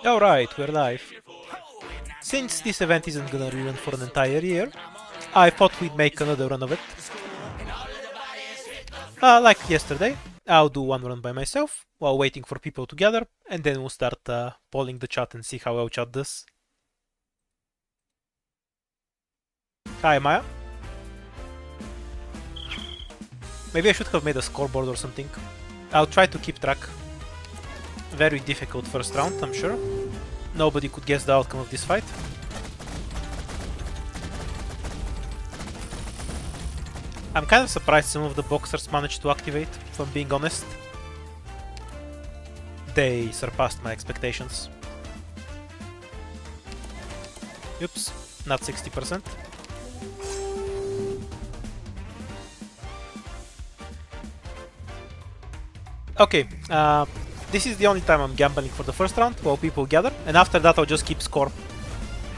Alright, we're live. Since this event isn't gonna rerun for an entire year, I thought we'd make another run of it. Like yesterday, I'll do one run by myself while waiting for people to gather, and then we'll start polling the chat and see how well chat does. Hi Maya. Maybe I should have made a scoreboard or something. I'll try to keep track. Very difficult first round, I'm sure. Nobody could guess the outcome of this fight. I'm kind of surprised some of the boxers managed to activate, if I'm being honest. They surpassed my expectations. Oops, not 60%. Okay, this is the only time I'm gambling for the first round while people gather, and after that I'll just keep score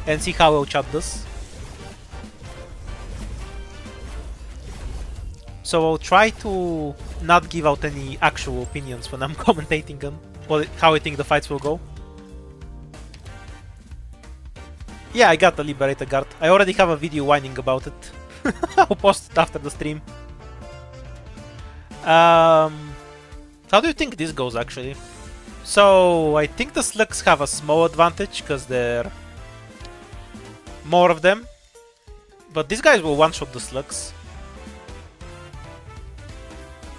and see how well chat does. So I'll try to not give out any actual opinions when I'm commentating on how I think the fights will go. Yeah, I got the Liberator Guard. I already have a video whining about it. I'll post it after the stream. How do you think this goes, actually? So, I think the slugs have a small advantage, because there are more of them. But these guys will one-shot the slugs.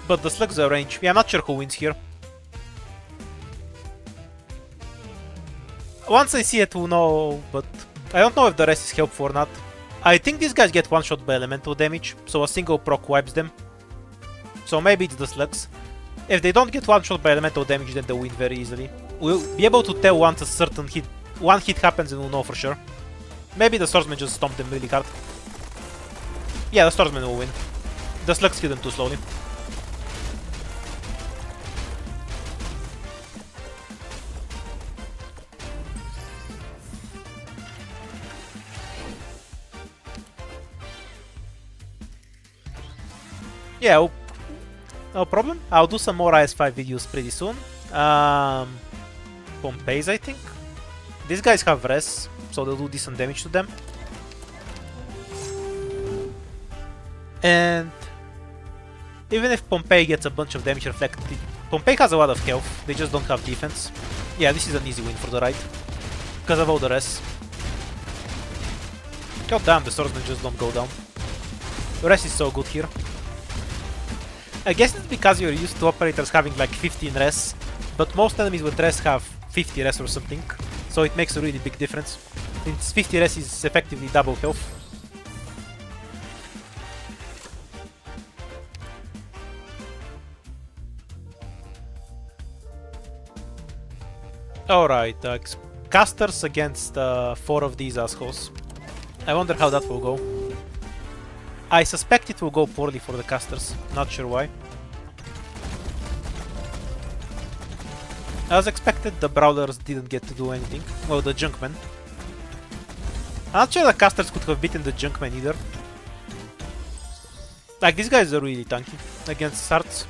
But the slugs are range. Yeah, I'm not sure who wins here. Once I see it, we'll know, but I don't know if the rest is helpful or not. I think these guys get one-shot by elemental damage, so a single proc wipes them. So maybe it's the slugs. If they don't get one shot by elemental damage, then they win very easily. We'll be able to tell once a certain hit, one hit happens, and we'll know for sure. Maybe the swordsman just stomped them really hard. Yeah, the swordsman will win. The slugs kill them too slowly. Yeah, no problem. I'll do some more IS5 videos pretty soon. Pompei's, I think. These guys have res, so they'll do decent damage to them. And even if Pompei gets a bunch of damage reflected, Pompei has a lot of health, they just don't have defense. Yeah, this is an easy win for the right, because of all the res. God damn, the swordsmen just don't go down. The res is so good here. I guess it's because you're used to operators having like 15 res, but most enemies with res have 50 res or something, so it makes a really big difference. Since 50 res is effectively double health. Alright, casters against 4 of these assholes. I wonder how that will go. I suspect it will go poorly for the casters, not sure why. As expected, the brawlers didn't get to do anything. Well, the Junkmen. I'm not sure the casters could have beaten the Junkmen either. Like, these guys are really tanky against Sarts.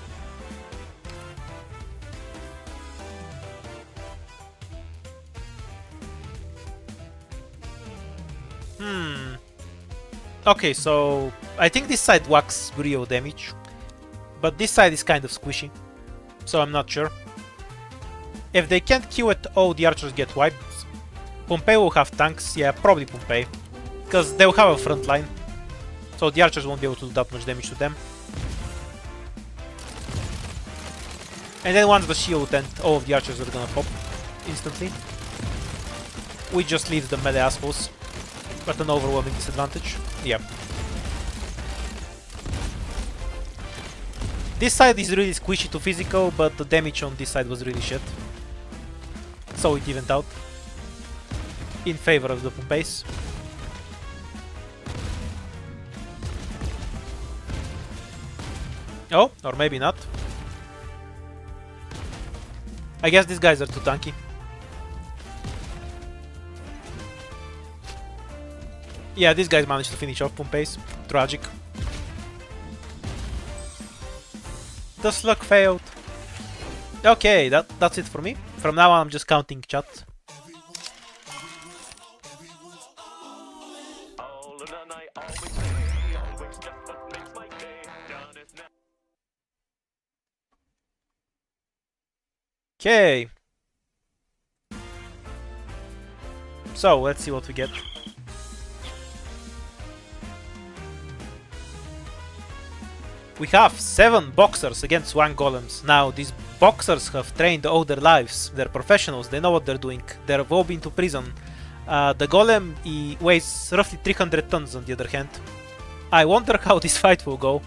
Okay, so I think this side whacks real damage, but this side is kind of squishy, so I'm not sure. If they can't kill it, all the archers get wiped. Pompei will have tanks, yeah, probably Pompei, because they'll have a front line, so the archers won't be able to do that much damage to them. And then once the shield and all of the archers are gonna pop instantly, we just leave the melee assholes at an overwhelming disadvantage. Yeah. This side is really squishy to physical, but the damage on this side was really shit. So it evened out in favor of the Pompeis. Oh, or maybe not. I guess these guys are too tanky. Yeah, these guys managed to finish off Pompei's. Tragic. The slug failed. Okay, that's it for me. From now on, I'm just counting chat. Okay. So, let's see what we get. We have 7 boxers against 1 golems. Now, these boxers have trained all their lives. They're professionals, they know what they're doing. They've all been to prison. The golem weighs roughly 300 tons on the other hand. I wonder how this fight will go.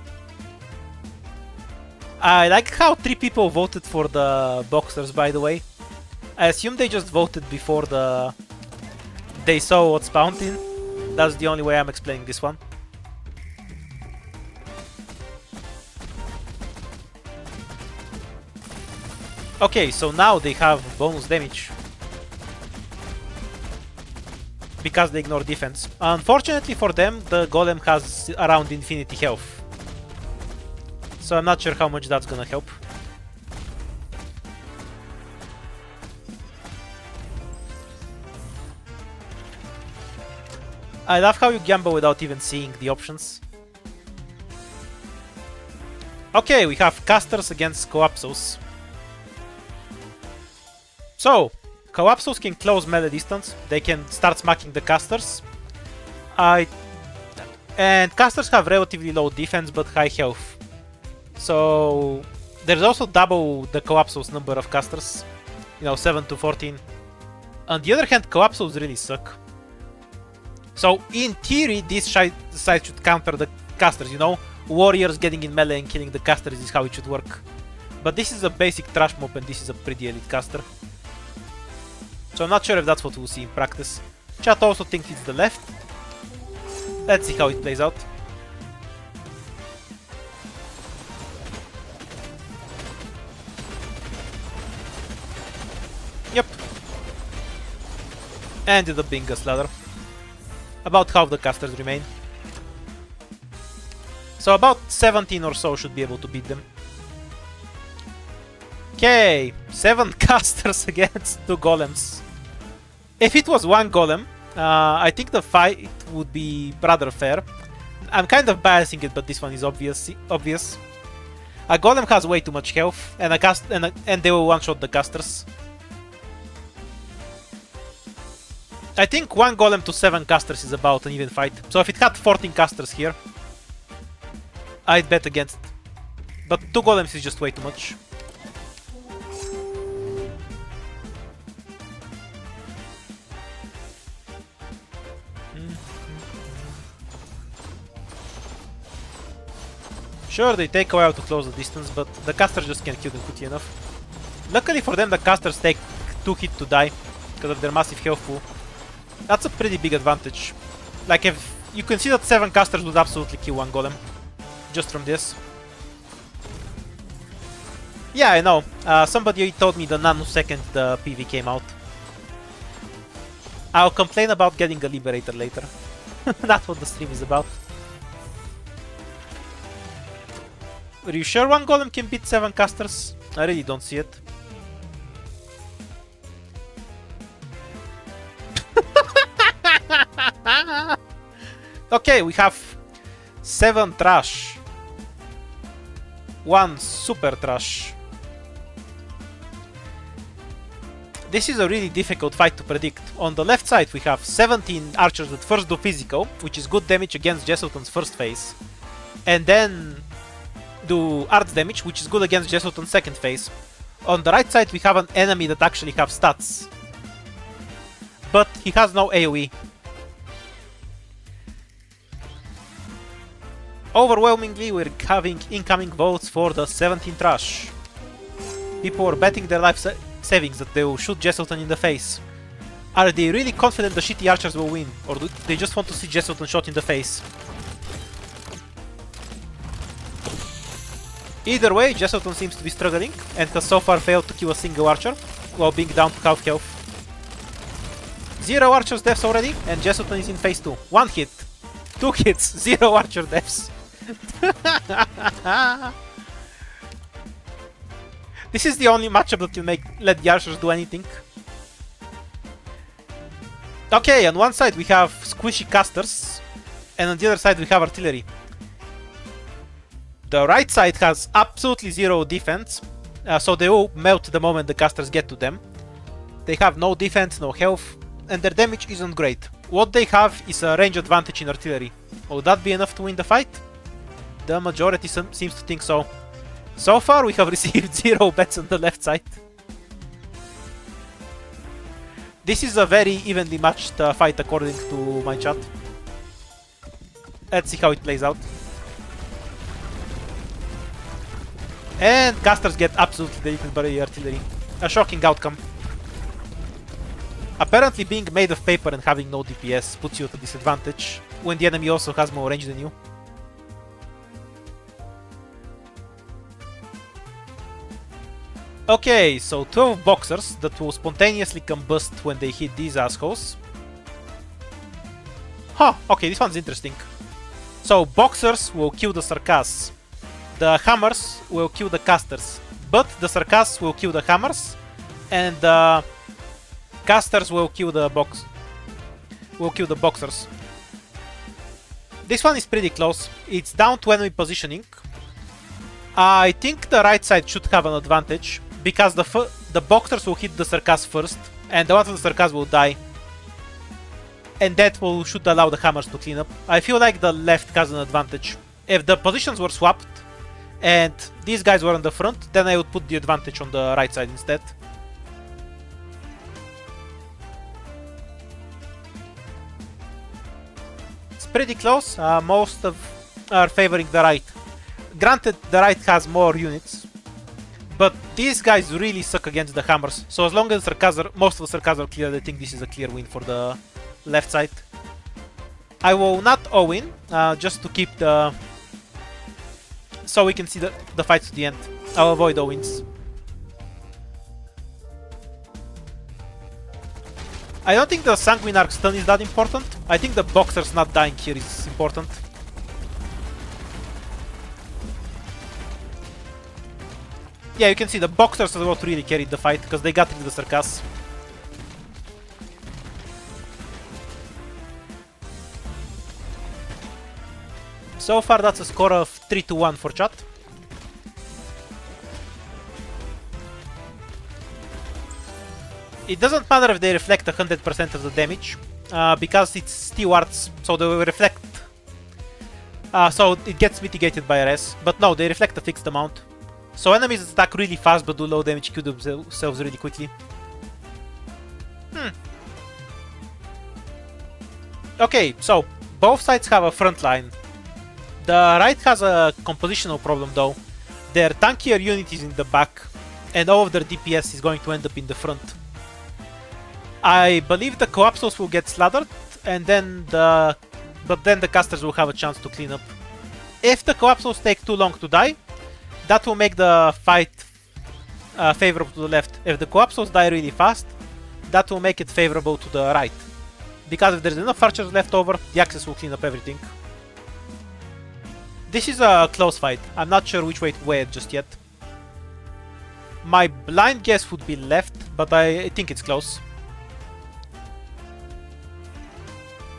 I like how 3 people voted for the boxers, by the way. I assume they just voted before they saw what spawned in. That's the only way I'm explaining this one. Okay, so now they have bonus damage. Because they ignore defense. Unfortunately for them, the golem has around infinity health. So I'm not sure how much that's gonna help. I love how you gamble without even seeing the options. Okay, we have casters against Colossus. So, Colossus can close melee distance. They can start smacking the casters. And casters have relatively low defense but high health. So there's also double the Colossus number of casters. You know, 7 to 14. On the other hand, Colossus really suck. So in theory, this side should counter the casters, you know? Warriors getting in melee and killing the casters is how it should work. But this is a basic trash mob and this is a pretty elite caster. So I'm not sure if that's what we'll see in practice. Chat also thinks it's the left. Let's see how it plays out. Yep. Ended up being a slaughter. About half the casters remain. So about 17 or so should be able to beat them. Okay, 7 casters against 2 golems. If it was 1 golem, I think the fight would be rather fair. I'm kind of biasing it, but this one is obvious. A golem has way too much health, and they will one-shot the casters. I think 1 golem to 7 casters is about an even fight. So if it had 14 casters here, I'd bet against. But 2 golems is just way too much. Sure, they take a while to close the distance, but the casters just can't kill them quickly enough. Luckily for them, the casters take 2 hits to die because of their massive health pool. That's a pretty big advantage. Like, if you can see that 7 casters would absolutely kill 1 golem just from this. Yeah, I know. Somebody told me the nanosecond the PV came out. I'll complain about getting a Liberator later. That's what the stream is about. Are you sure 1 golem can beat 7 casters? I really don't see it. Okay, we have 7 trash. 1 super trash. This is a really difficult fight to predict. On the left side we have 17 archers that first do physical, which is good damage against Jesselton's first phase. And then do arts damage, which is good against Jesselton's second phase. On the right side we have an enemy that actually have stats. But he has no AOE. Overwhelmingly, we're having incoming votes for the 17 trash. People are betting their life savings that they will shoot Jesselton in the face. Are they really confident the shitty archers will win? Or do they just want to see Jesselton shot in the face? Either way, Jesselton seems to be struggling and has so far failed to kill a single archer while being down to half health. 0 archers deaths already and Jesselton is in phase 2. 1 hit, 2 hits, 0 archer deaths. This is the only matchup that can let the archers do anything. Okay, on one side we have squishy casters, and on the other side we have artillery. The right side has absolutely zero defense, so they will melt the moment the casters get to them. They have no defense, no health, and their damage isn't great. What they have is a range advantage in artillery. Will that be enough to win the fight? The majority seems to think so. So far we have received 0 bets on the left side. This is a very evenly matched fight according to my chat. Let's see how it plays out. And casters get absolutely deleted by the artillery. A shocking outcome. Apparently being made of paper and having no DPS puts you at a disadvantage when the enemy also has more range than you. Okay, so 12 boxers that will spontaneously combust when they hit these assholes. Huh, okay, this one's interesting. So boxers will kill the sarkas. The hammers will kill the casters. But the sarkas will kill the hammers. And the casters will kill the boxers. This one is pretty close. It's down to enemy positioning. I think the right side should have an advantage, because the boxers will hit the sarkas first, and the one of the sarkas will die. And that should allow the hammers to clean up. I feel like the left has an advantage. If the positions were swapped, and these guys were on the front, then I would put the advantage on the right side instead. It's pretty close. Most are favoring the right. Granted, the right has more units, but these guys really suck against the hammers. So as long as most of the sarkas are clear, I think this is a clear win for the left side. I will not all-in, just to keep the... so we can see the fight to the end. I'll avoid all-ins. I don't think the Sanguine Arc stun is that important. I think the boxers not dying here is important. Yeah, you can see the boxers are what really carried the fight, because they got rid of the sarkas. So far that's a score of 3-1 for chat. It doesn't matter if they reflect 100% of the damage, because it's stewards, so they will reflect. So it gets mitigated by RS, but no, they reflect a fixed amount. So enemies attack really fast but do low damage, kill themselves really quickly. Okay, so both sides have a front line. The right has a compositional problem though. Their tankier unit is in the back, and all of their DPS is going to end up in the front. I believe the Coapsos will get slaughtered, and then but then the casters will have a chance to clean up. If the Coapsos take too long to die, that will make the fight favorable to the left. If the Coapsos die really fast, that will make it favorable to the right. Because if there's enough archers left over, the Axis will clean up everything. This is a close fight. I'm not sure which way to weigh it just yet. My blind guess would be left, but I think it's close.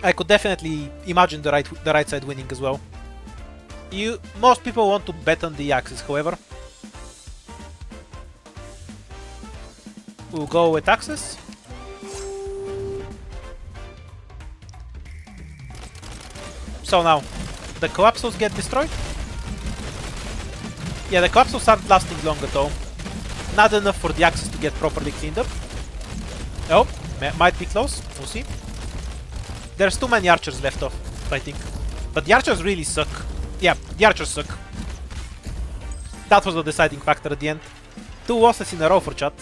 I could definitely imagine the right side winning as well. Most people want to bet on the Axis, however. We'll go with Axis. So now, the Coapsos get destroyed? Yeah, the Coapsos aren't lasting long at all. Not enough for the Axis to get properly cleaned up. Oh, might be close, we'll see. There's too many archers left off, I think. But the archers really suck. Yeah, the archers suck. That was the deciding factor at the end. 2 losses in a row for chat.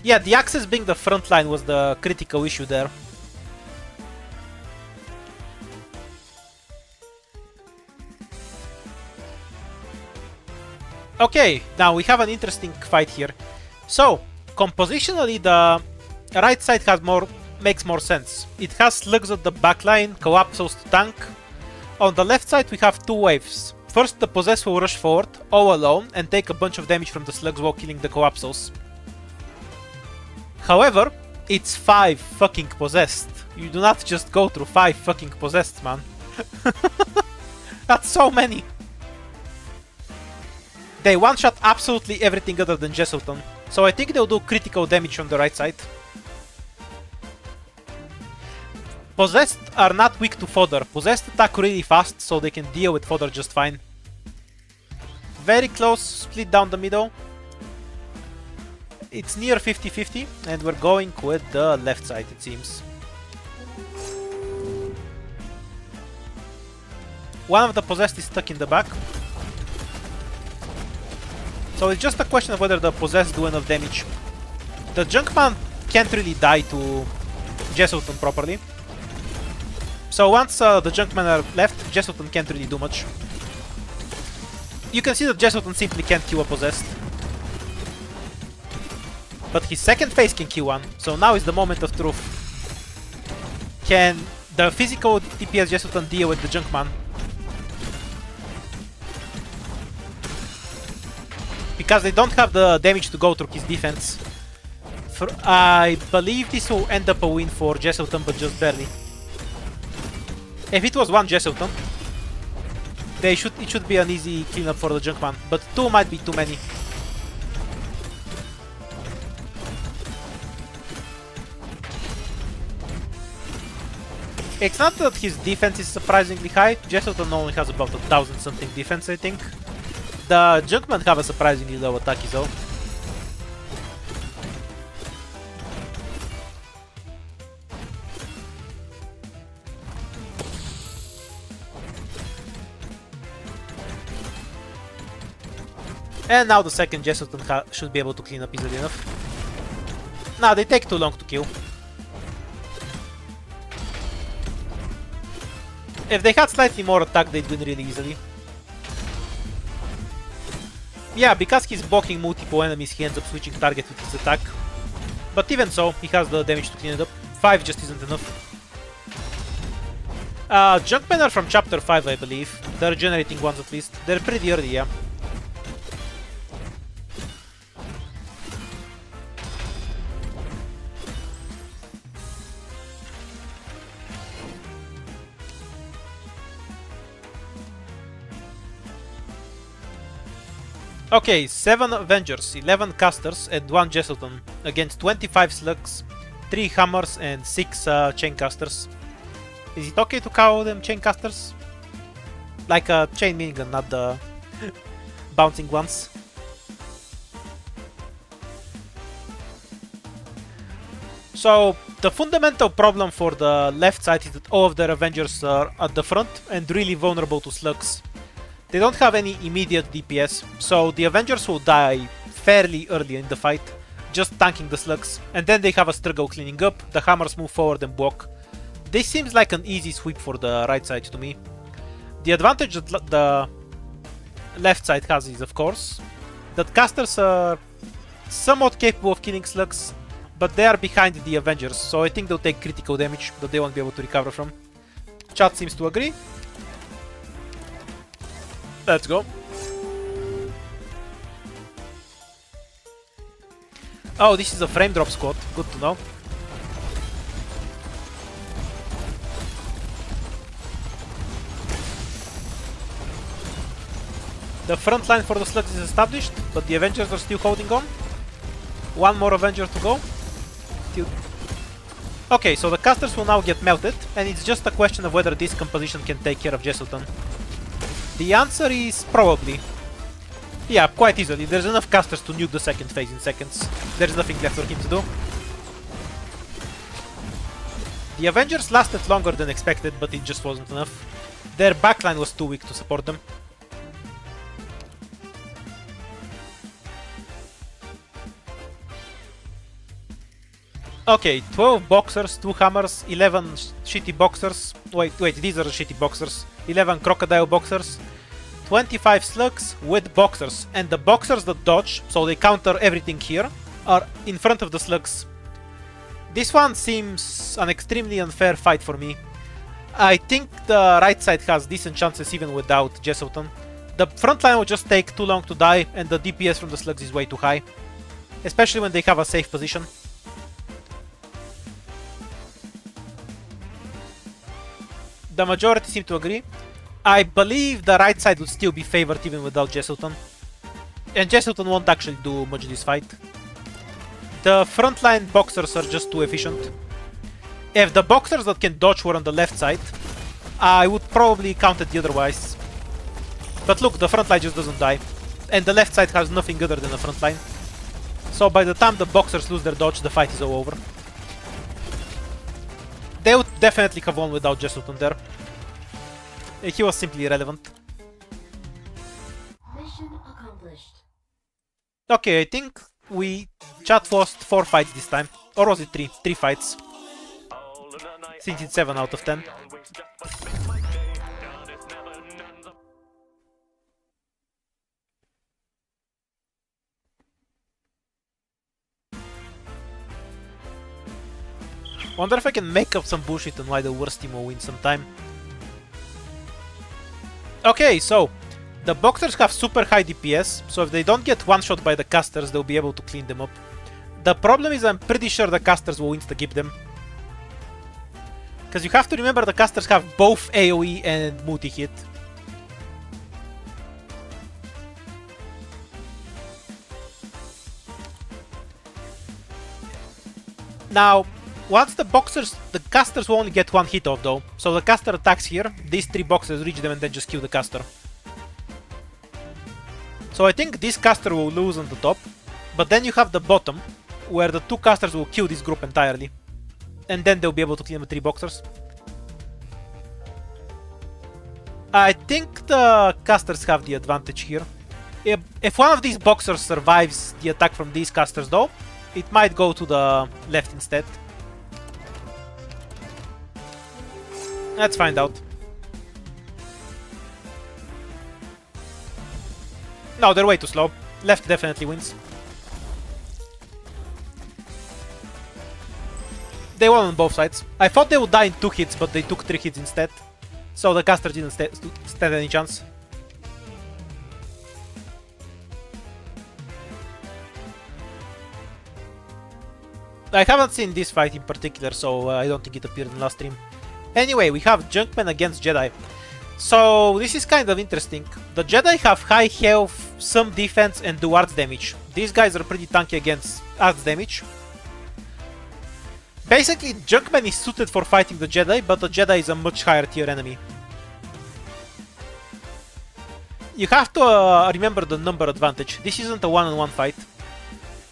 Yeah, the Axis being the front line was the critical issue there. Okay, now we have an interesting fight here. So, compositionally the right side makes more sense. It has slugs at the backline, Coapsos to tank, On the left side we have two waves. First, the Possessed will rush forward, all alone, and take a bunch of damage from the slugs while killing the Collapsos. However, it's 5 fucking Possessed. You do not just go through 5 fucking Possessed, man. That's so many. They one-shot absolutely everything other than Jesselton, so I think they'll do critical damage on the right side. Possessed are not weak to fodder. Possessed attack really fast, so they can deal with fodder just fine. Very close, split down the middle. It's near 50-50, and we're going with the left side, it seems. One of the Possessed is stuck in the back. So it's just a question of whether the Possessed do enough damage. The Junkman can't really die to Jesselton properly. So once the Junkmen are left, Jesselton can't really do much. You can see that Jesselton simply can't kill a Possessed. But his second phase can kill one, so now is the moment of truth. Can the physical DPS Jesselton deal with the Junkman? Because they don't have the damage to go through his defense. I believe this will end up a win for Jesselton, but just barely. If it was one Jesselton, it should be an easy cleanup for the Junkman, but 2 might be too many. It's not that his defense is surprisingly high. Jesselton only has about 1,000 something defense, I think. The Junkmen have a surprisingly low attack though. And now the second Jesselton should be able to clean up easily enough. Nah, they take too long to kill. If they had slightly more attack, they'd win really easily. Yeah, because he's blocking multiple enemies, he ends up switching target with his attack. But even so, he has the damage to clean it up. 5 just isn't enough. Junkmen are from chapter 5, I believe. The regenerating ones at least. They're pretty early, yeah. Okay, 7 Avengers, 11 casters and 1 Jesselton against 25 slugs, 3 hammers and 6 chain casters. Is it okay to call them chain casters? Like a chain minigun, not the bouncing ones. So, the fundamental problem for the left side is that all of their Avengers are at the front and really vulnerable to slugs. They don't have any immediate DPS, so the Avengers will die fairly early in the fight, just tanking the slugs, and then they have a struggle cleaning up, the hammers move forward and block. This seems like an easy sweep for the right side to me. The advantage that the left side has is, of course, that casters are somewhat capable of killing slugs, but they are behind the Avengers, so I think they'll take critical damage that they won't be able to recover from. Chat seems to agree. Let's go. Oh, this is a frame drop squad. Good to know. The front line for the slugs is established, but the Avengers are still holding on. One more Avenger to go. Okay, so the casters will now get melted, and it's just a question of whether this composition can take care of Jesselton. The answer is probably. Yeah, quite easily. There's enough casters to nuke the second phase in seconds. There's nothing left for him to do. The Avengers lasted longer than expected, but it just wasn't enough. Their backline was too weak to support them. Okay, 12 boxers, 2 hammers, 11 shitty boxers. Wait, these are the shitty boxers. 11 crocodile boxers, 25 slugs with boxers. And the boxers that dodge, so they counter everything here, are in front of the slugs. This one seems an extremely unfair fight for me. I think the right side has decent chances even without Jesselton. The front line will just take too long to die, and the DPS from the slugs is way too high. Especially when they have a safe position. The majority seem to agree. I believe the right side would still be favored even without Jesselton. And Jesselton won't actually do much this fight. The frontline boxers are just too efficient. If the boxers that can dodge were on the left side, I would probably count it the otherwise. But look, the front line just doesn't die. And the left side has nothing other than the front line. So by the time the boxers lose their dodge, the fight is all over. They would definitely have won without Jesselton there. He was simply irrelevant. Mission accomplished. Okay, I think we chat lost 4 fights this time. Or was it 3? 3 fights. Since it's 7 out of 10. Wonder if I can make up some bullshit on why the worst team will win sometime. Okay, so the boxers have super high DPS, so if they don't get one-shot by the casters, they'll be able to clean them up. The problem is I'm pretty sure the casters will insta-gip them. Because you have to remember the casters have both AOE and multi-hit. Now, once the casters will only get 1 hit off though. So the caster attacks here, these 3 boxers reach them and then just kill the caster. So I think this caster will lose on the top, but then you have the bottom, where the 2 casters will kill this group entirely. And then they'll be able to kill the 3 boxers. I think the casters have the advantage here. If one of these boxers survives the attack from these casters though, it might go to the left instead. Let's find out. No, they're way too slow. Left definitely wins. They won on both sides. I thought they would die in 2 hits, but they took 3 hits instead. So the caster didn't stand any chance. I haven't seen this fight in particular, so I don't think it appeared in last stream. Anyway, we have Junkmen against Jedi. So this is kind of interesting. The Jedi have high health, some defense, and do arts damage. These guys are pretty tanky against arts damage. Basically, Junkman is suited for fighting the Jedi, but the Jedi is a much higher tier enemy. You have to remember the number advantage. This isn't a one-on-one fight.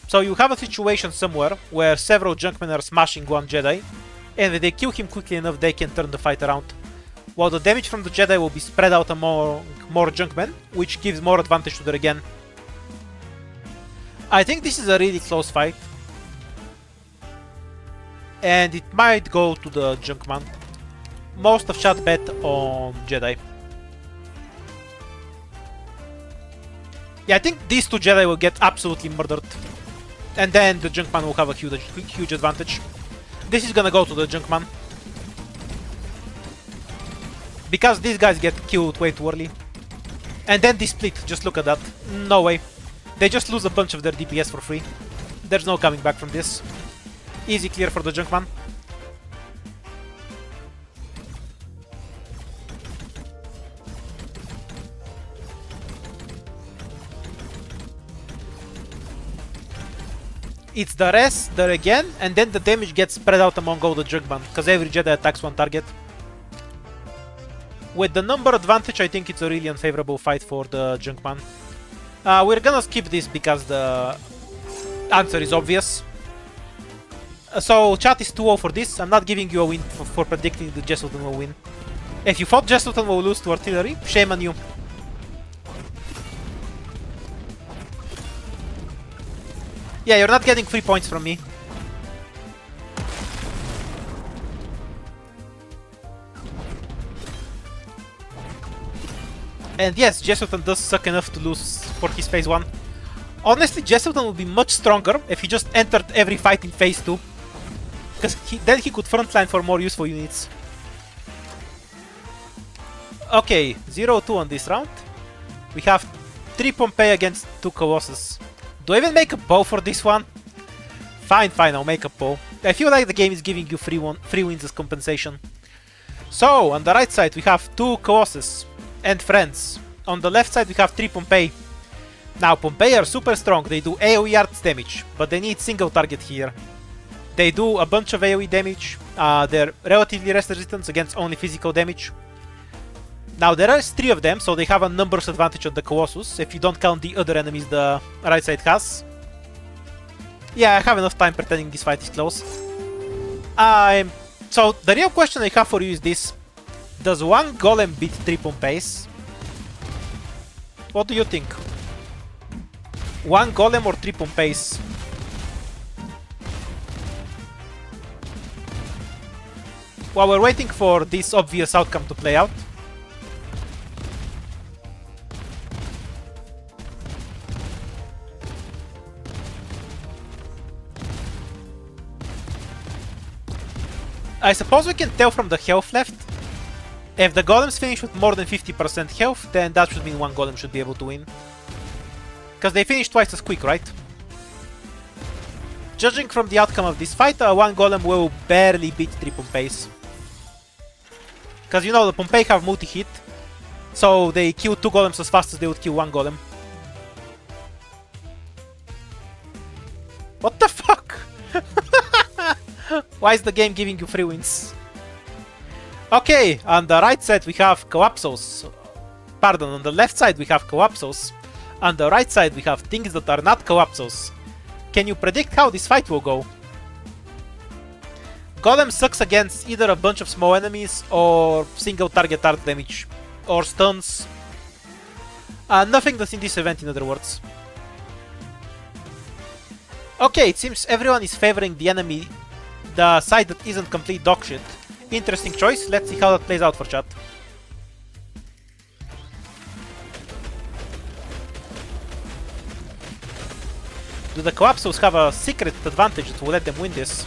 So you have a situation somewhere where several Junkmen are smashing one Jedi, and if they kill him quickly enough, they can turn the fight around. While the damage from the Jedi will be spread out among more Junkmen, which gives more advantage to the Regen. I think this is a really close fight. And it might go to the Junkman. Most of chat bet on Jedi. Yeah, I think these 2 Jedi will get absolutely murdered. And then the Junkman will have a huge advantage. This is gonna go to the Junkman. Because these guys get killed way too early. And then they split, just look at that. No way. They just lose a bunch of their DPS for free. There's no coming back from this. Easy clear for the Junkman. It's the rest, the Regen, and then the damage gets spread out among all the Junkman, because every Jedi attacks one target. With the number advantage, I think it's a really unfavorable fight for the Junkman. We're gonna skip this because the answer is obvious. So chat is 2-0 for this. I'm not giving you a win for predicting that Jesselton will win. If you thought Jesselton will lose to artillery, shame on you. Yeah, you're not getting 3 points from me. And yes, Jesselton does suck enough to lose for his phase 1. Honestly, Jesselton would be much stronger if he just entered every fight in phase 2. Because then he could frontline for more useful units. Okay, 0-2 on this round. We have 3 Pompei against 2 Colossus. Do I even make a bow for this one? Fine, I'll make a bow. I feel like the game is giving you free wins as compensation. So, on the right side we have 2 Colossus and friends. On the left side we have 3 Pompei. Now, Pompei are super strong, they do AOE arts damage, but they need single target here. They do a bunch of AOE damage, they're relatively rest resistant against only physical damage. Now, there are 3 of them, so they have a numbers advantage on the Colossus, if you don't count the other enemies the right side has. Yeah, I have enough time pretending this fight is close. So, the real question I have for you is this. Does one Golem beat 3 Pompeis? What do you think? One Golem or 3 Pompeis? While we're waiting for this obvious outcome to play out, I suppose we can tell from the health left. If the Golems finish with more than 50% health, then that should mean one Golem should be able to win. Because they finish twice as quick, right? Judging from the outcome of this fight, one Golem will barely beat 3 Pompeis. Because you know, the Pompei have multi-hit, so they kill 2 Golems as fast as they would kill 1 Golem. What the fuck? Why is the game giving you free wins? Okay, on the right side we have Collapsos. Pardon, on the left side we have Collapsos. On the right side we have things that are not Collapsos. Can you predict how this fight will go? Golem sucks against either a bunch of small enemies or single target art damage. Or stuns. Nothing that's in this event, in other words. Okay, it seems everyone is favoring the side that isn't complete dog shit. Interesting choice, let's see how that plays out for chat. Do the Collapsos have a secret advantage that will let them win this?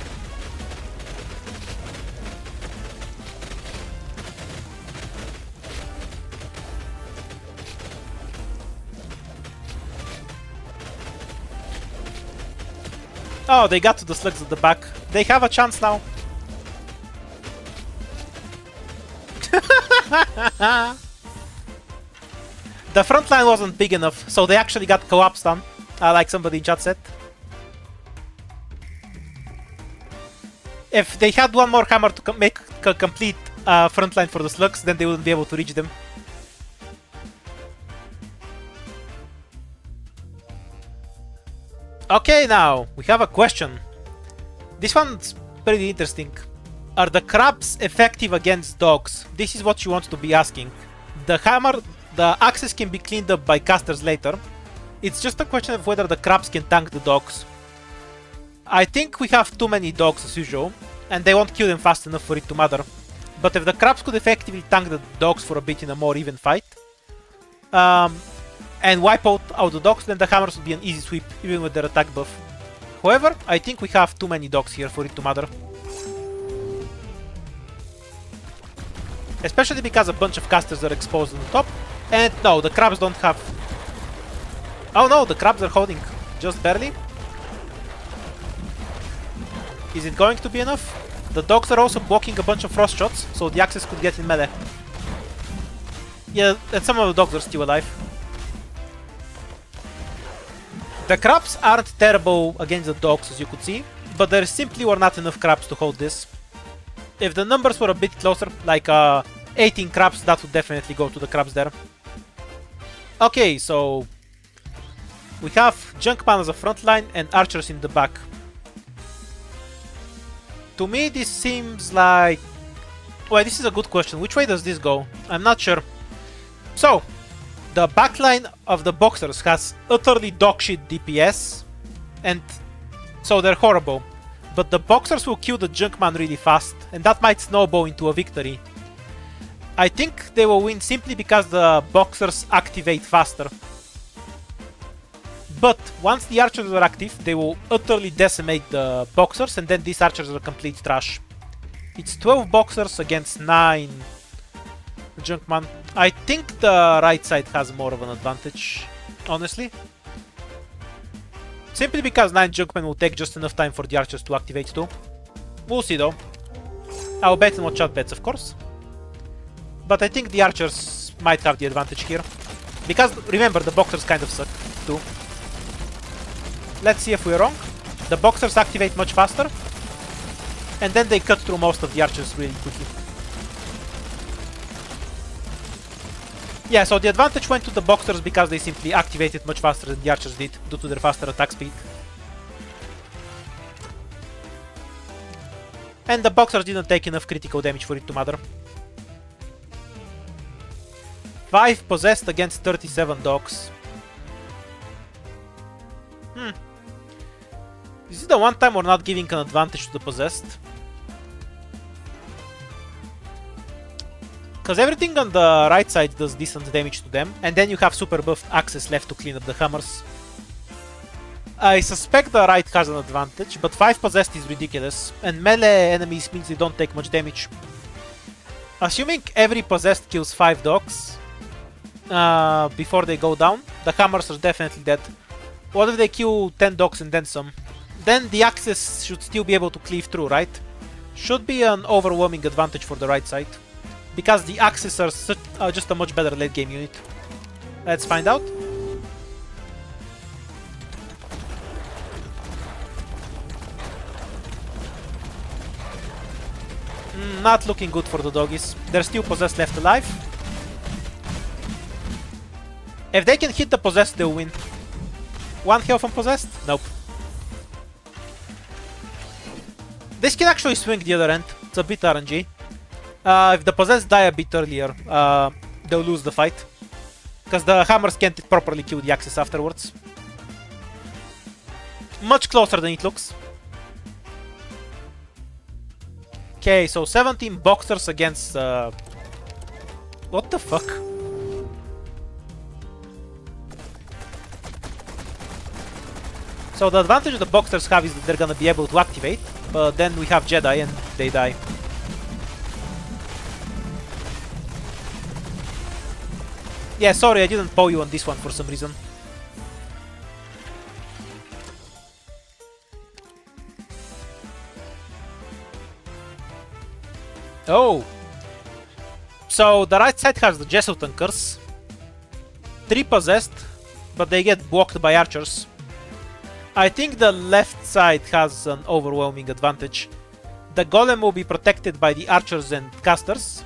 Oh, they got to the slugs at the back. They have a chance now. The front line wasn't big enough, so they actually got collapsed on, like somebody in chat said. If they had one more hammer to make a complete front line for the slugs, then they wouldn't be able to reach them. Okay, now, we have a question. This one's pretty interesting. Are the crabs effective against dogs? This is what you want to be asking. The axes can be cleaned up by casters later. It's just a question of whether the crabs can tank the dogs. I think we have too many dogs as usual, and they won't kill them fast enough for it to matter. But if the crabs could effectively tank the dogs for a bit in a more even fight, and wipe out the dogs, then the hammers would be an easy sweep, even with their attack buff. However, I think we have too many dogs here for it to matter. Especially because a bunch of casters are exposed on the top. And no, the crabs don't have... Oh no, the crabs are holding. Just barely. Is it going to be enough? The dogs are also blocking a bunch of frost shots, so the axes could get in melee. Yeah, and some of the dogs are still alive. The crabs aren't terrible against the dogs, as you could see, but there simply were not enough crabs to hold this. If the numbers were a bit closer, like 18 crabs, that would definitely go to the crabs there. Okay, so we have Junkman as a front line and archers in the back. To me, this seems like... Well, this is a good question. Which way does this go? I'm not sure. So, the backline of the boxers has utterly dogshit DPS, and so they're horrible. But the boxers will kill the Junkman really fast, and that might snowball into a victory. I think they will win simply because the boxers activate faster. But once the archers are active, they will utterly decimate the boxers, and then these archers are complete trash. It's 12 boxers against 9 Junkman. I think the right side has more of an advantage, honestly. Simply because 9 Junkmen will take just enough time for the archers to activate too. We'll see though. I'll bet and watch out bets, of course. But I think the archers might have the advantage here. Because, remember, the boxers kind of suck too. Let's see if we're wrong. The boxers activate much faster. And then they cut through most of the archers really quickly. Yeah, so the advantage went to the boxers because they simply activated much faster than the archers did due to their faster attack speed. And the boxers didn't take enough critical damage for it to matter. 5 possessed against 37 dogs. Is it the one time we're not giving an advantage to the possessed? Because everything on the right side does decent damage to them, and then you have super buffed axes left to clean up the hammers. I suspect the right has an advantage, but 5 possessed is ridiculous, and melee enemies means they don't take much damage. Assuming every possessed kills 5 dogs before they go down, the hammers are definitely dead. What if they kill 10 dogs and then some? Then the axes should still be able to cleave through, right? Should be an overwhelming advantage for the right side. Because the axes are just a much better late game unit. Let's find out. Not looking good for the doggies. They're still possessed left alive. If they can hit the possessed, they'll win. 1 health on possessed? Nope. This can actually swing the other end. It's a bit RNG. If the possessed die a bit earlier, they'll lose the fight. Because the hammers can't properly kill the axes afterwards. Much closer than it looks. Okay, so 17 boxers against... what the fuck? So the advantage the boxers have is that they're gonna be able to activate, but then we have Jedi and they die. Yeah, sorry, I didn't poll you on this one for some reason. Oh! So, the right side has the Jesselton curse. 3 possessed, but they get blocked by archers. I think the left side has an overwhelming advantage. The Golem will be protected by the archers and casters.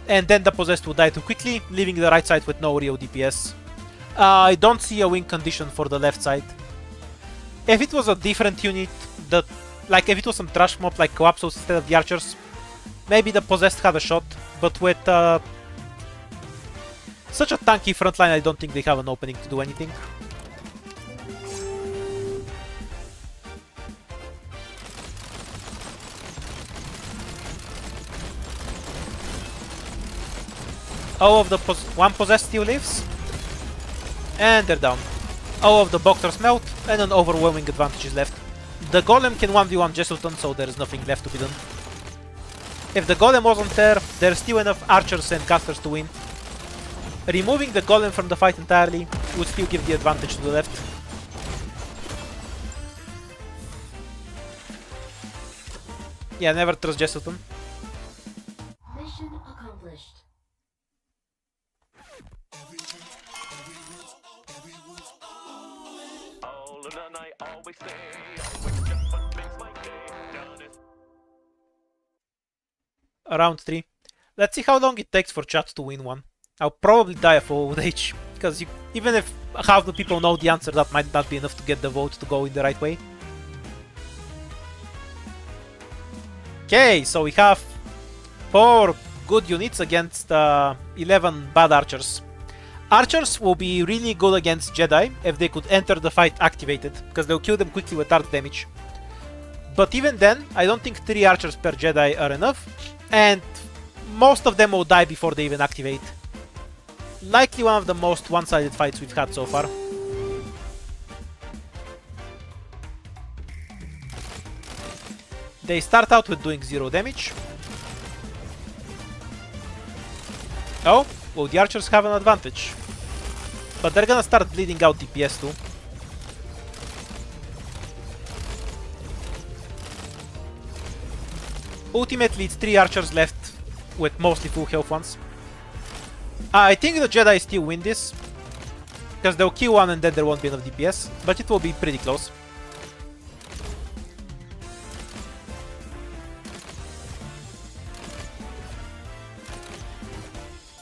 And then the possessed will die too quickly, leaving the right side with no real DPS. I don't see a win condition for the left side. If it was a different unit, like if it was some trash mob like Collapsos instead of the archers, maybe the possessed had a shot, but with such a tanky frontline, I don't think they have an opening to do anything. All of the one possessed still lives. And they're down. All of the boxers melt, and an overwhelming advantage is left. The Golem can 1v1 Jesselton, so there is nothing left to be done. If the Golem wasn't there, there's still enough archers and casters to win. Removing the Golem from the fight entirely would still give the advantage to the left. Yeah, never trust Jesselton. Mission accomplished. Round 3. Let's see how long it takes for chat to win one. I'll probably die of old age, because even if half the people know the answer, that might not be enough to get the vote to go in the right way. Okay, so we have 4 good units against 11 bad archers. Archers will be really good against Jedi if they could enter the fight activated, because they'll kill them quickly with art damage. But even then, I don't think 3 archers per Jedi are enough, and most of them will die before they even activate. Likely one of the most one-sided fights we've had so far. They start out with doing 0 damage. Oh, well, the archers have an advantage. But they're gonna start bleeding out DPS too. Ultimately, it's 3 archers left with mostly full health ones. I think the Jedi still win this, because they'll kill one and then there won't be enough DPS, but it will be pretty close.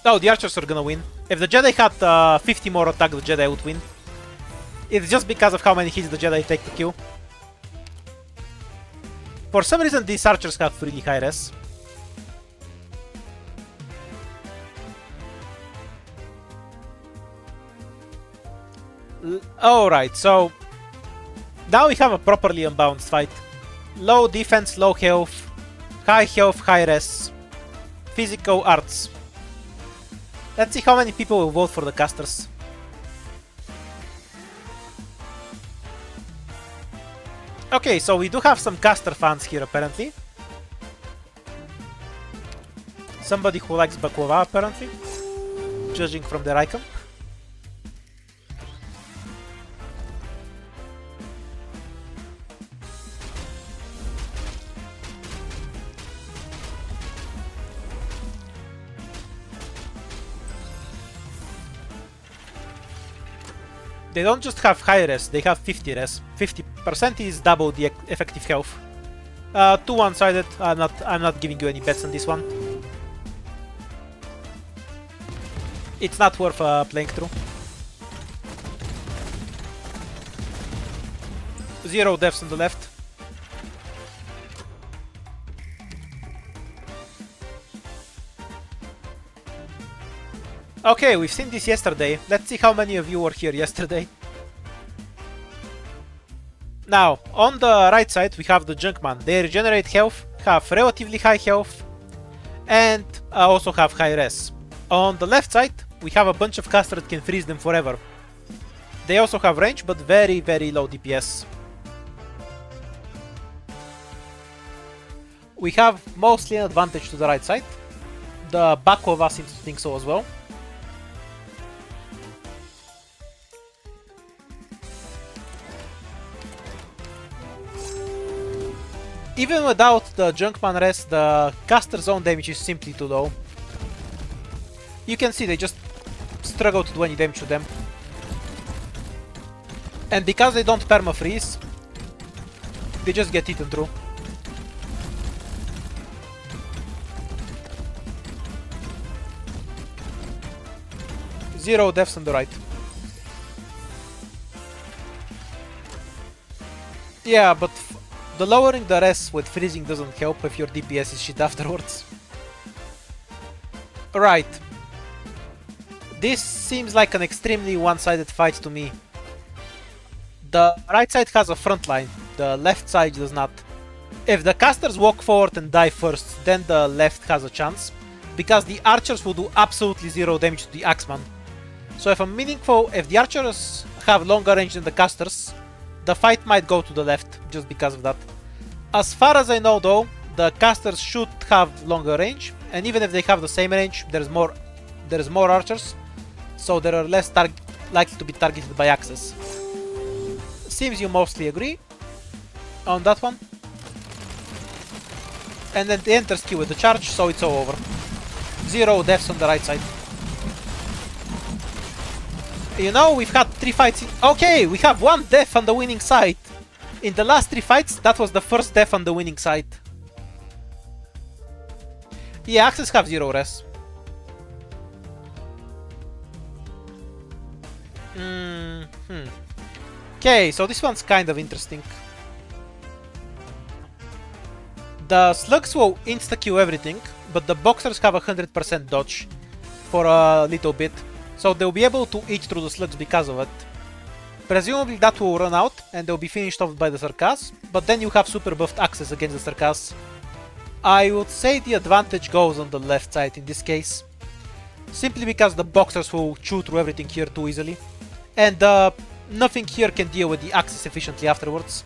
Oh, the archers are gonna win. If the Jedi had 50 more attack, the Jedi would win. It's just because of how many hits the Jedi take to kill. For some reason, these archers have really high res. Alright, so now we have a properly unbalanced fight. Low defense, low health, high res, physical arts. Let's see how many people will vote for the casters. Okay, so we do have some caster fans here apparently. Somebody who likes baklava apparently, judging from their icon. They don't just have high res, they have 50 res. 50% is double the effective health. Too one-sided. I'm not giving you any bets on this one. It's not worth playing through. 0 deaths on the left. Okay, we've seen this yesterday. Let's see how many of you were here yesterday. Now, on the right side, we have the Junkman. They regenerate health, have relatively high health, and also have high res. On the left side, we have a bunch of casters that can freeze them forever. They also have range, but very, very low DPS. We have mostly an advantage to the right side. The baklava seems to think so as well. Even without the Junkman res, the caster's own damage is simply too low. You can see they just struggle to do any damage to them. And because they don't perma-freeze, they just get eaten through. Zero deaths on the right. Yeah, but the lowering the res with freezing doesn't help if your DPS is shit afterwards. Right. This seems like an extremely one-sided fight to me. The right side has a front line, the left side does not. If the casters walk forward and die first, then the left has a chance, because the archers will do absolutely 0 damage to the axeman. So if the archers have longer range than the casters, the fight might go to the left, just because of that. As far as I know though, the casters should have longer range, and even if they have the same range, there's more archers, so they are less likely to be targeted by axes. Seems you mostly agree on that one. And then they enter skill with the charge, so it's all over. 0 deaths on the right side. You know, we've had 3 fights. Okay, we have 1 death on the winning side. In the last 3 fights, that was the first death on the winning side. Yeah, axes have 0 res. Okay, so this one's kind of interesting. The slugs will insta-kill everything, but the boxers have 100% dodge for a little bit, so they'll be able to eat through the slugs because of it. Presumably that will run out and they'll be finished off by the Sarkas, but then you have super buffed axes against the Sarkas. I would say the advantage goes on the left side in this case, simply because the boxers will chew through everything here too easily, and nothing here can deal with the axes efficiently afterwards.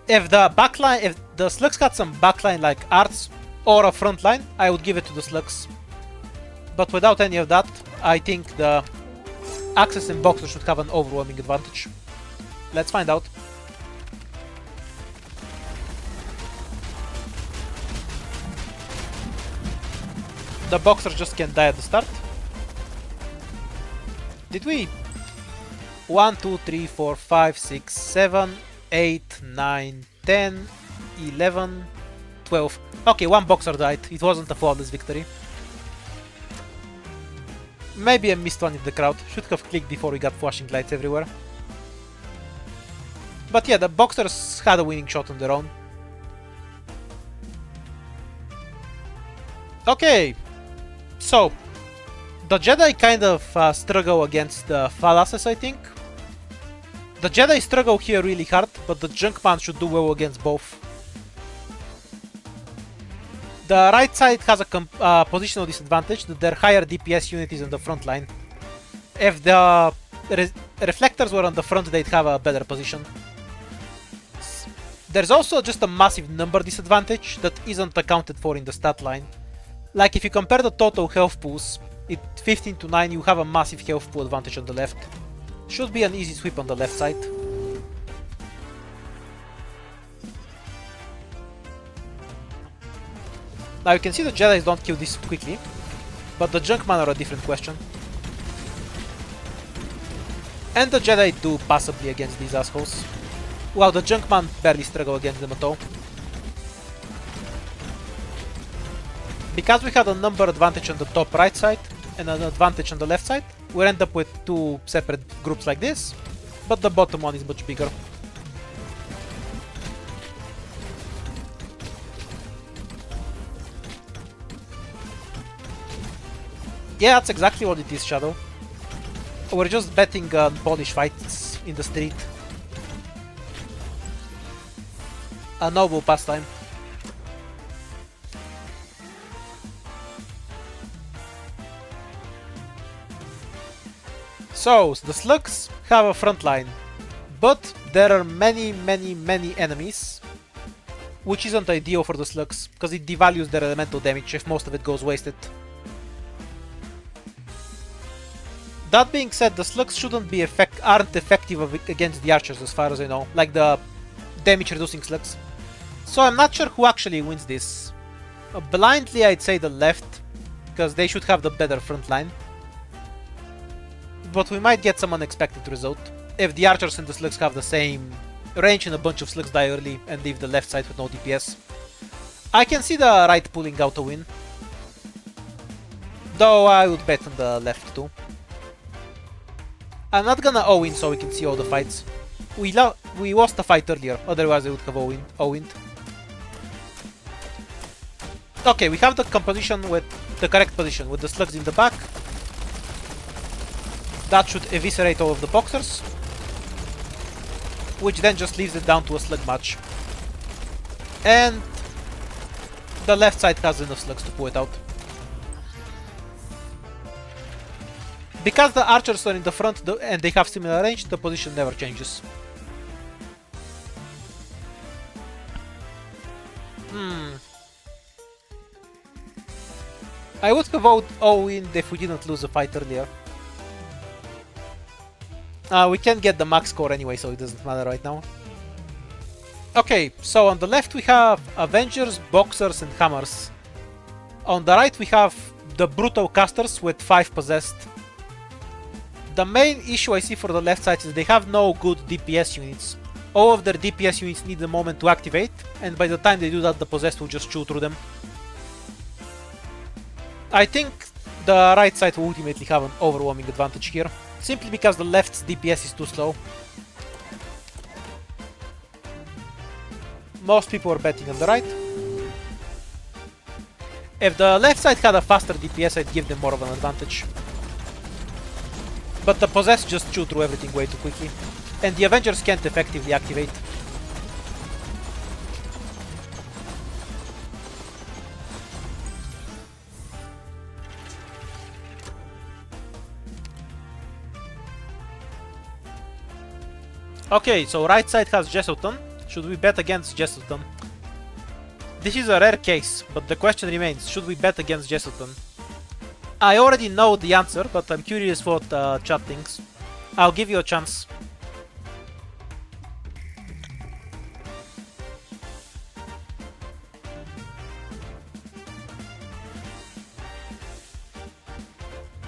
If the slugs got some backline like arts or a front line, I would give it to the slugs. But without any of that, I think the Axis and Boxer should have an overwhelming advantage. Let's find out. The Boxer just can't die at the start. Did we? 1, 2, 3, 4, 5, 6, 7, 8, 9, 10, 11, 12. Okay, one Boxer died. It wasn't a flawless victory. Maybe I missed one in the crowd. Should have clicked before we got flashing lights everywhere. But yeah, the Boxers had a winning shot on their own. Okay, so the Jedi kind of struggle against the Phalanxes, I think. The Jedi struggle here really hard, but the Junkman should do well against both. The right side has a positional disadvantage that their higher DPS unit is on the front line. If the Reflectors were on the front, they'd have a better position. There's also just a massive number disadvantage that isn't accounted for in the stat line. Like if you compare the total health pools, at 15 to 9 you have a massive health pool advantage on the left. Should be an easy sweep on the left side. Now you can see the Jedis don't kill this quickly, but the Junkmen are a different question. And the Jedi do passably against these assholes, while the Junkmen barely struggle against them at all. Because we had a number advantage on the top right side and an advantage on the left side, we end up with two separate groups like this, but the bottom one is much bigger. Yeah, that's exactly what it is, Shadow. We're just betting on Polish fights in the street. A noble pastime. So, the slugs have a front line, but there are many enemies, which isn't ideal for the slugs, because it devalues their elemental damage if most of it goes wasted. That being said, the slugs shouldn't be aren't effective against the archers as far as I know, like the damage reducing slugs. So I'm not sure who actually wins this. Blindly I'd say the left, because they should have the better front line. But we might get some unexpected result if the archers and the slugs have the same range and a bunch of slugs die early and leave the left side with no DPS. I can see the right pulling out a win, though I would bet on the left too. I'm not gonna all-in so we can see all the fights. We lost the fight earlier, otherwise I would have all-ined. Okay, we have the composition with the correct position, with the slugs in the back. That should eviscerate all of the Boxers, which then just leaves it down to a slug match. And the left side has enough slugs to pull it out. Because the archers are in the front and they have similar range, the position never changes. I would have all-in if we didn't lose the fight earlier. We can't get the max score anyway, so it doesn't matter right now. Okay, so on the left we have Avengers, Boxers and Hammers. On the right we have the Brutal Casters with 5 possessed. The main issue I see for the left side is they have no good DPS units. All of their DPS units need a moment to activate, and by the time they do that, the possessed will just chew through them. I think the right side will ultimately have an overwhelming advantage here, simply because the left's DPS is too slow. Most people are betting on the right. If the left side had a faster DPS, I'd give them more of an advantage. But the possessed just chew through everything way too quickly, and the Avengers can't effectively activate. Okay, so right side has Jesselton. Should we bet against Jesselton? This is a rare case, but the question remains, should we bet against Jesselton? I already know the answer, but I'm curious what chat thinks. I'll give you a chance.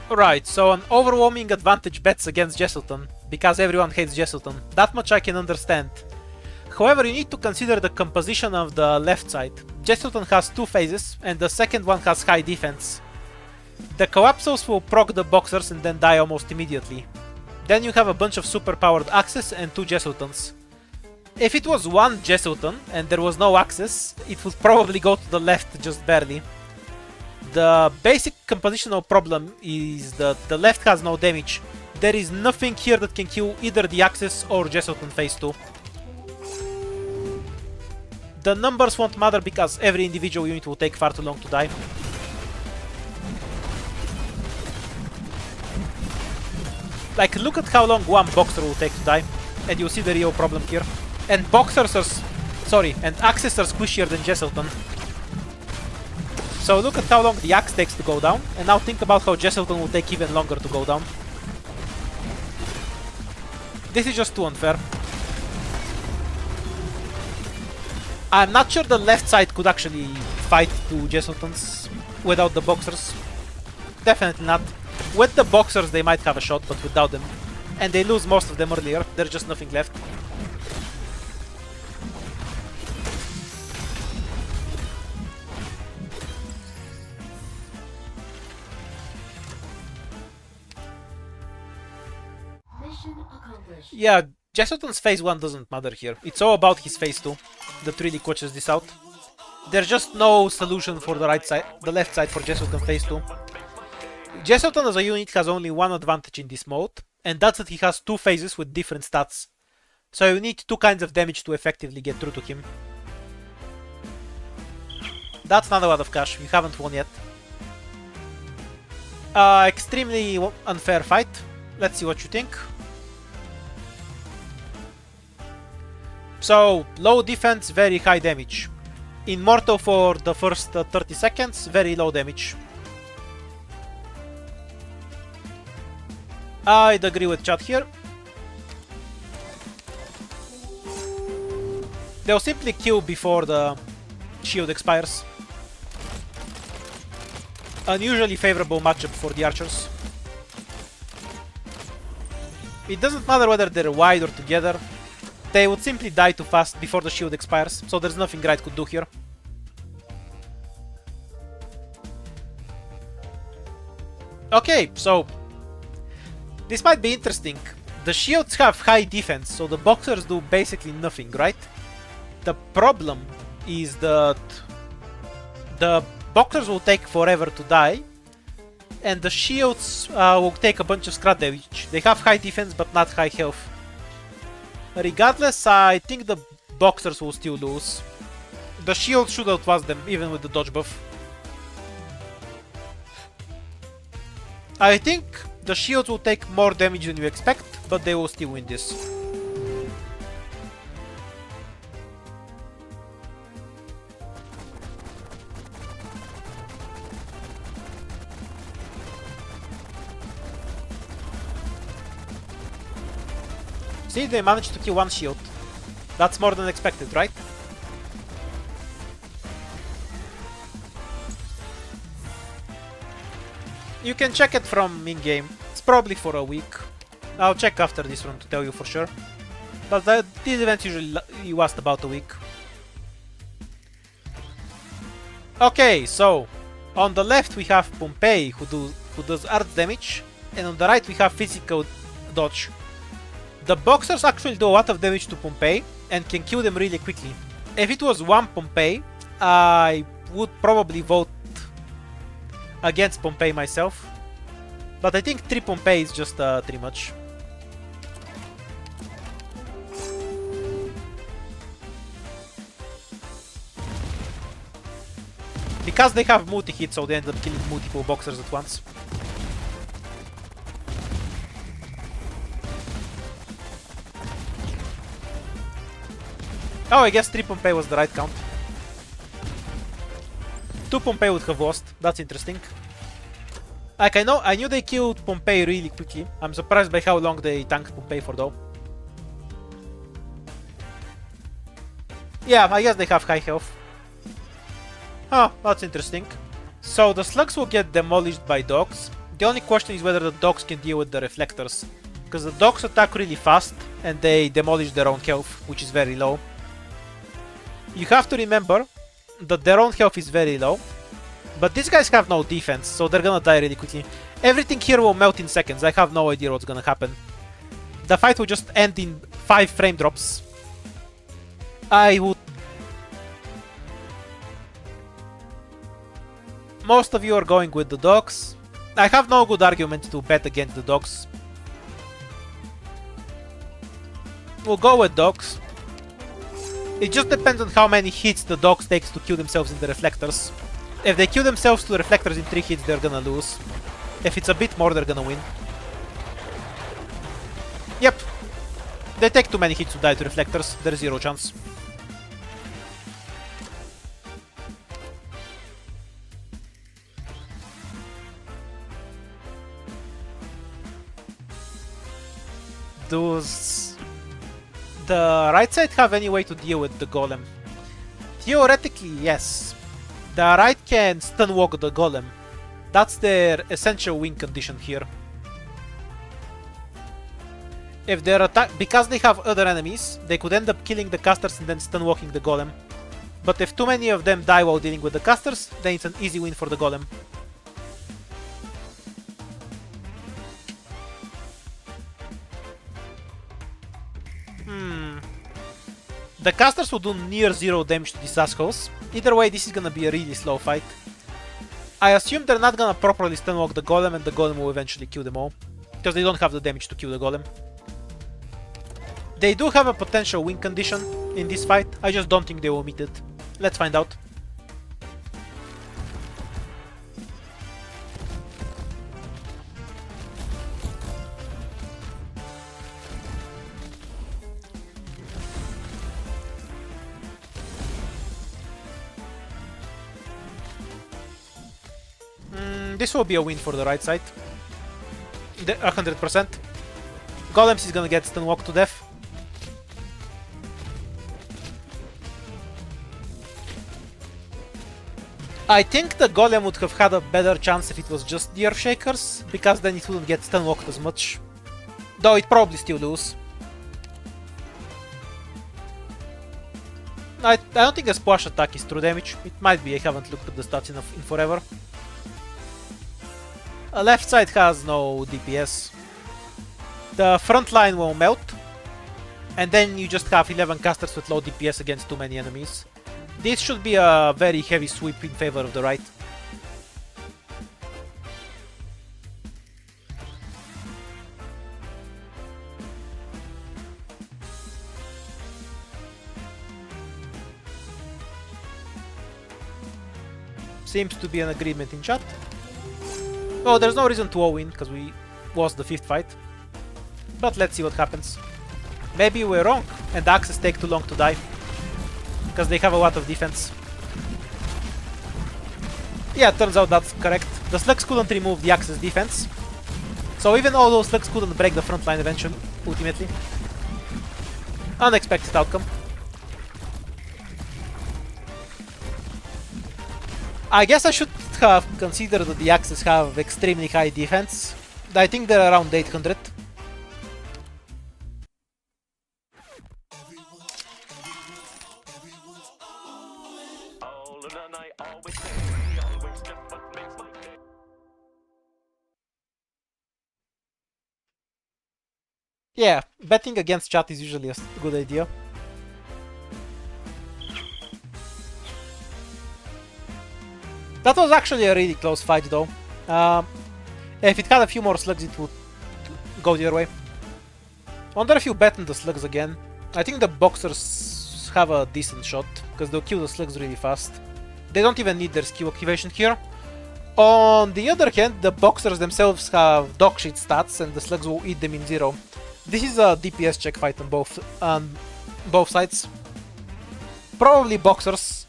Right, so an overwhelming advantage bets against Jesselton, because everyone hates Jesselton. That much I can understand. However, you need to consider the composition of the left side. Jesselton has 2 phases, and the second one has high defense. The Collapsos will proc the boxers and then die almost immediately. Then you have a bunch of superpowered axes and 2 Jesseltons. If it was one Jesselton and there was no axes, it would probably go to the left just barely. The basic compositional problem is that the left has no damage. There is nothing here that can kill either the axes or Jesselton phase 2. The numbers won't matter because every individual unit will take far too long to die. Like, look at how long one boxer will take to die, and you'll see the real problem here. And boxers are... and axes are squishier than Jesselton. So look at how long the axe takes to go down, and now think about how Jesselton will take even longer to go down. This is just too unfair. I'm not sure the left side could actually fight 2 Jesseltons without the boxers. Definitely not. With the boxers they might have a shot, but without them. And they lose most of them earlier, there's just nothing left. Mission accomplished. Yeah, Jesselton's phase 1 doesn't matter here. It's all about his phase 2 that really coaches this out. There's just no solution for the right side, the left side for Jesselton phase 2. Jesselton as a unit has only one advantage in this mode, and that's that he has 2 phases with different stats. So you need 2 kinds of damage to effectively get through to him. That's not a lot of cash, you haven't won yet. Extremely unfair fight. Let's see what you think. So, low defense, very high damage. Immortal for the first 30 seconds, very low damage. I'd agree with chat here. They'll simply kill before the shield expires. Unusually favorable matchup for the archers. It doesn't matter whether they're wide or together. They would simply die too fast before the shield expires, so there's nothing Right could do here. Okay, so this might be interesting. The shields have high defense, so the boxers do basically nothing, right? The problem is that the boxers will take forever to die, and the shields will take a bunch of scrap damage. They have high defense but not high health. Regardless, I think the boxers will still lose. The shield should outlast them, even with the dodge buff. I think the shields will take more damage than you expect, but they will still win this. See, they managed to kill 1 shield. That's more than expected, right? You can check it from in-game. It's probably for a week. I'll check after this one to tell you for sure. But these events usually last about a week. Okay, so on the left we have Pompei who does earth damage, and on the right we have physical dodge. The boxers actually do a lot of damage to Pompei and can kill them really quickly. If it was one Pompei, I would probably vote against Pompei myself. But I think 3 Pompei is just too much. Because they have multi-hit, so they end up killing multiple boxers at once. Oh, I guess 3 Pompei was the right count. 2 Pompei would have lost. That's interesting. Like, I knew they killed Pompei really quickly. I'm surprised by how long they tanked Pompei for though. Yeah, I guess they have high health. Huh, that's interesting. So the slugs will get demolished by dogs. The only question is whether the dogs can deal with the reflectors. Because the dogs attack really fast and they demolish their own health, which is very low. You have to remember that their own health is very low. But these guys have no defense, so they're gonna die really quickly. Everything here will melt in seconds. I have no idea what's gonna happen. The fight will just end in 5 frame drops. I would... Most of you are going with the dogs. I have no good argument to bet against the dogs. We'll go with dogs. It just depends on how many hits the dogs takes to kill themselves in the reflectors. If they kill themselves to the reflectors in 3 hits, they're gonna lose. If it's a bit more, they're gonna win. Yep. They take too many hits to die to reflectors. There's 0 chance. Does the right side have any way to deal with the golem? Theoretically, yes. The right can stun walk the golem. That's their essential win condition here. If they're because they have other enemies, they could end up killing the casters and then stun walking the golem. But if too many of them die while dealing with the casters, then it's an easy win for the golem. The casters will do near 0 damage to these assholes. Either way, this is gonna be a really slow fight. I assume they're not gonna properly stunwalk the golem and the golem will eventually kill them all. Because they don't have the damage to kill the golem. They do have a potential win condition in this fight. I just don't think they will meet it. Let's find out. This will be a win for the right side. 100%. Golems is gonna get stunwalked to death. I think the Golem would have had a better chance if it was just the Earthshakers, because then it wouldn't get stunwalked as much. Though it probably still lose. I don't think a splash attack is true damage. It might be, I haven't looked at the stats in forever. Left side has no DPS. The front line will melt. And then you just have 11 casters with low DPS against too many enemies. This should be a very heavy sweep in favor of the right. Seems to be an agreement in chat. Well, there's no reason to all win, because we lost the 5th fight. But let's see what happens. Maybe we're wrong, and the axes take too long to die. Because they have a lot of defense. Yeah, turns out that's correct. The slugs couldn't remove the axes defense. So even though those slugs couldn't break the front line eventually, ultimately. Unexpected outcome. I guess I should have considered that the axes have extremely high defense. I think they're around 800. Yeah, betting against chat is usually a good idea. That was actually a really close fight though. If it had a few more slugs it would go the other way. Wonder if you bet on the slugs again. I think the boxers have a decent shot, because they'll kill the slugs really fast. They don't even need their skill activation here. On the other hand, the boxers themselves have dogshit stats and the slugs will eat them in 0. This is a DPS check fight on both sides. Probably boxers,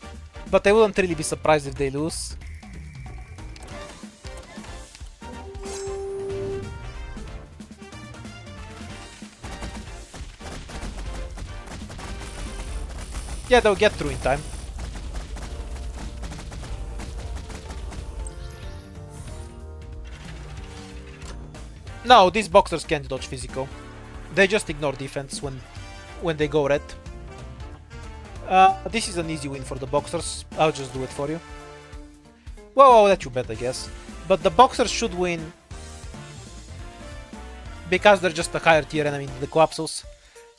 but I wouldn't really be surprised if they lose. Yeah, they'll get through in time. No, these boxers can't dodge physical. They just ignore defense when they go red. This is an easy win for the boxers. I'll just do it for you. Well, I'll let you bet, I guess. But the boxers should win because they're just a higher tier enemy than the Coapsos.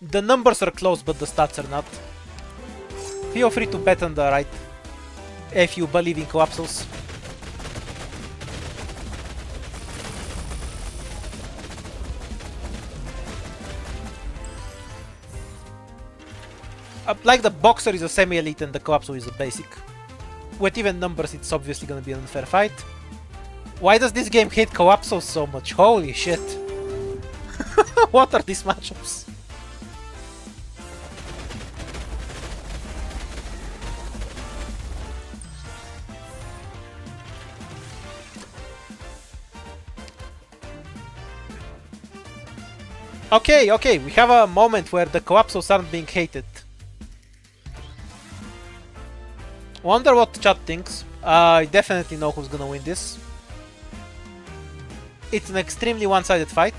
The numbers are close, but the stats are not. Feel free to bet on the right if you believe in Coapsos. Like the boxer is a semi-elite and the Coapso is a basic. With even numbers, it's obviously gonna be an unfair fight. Why does this game hate Coapsos so much? Holy shit. What are these matchups? Okay, we have a moment where the Coapsos aren't being hated. Wonder what the chat thinks. I definitely know who's gonna win this. It's an extremely one-sided fight.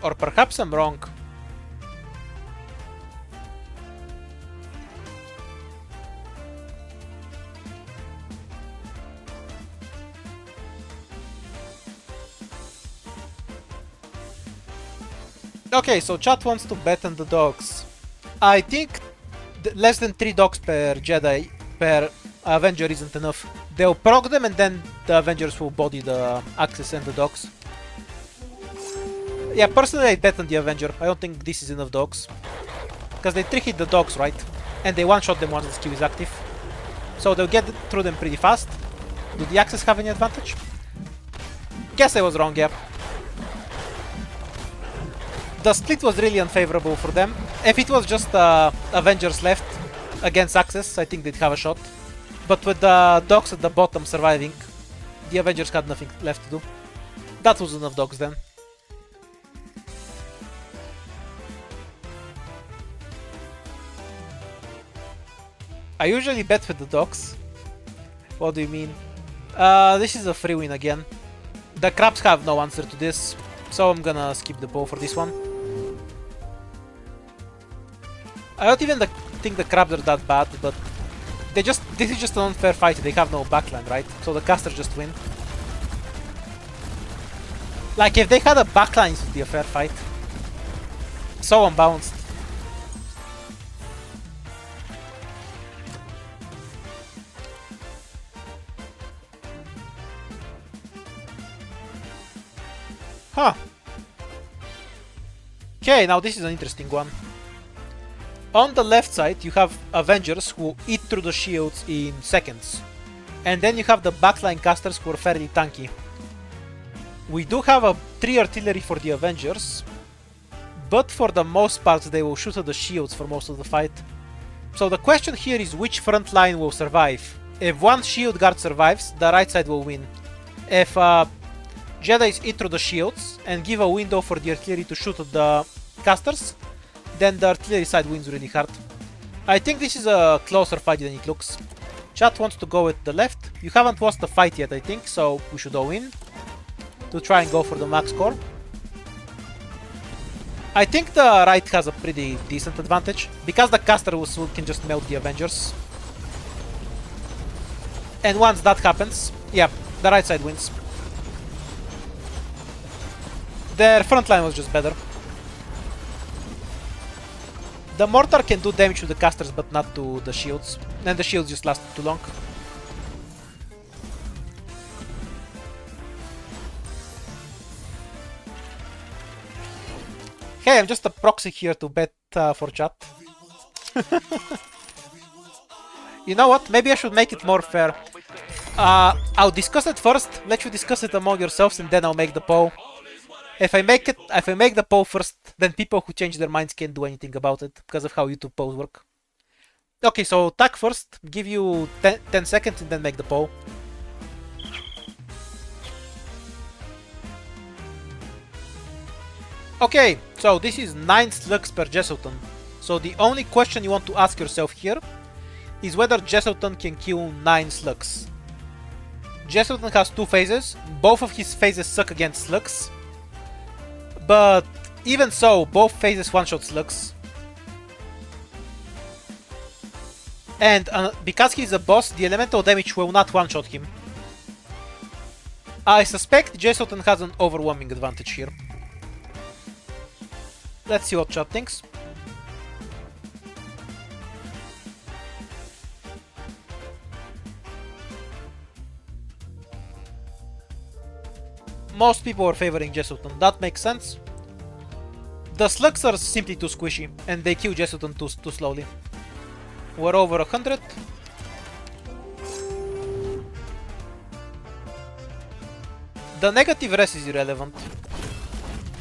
Or perhaps I'm wrong. Okay, so chat wants to bet on the dogs. I think less than 3 dogs per Jedi, per Avenger isn't enough. They'll proc them and then the Avengers will body the Axis and the dogs. Yeah, personally I bet on the Avenger. I don't think this is enough dogs. Because they 3-hit the dogs, right? And they one-shot them once the skill is active. So they'll get through them pretty fast. Do the Axis have any advantage? Guess I was wrong, yeah. The split was really unfavorable for them. If it was just Avengers left against Axis, I think they'd have a shot. But with the dogs at the bottom surviving, the Avengers had nothing left to do. That was enough dogs then. I usually bet with the dogs. What do you mean? This is a free win again. The crabs have no answer to this, so I'm gonna skip the bow for this one. I don't even think the crabs are that bad, but this is just an unfair fight. They have no backline, right? So the casters just win. Like, if they had a backline, it would be a fair fight. So unbalanced. Huh. Okay, now this is an interesting one. On the left side, you have Avengers who eat through the shields in seconds. And then you have the backline casters who are fairly tanky. We do have a 3 artillery for the Avengers, but for the most part they will shoot at the shields for most of the fight. So the question here is which front line will survive. If one shield guard survives, the right side will win. If Jedi's eat through the shields and give a window for the artillery to shoot at the casters, then the artillery side wins really hard. I think this is a closer fight than it looks. Chat wants to go with the left. You haven't lost the fight yet, I think, so we should all win to try and go for the max score. I think the right has a pretty decent advantage because the caster can just melt the Avengers. And once that happens, yeah, the right side wins. Their front line was just better. The mortar can do damage to the casters but not to the shields, and the shields just lasted too long. Hey, I'm just a proxy here to bet for chat. You know what? Maybe I should make it more fair. I'll discuss it first, let you discuss it among yourselves, and then I'll make the poll. If I make the poll first, then people who change their minds can't do anything about it because of how YouTube polls work. Okay, so tag first, give you 10 seconds and then make the poll. Okay, so this is 9 slugs per Jesselton. So the only question you want to ask yourself here is whether Jesselton can kill 9 slugs. Jesselton has 2 phases, both of his phases suck against slugs. But even so, both phases one-shot slugs. And because he's a boss, the elemental damage will not one-shot him. I suspect Jesselton has an overwhelming advantage here. Let's see what chat thinks. Most people are favoring Jesselton, that makes sense. The slugs are simply too squishy, and they kill Jesselton too slowly. We're over 100. The negative res is irrelevant,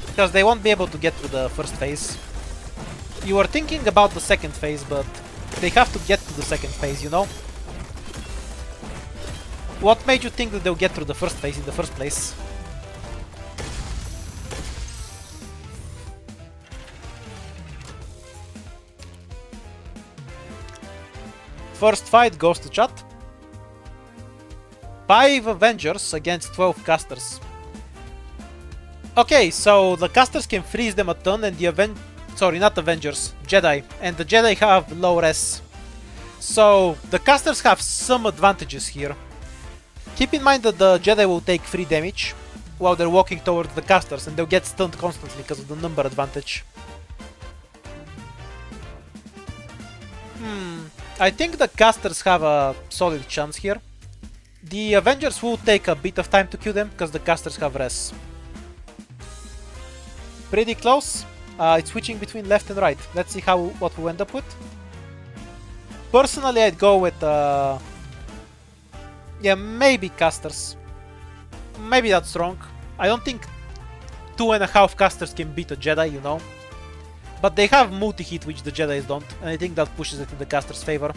because they won't be able to get through the first phase. You were thinking about the second phase, but they have to get to the second phase, you know? What made you think that they'll get through the first phase in the first place? First fight goes to chat. 5 Avengers against 12 casters. Okay, so the casters can freeze them a ton and the sorry, not Avengers, Jedi. And the Jedi have low res. So the casters have some advantages here. Keep in mind that the Jedi will take free damage while they're walking towards the casters and they'll get stunned constantly because of the number advantage. I think the casters have a solid chance here. The Avengers will take a bit of time to kill them because the casters have res. Pretty close. It's switching between left and right. Let's see what we end up with. Personally, I'd go with yeah, maybe casters. Maybe that's wrong. I don't think 2.5 casters can beat a Jedi, you know. But they have multi-hit, which the Jedis don't, and I think that pushes it in the casters' favor.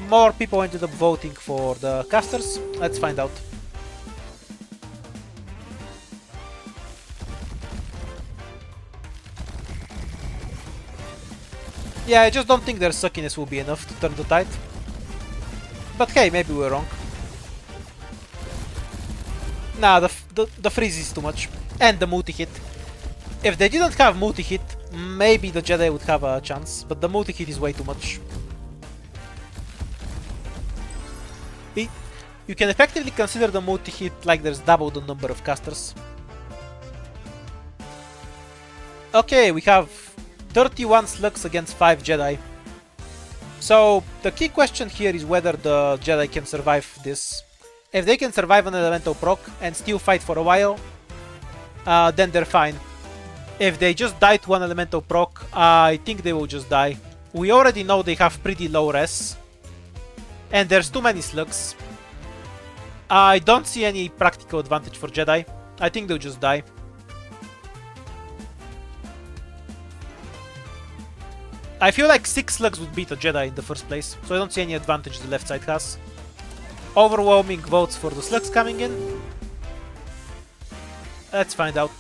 More people ended up voting for the casters. Let's find out. Yeah, I just don't think their suckiness will be enough to turn the tide. But hey, maybe we're wrong. Nah, the freeze is too much. And the multi-hit. If they didn't have multi-hit, maybe the Jedi would have a chance, but the multi-hit is way too much. You can effectively consider the multi-hit like there's double the number of casters. Okay, we have 31 slugs against 5 Jedi. So the key question here is whether the Jedi can survive this. If they can survive an elemental proc and still fight for a while, then they're fine. If they just die to one elemental proc, I think they will just die. We already know they have pretty low res. And there's too many slugs. I don't see any practical advantage for Jedi. I think they'll just die. I feel like 6 slugs would beat a Jedi in the first place, so I don't see any advantage the left side has. Overwhelming votes for the slugs coming in. Let's find out.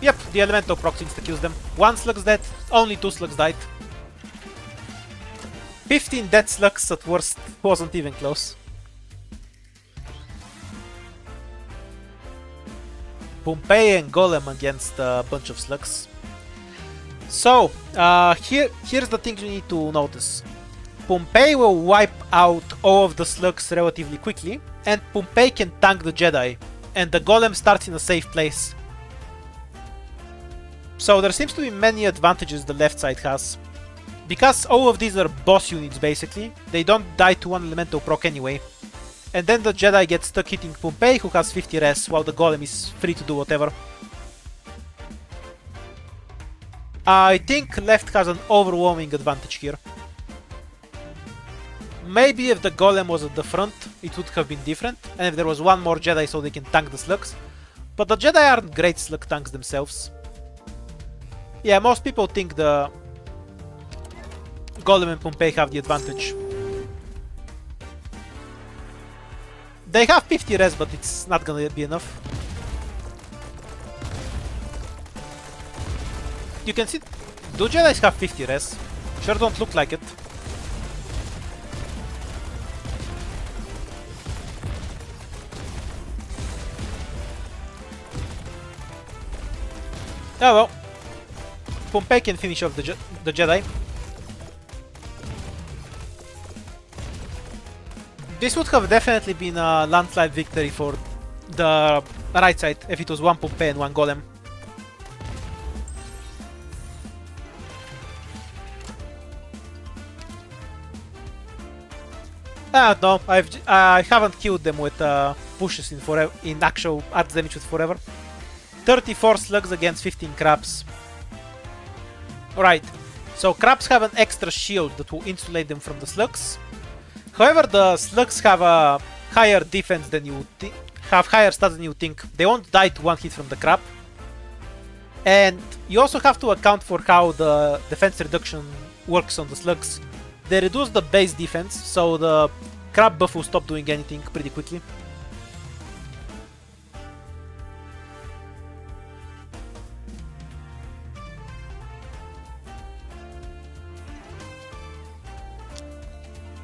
Yep, the elemental proc insta-kills them. 1 slug's dead, only 2 slugs died. 15 dead slugs at worst, wasn't even close. Pompei and Golem against a bunch of slugs. So, here's the thing you need to notice. Pompei will wipe out all of the slugs relatively quickly, and Pompei can tank the Jedi, and the Golem starts in a safe place. So there seems to be many advantages the left side has. Because all of these are boss units basically, they don't die to one elemental proc anyway. And then the Jedi gets stuck hitting Pompei, who has 50 res, while the Golem is free to do whatever. I think left has an overwhelming advantage here. Maybe if the Golem was at the front, it would have been different, and if there was one more Jedi so they can tank the slugs. But the Jedi aren't great slug tanks themselves. Yeah, most people think the Golem and Pompei have the advantage. They have 50 res, but it's not gonna be enough. You can see, do Jedis have 50 res? Sure don't look like it. Oh well. Pompei can finish off the Jedi. This would have definitely been a landslide victory for the right side if it was one Pompei and one Golem. No, I haven't killed them with pushes in actual arts damage with forever. 34 slugs against 15 crabs. Alright, so crabs have an extra shield that will insulate them from the slugs. However, the slugs have a higher defense than you have higher stats than you think. They won't die to one hit from the crab. And you also have to account for how the defense reduction works on the slugs. They reduce the base defense, so the crab buff will stop doing anything pretty quickly.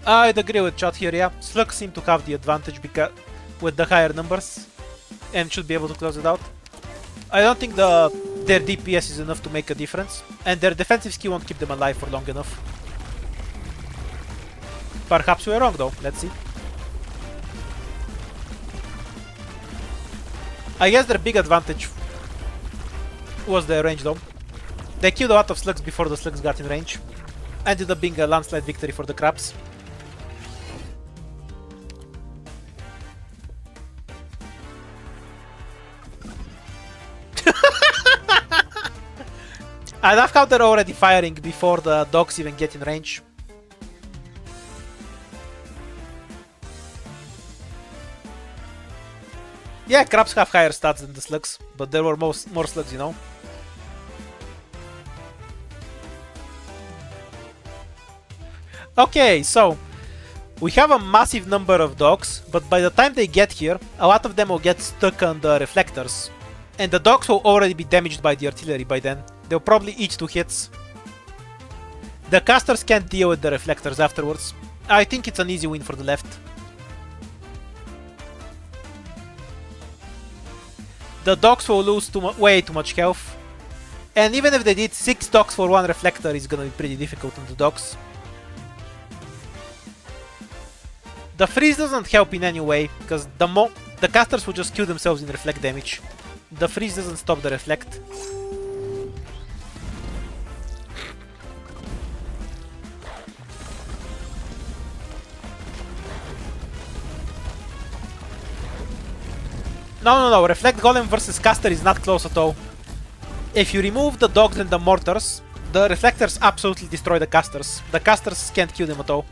I'd agree with chat here, yeah. Slugs seem to have the advantage because with the higher numbers and should be able to close it out. I don't think their DPS is enough to make a difference, and their defensive skill won't keep them alive for long enough. Perhaps we're wrong though, let's see. I guess their big advantage was their range though. They killed a lot of slugs before the slugs got in range. Ended up being a landslide victory for the crabs. I love how they're already firing before the dogs even get in range. Yeah, crabs have higher stats than the slugs, but there were more slugs, you know. Okay, so we have a massive number of dogs, but by the time they get here, a lot of them will get stuck on the reflectors. And the dogs will already be damaged by the artillery by then. They'll probably each 2 hits. The casters can't deal with the reflectors afterwards. I think it's an easy win for the left. The dogs will lose way too much health. And even if they did 6 dogs for 1 reflector, it's gonna be pretty difficult on the dogs. The freeze doesn't help in any way, because the casters will just kill themselves in reflect damage. The freeze doesn't stop the reflect. No, Reflect Golem versus Caster is not close at all. If you remove the dogs and the mortars, the reflectors absolutely destroy the casters. The casters can't kill them at all.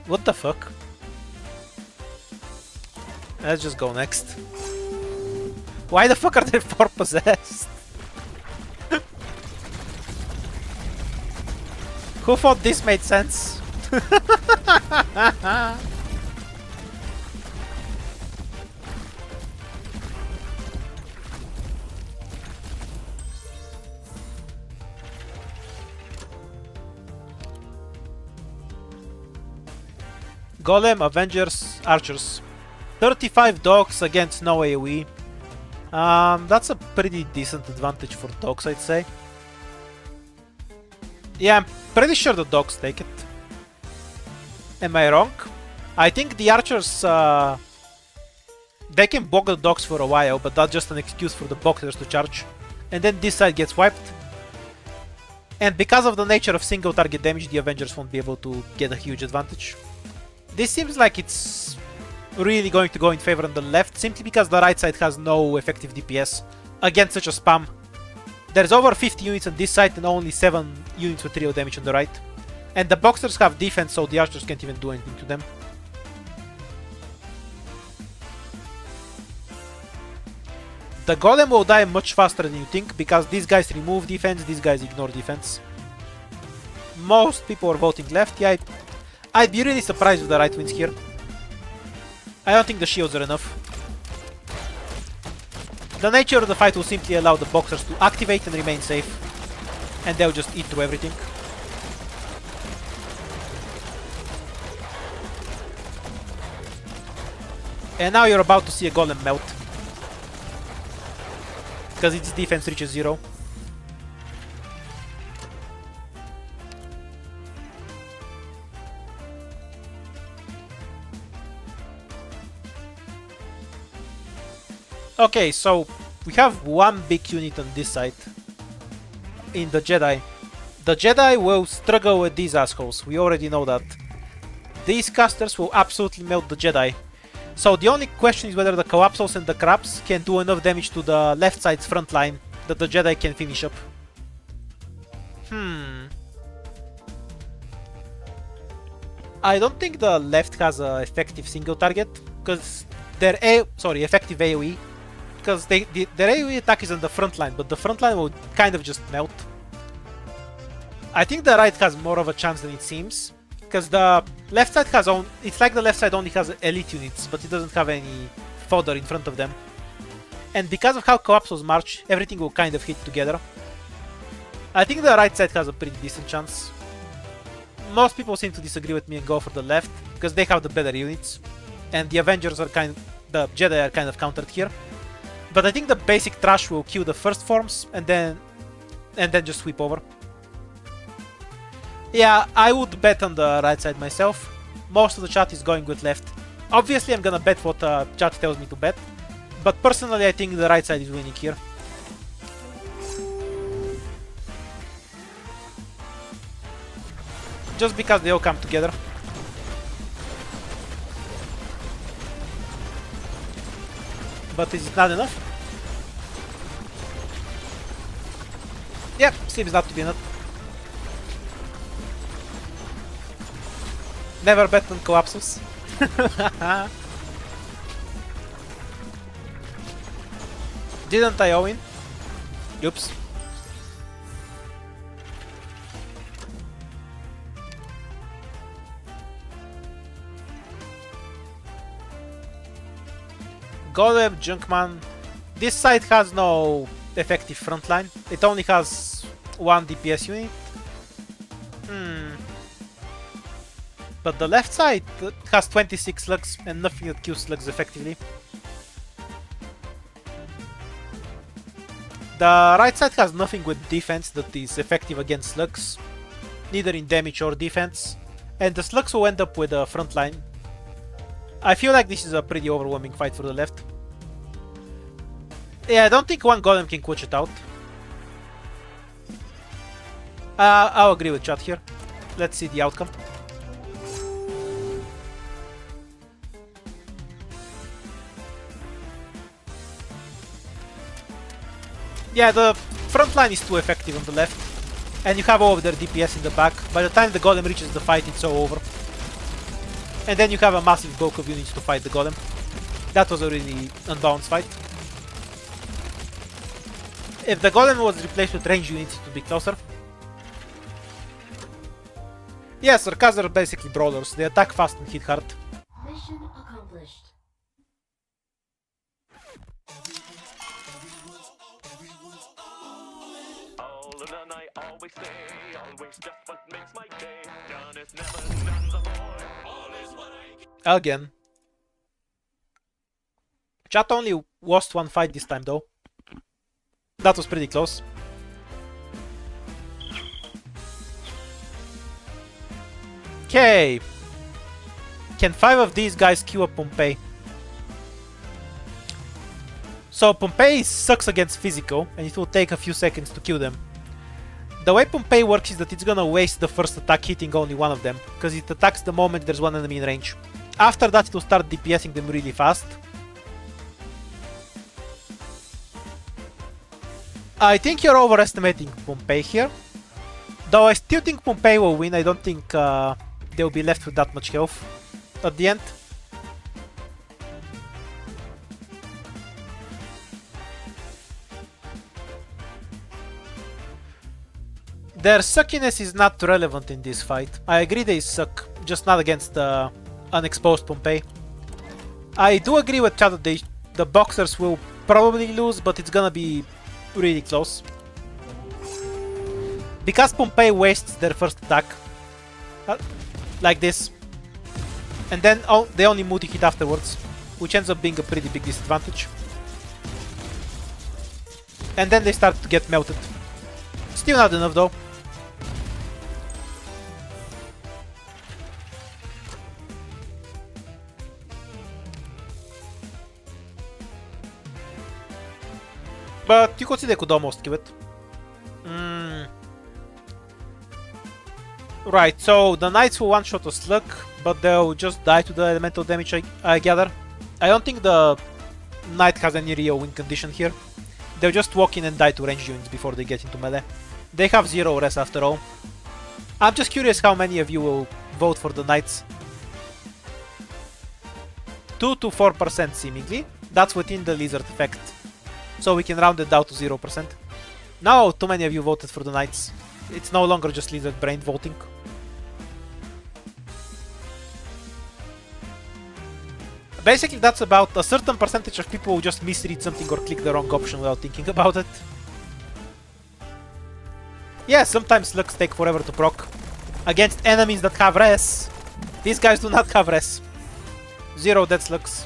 What the fuck? Let's just go next. Why the fuck are they 4 possessed? Who thought this made sense? Golem, Avengers, Archers. 35 dogs against no AOE. That's a pretty decent advantage for dogs, I'd say. Yeah, I'm pretty sure the dogs take it. Am I wrong? I think the archers, they can block the dogs for a while, but that's just an excuse for the boxers to charge. And then this side gets wiped. And because of the nature of single target damage, the Avengers won't be able to get a huge advantage. This seems like it's really going to go in favor on the left, simply because the right side has no effective DPS against such a spam. There's over 50 units on this side and only 7 units with real damage on the right. And the boxers have defense, so the archers can't even do anything to them. The golem will die much faster than you think, because these guys remove defense, these guys ignore defense. Most people are voting left. Yeah, I'd be really surprised if the right wins here. I don't think the shields are enough. The nature of the fight will simply allow the boxers to activate and remain safe, and they'll just eat through everything. And now you're about to see a golem melt, because its defense reaches 0. Okay, so we have one big unit on this side in the Jedi. The Jedi will struggle with these assholes, we already know that. These casters will absolutely melt the Jedi. So the only question is whether the Collapsos and the Crabs can do enough damage to the left side's front line that the Jedi can finish up. I don't think the left has a effective single target, because their effective AOE. Because their AoE attack is on the front line, but the front line will kind of just melt. I think the right has more of a chance than it seems, because the left side has it's like the left side only has elite units, but it doesn't have any fodder in front of them. And because of how Collapsos march, everything will kind of hit together. I think the right side has a pretty decent chance. Most people seem to disagree with me and go for the left, because they have the better units, and the Avengers are the Jedi are kind of countered here. But I think the basic trash will kill the first forms and then just sweep over. Yeah, I would bet on the right side myself. Most of the chat is going with left. Obviously I'm gonna bet what chat tells me to bet, but personally I think the right side is winning here. Just because they all come together. But is it not enough? Yep, seems not to be enough. Never bet on Collapsus. Didn't I win? Oops. Golem, Junkman. This side has no effective frontline. It only has one DPS unit. But the left side has 26 slugs and nothing that kills slugs effectively. The right side has nothing with defense that is effective against slugs, neither in damage or defense, and the slugs will end up with a frontline. I feel like this is a pretty overwhelming fight for the left. Yeah, I don't think one golem can clutch it out. I'll agree with chat here. Let's see the outcome. Yeah, the front line is too effective on the left, and you have all of their DPS in the back. By the time the golem reaches the fight, it's all over. And then you have a massive bulk of units to fight the golem. That was a really unbalanced fight. If the golem was replaced with range units, it would be closer. Yeah, Sarkaz are basically brawlers. They attack fast and hit hard. Mission accomplished. All of the night, always stay, always just what makes my day. Done is never done before. All is what I Again. Chat only lost one fight this time though. That was pretty close. Okay. Can 5 of these guys kill a Pompei? So Pompei sucks against physical, and it will take a few seconds to kill them. The way Pompei works is that it's gonna waste the first attack hitting only one of them, because it attacks the moment there's one enemy in range. After that it will start DPSing them really fast. I think you're overestimating Pompei here. Though I still think Pompei will win, I don't think they'll be left with that much health at the end. Their suckiness is not relevant in this fight. I agree they suck, just not against unexposed Pompei. I do agree with chat that the boxers will probably lose, but it's gonna be really close. Because Pompei wastes their first attack, like this, and then they only multi-hit afterwards, which ends up being a pretty big disadvantage. And then they start to get melted. Still not enough though. But you could see they could almost kill it. Right, so the Knights will one-shot a Slug, but they'll just die to the elemental damage, I gather. I don't think the Knight has any real win condition here. They'll just walk in and die to ranged units before they get into melee. They have 0 res after all. I'm just curious how many of you will vote for the Knights. 2 to 4% seemingly. That's within the Lizard effect. So we can round it down to 0%. No, too many of you voted for the Knights. It's no longer just Lizard brain voting. Basically, that's about a certain percentage of people who just misread something or click the wrong option without thinking about it. Yeah, sometimes slugs take forever to proc. Against enemies that have res. These guys do not have res. 0 dead slugs.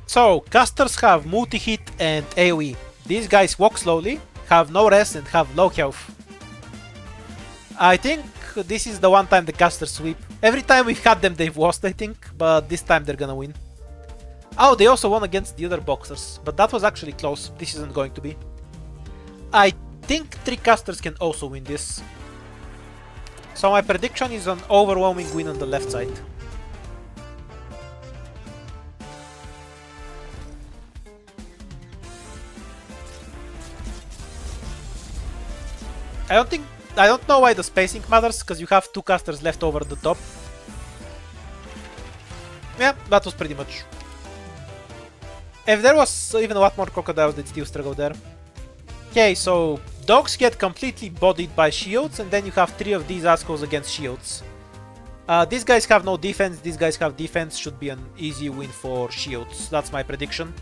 So, casters have multi-hit and AOE. These guys walk slowly, have no rest and have low health. I think this is the one time the casters sweep. Every time we've had them they've lost, I think, but this time they're gonna win. Oh, they also won against the other boxers, but that was actually close. This isn't going to be. I think 3 casters can also win this. So my prediction is an overwhelming win on the left side. I don't know why the spacing matters, because you have 2 casters left over the top. Yeah, that was pretty much. If there was even a lot more crocodiles, they'd still struggle there. Okay, so dogs get completely bodied by shields, and then you have 3 of these assholes against shields. These guys have no defense, these guys have defense, should be an easy win for shields. That's my prediction.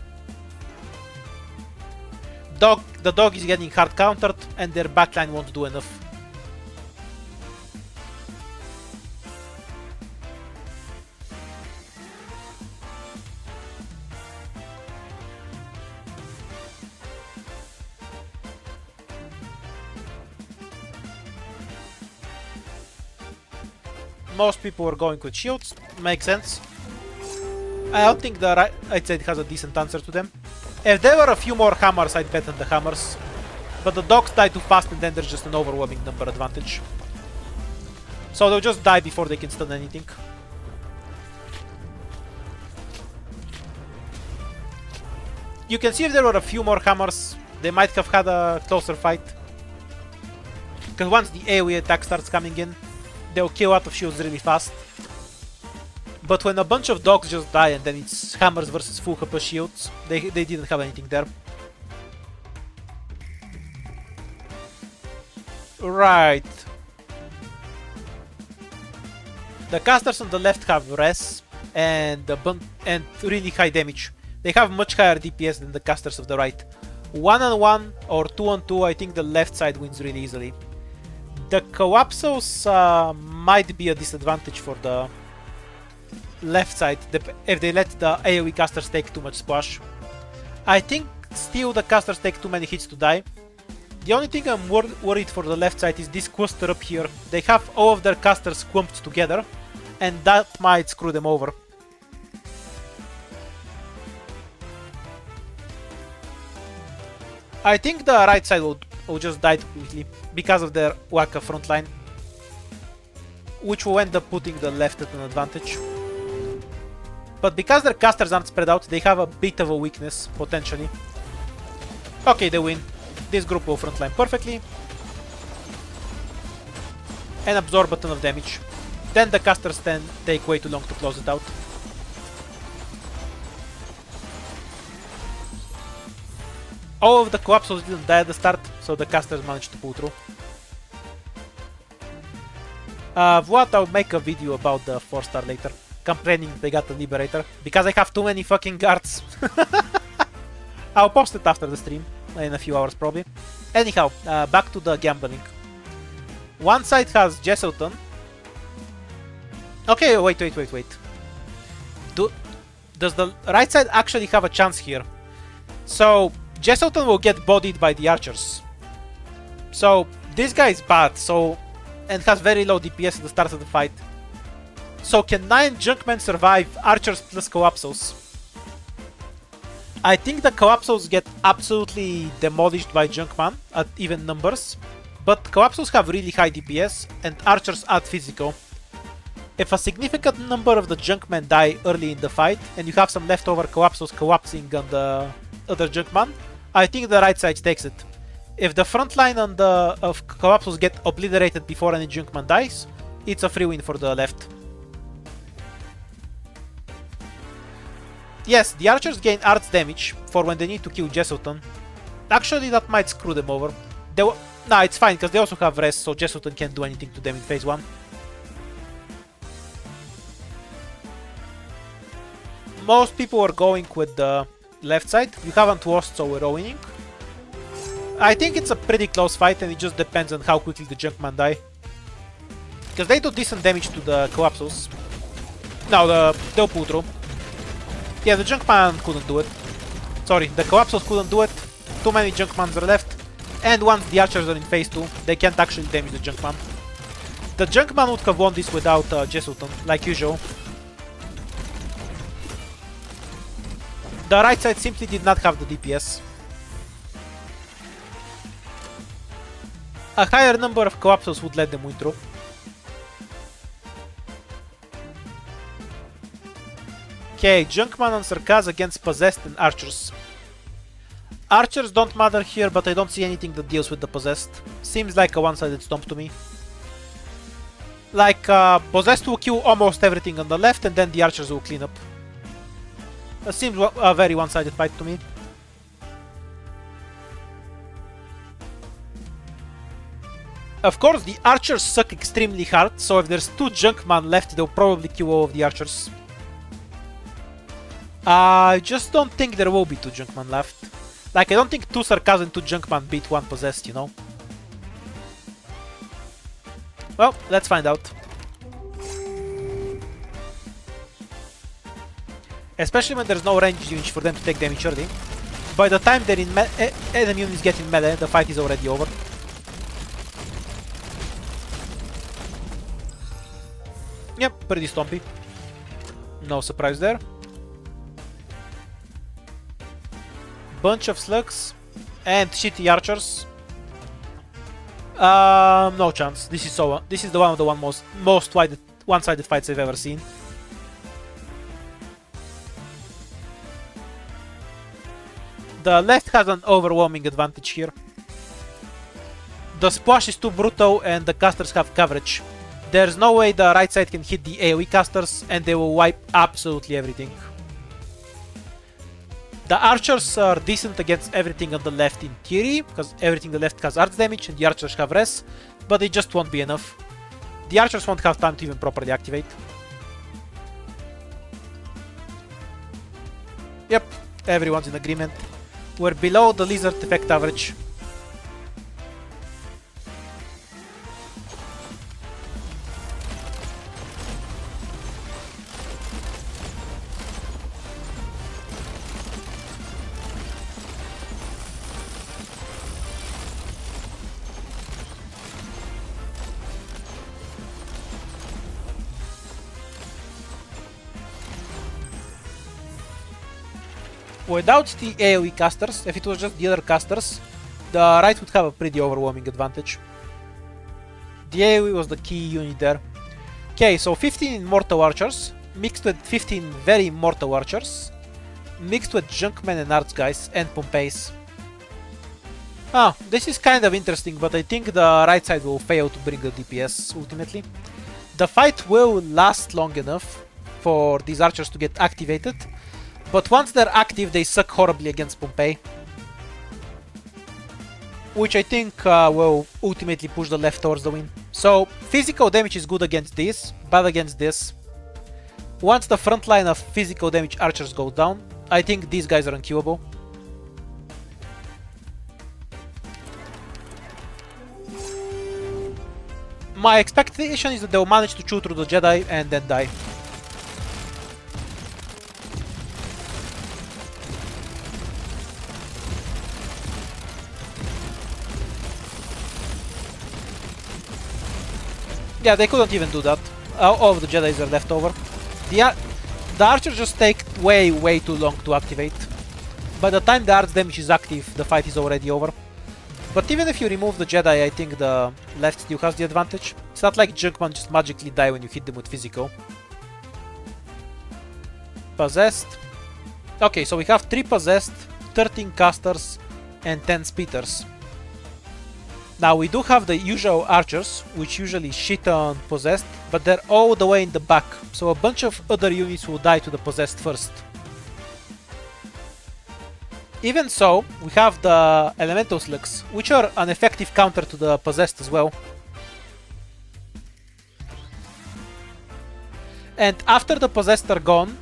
The dog is getting hard countered, and their backline won't do enough. Most people are going with shields, makes sense. I don't think the right side has a decent answer to them. If there were a few more hammers, I'd bet on the hammers. But the dogs die too fast and then there's just an overwhelming number advantage. So they'll just die before they can stun anything. You can see if there were a few more hammers, they might have had a closer fight. Because once the AOE attack starts coming in, they'll kill out of shields really fast. But when a bunch of dogs just die and then it's hammers versus full HP shields, they didn't have anything there. Right. The casters on the left have res and really high damage. They have much higher DPS than the casters of the right. 1-on-1 or 2-on-2, I think the left side wins really easily. The Collapsos might be a disadvantage for the left side if they let the AoE casters take too much splash. I think still the casters take too many hits to die. The only thing I'm worried for the left side is this cluster up here. They have all of their casters clumped together, and that might screw them over. I think the right side will just die quickly because of their lack of front line, which will end up putting the left at an advantage. But because their casters aren't spread out, they have a bit of a weakness, potentially. Okay, they win. This group will frontline perfectly and absorb a ton of damage. Then the casters then take way too long to close it out. All of the Collapsos didn't die at the start. so the casters managed to pull through. What, I'll make a video about the 4-star later, complaining they got the Liberator, because I have too many fucking guards. I'll post it after the stream, in a few hours probably. Anyhow, back to the gambling. One side has Jesselton. Okay, wait. Does the right side actually have a chance here? So, Jesselton will get bodied by the archers. So, this guy is bad, and has very low DPS at the start of the fight. So, can 9 Junkmen survive archers plus Collapsos? I think the Collapsos get absolutely demolished by Junkman at even numbers, but Collapsos have really high DPS, and archers add physical. If a significant number of the Junkmen die early in the fight, and you have some leftover Collapsos collapsing on the other Junkman, I think the right side takes it. If the front line of Collapsos get obliterated before any Junkman dies, it's a free win for the left. Yes, the archers gain arts damage for when they need to kill Jesselton. Actually, that might screw them over. Nah, it's fine, because they also have rest, so Jesselton can't do anything to them in phase 1. Most people are going with the left side. You haven't lost, so we're winning. I think it's a pretty close fight, and it just depends on how quickly the Junkman die. Because they do decent damage to the Collapsos. No, they'll pull through. Yeah, the Junkman couldn't do it. Sorry, the Collapsos couldn't do it. Too many Junkmans are left. And once the archers are in phase 2, they can't actually damage the Junkman. The Junkman would have won this without Jesselton, like usual. The right side simply did not have the DPS. A higher number of Collapsos would let them win through. Okay, Junkman and Sarkaz against Possessed and Archers. Archers don't matter here, but I don't see anything that deals with the Possessed. Seems like a one-sided stomp to me. Like, Possessed will kill almost everything on the left, and then the Archers will clean up. That seems a very one-sided fight to me. Of course, the Archers suck extremely hard, so if there's 2 Junkman left, they'll probably kill all of the Archers. I just don't think there will be 2 Junkman left. Like, I don't think 2 Sarkaz and 2 Junkman beat 1 Possessed, you know? Well, let's find out. Especially when there's no range unit for them to take damage early. By the time they're in enemy units get in melee, the fight is already over. Yep, pretty stompy. No surprise there. Bunch of slugs and shitty archers. No chance. This is the one of the most one-sided fights I've ever seen. The left has an overwhelming advantage here. The splash is too brutal and the casters have coverage. There's no way the right side can hit the AoE casters and they will wipe absolutely everything. The archers are decent against everything on the left in theory, because everything on the left has arts damage and the archers have res, but it just won't be enough. The archers won't have time to even properly activate. Yep, everyone's in agreement. We're below the lizard effect average. Without the AoE casters, if it was just the other casters, the right would have a pretty overwhelming advantage. The AoE was the key unit there. Okay, so 15 Mortal Archers, mixed with 15 very Mortal Archers, mixed with Junkmen and Arts guys, and Pompeis. Ah, this is kind of interesting, but I think the right side will fail to bring the DPS ultimately. The fight will last long enough for these archers to get activated, but once they're active, they suck horribly against Pompei. which I think will ultimately push the left towards the win. So physical damage is good against this, bad against this. Once the front line of physical damage archers goes down, I think these guys are unkillable. My expectation is that they'll manage to chew through the Jedi and then die. Yeah, they couldn't even do that. All of the Jedis are left over. The archers just take way too long to activate. By the time the arch damage is active, the fight is already over. But even if you remove the Jedi, I think the left still has the advantage. It's not like Junkmen just magically die when you hit them with physical. Possessed. Okay, so we have 3 possessed, 13 casters, and 10 speeders. Now we do have the usual archers, which usually shit on possessed, but they're all the way in the back, so a bunch of other units will die to the possessed first. Even so, we have the elemental slugs, which are an effective counter to the possessed as well. And after the possessed are gone,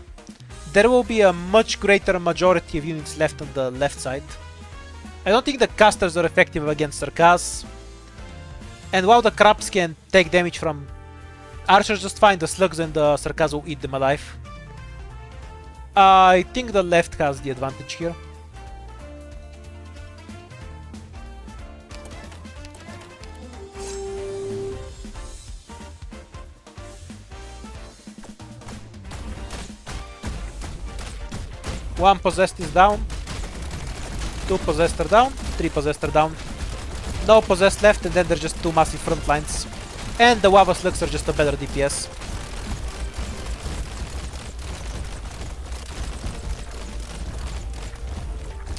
there will be a much greater majority of units left on the left side. I don't think the casters are effective against Sarkaz. And while the crabs can take damage from archers just fine, the slugs and the Sarkaz will eat them alive. I think the left has the advantage here. One possessed is down. 2 possessed are down. 3 possessed are down. No possessed left, and then there's just 2 massive front lines. And the Wava Slugs are just a better DPS.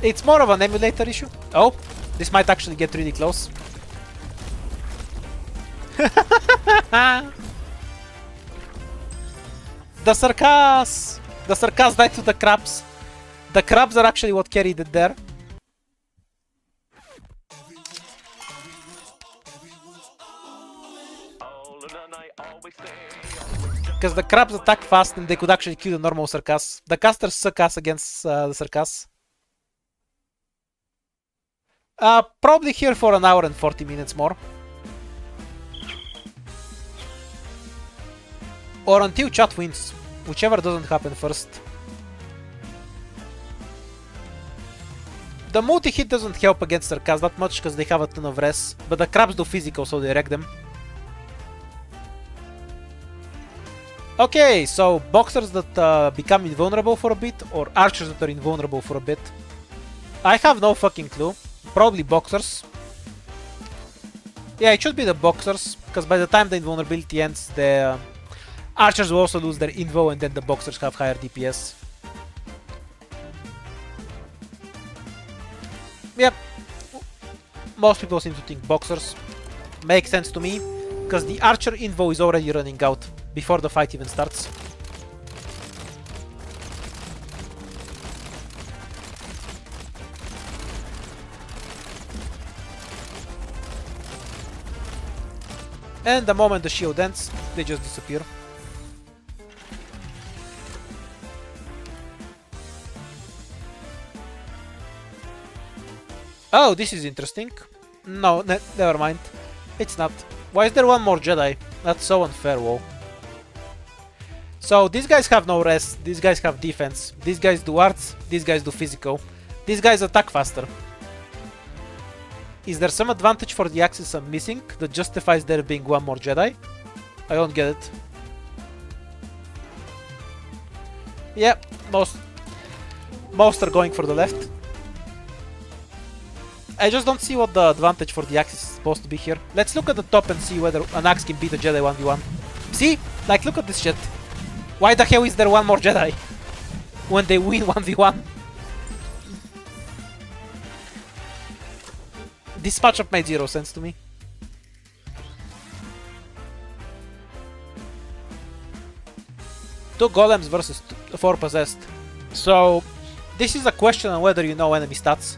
It's more of an emulator issue. Oh, this might actually get really close. The Sarkaz! The Sarkaz died to the crabs. The crabs are actually what carried it there. Because the crabs attack fast and they could actually kill the normal Sarkaz. The casters suck ass against the Sarkaz. Probably here for an hour and 40 minutes more. Or until chat wins. Whichever doesn't happen first. The multi-hit doesn't help against Sarkaz that much because they have a ton of res, but the crabs do physical, so they wreck them. Okay, so boxers that become invulnerable for a bit, or archers that are invulnerable for a bit. I have no fucking clue. Probably boxers. Yeah, it should be the boxers, because by the time the invulnerability ends, the archers will also lose their invo, and then the boxers have higher DPS. Yep. Most people seem to think boxers. Makes sense to me, because the archer invo is already running out before the fight even starts. And the moment the shield ends, they just disappear. Oh, this is interesting. No, never mind. It's not. Why is there one more Jedi? That's so unfair, whoa. So, these guys have no rest, these guys have defense, these guys do arts, these guys do physical. These guys attack faster. Is there some advantage for the axis I'm missing that justifies there being one more Jedi? I don't get it. Yeah, most are going for the left. I just don't see what the advantage for the axis is supposed to be here. Let's look at the top and see whether an axe can beat a Jedi 1v1. See? Like, look at this shit. Why the hell is there one more Jedi when they win 1v1? This matchup made 0 sense to me. Two Golems versus 4 possessed. So, this is a question on whether you know enemy stats.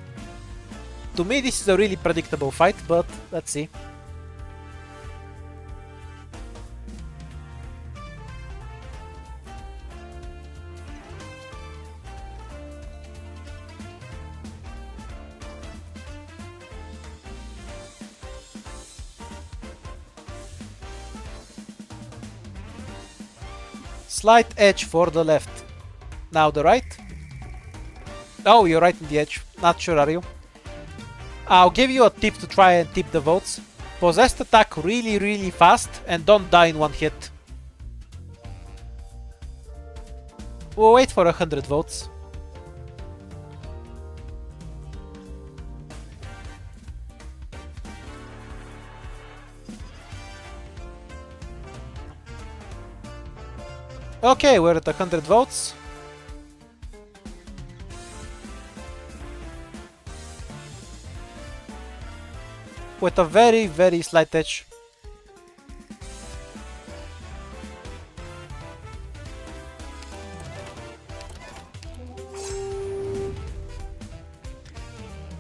To me, this is a really predictable fight, but let's see. Slight edge for the left. Now the right. Oh, you're right in the edge. Not sure, are you? I'll give you a tip to try and tip the votes. Possessed attack really fast and don't die in one hit. We'll wait for 100 votes. Okay, we're at 100 votes. With a very slight edge.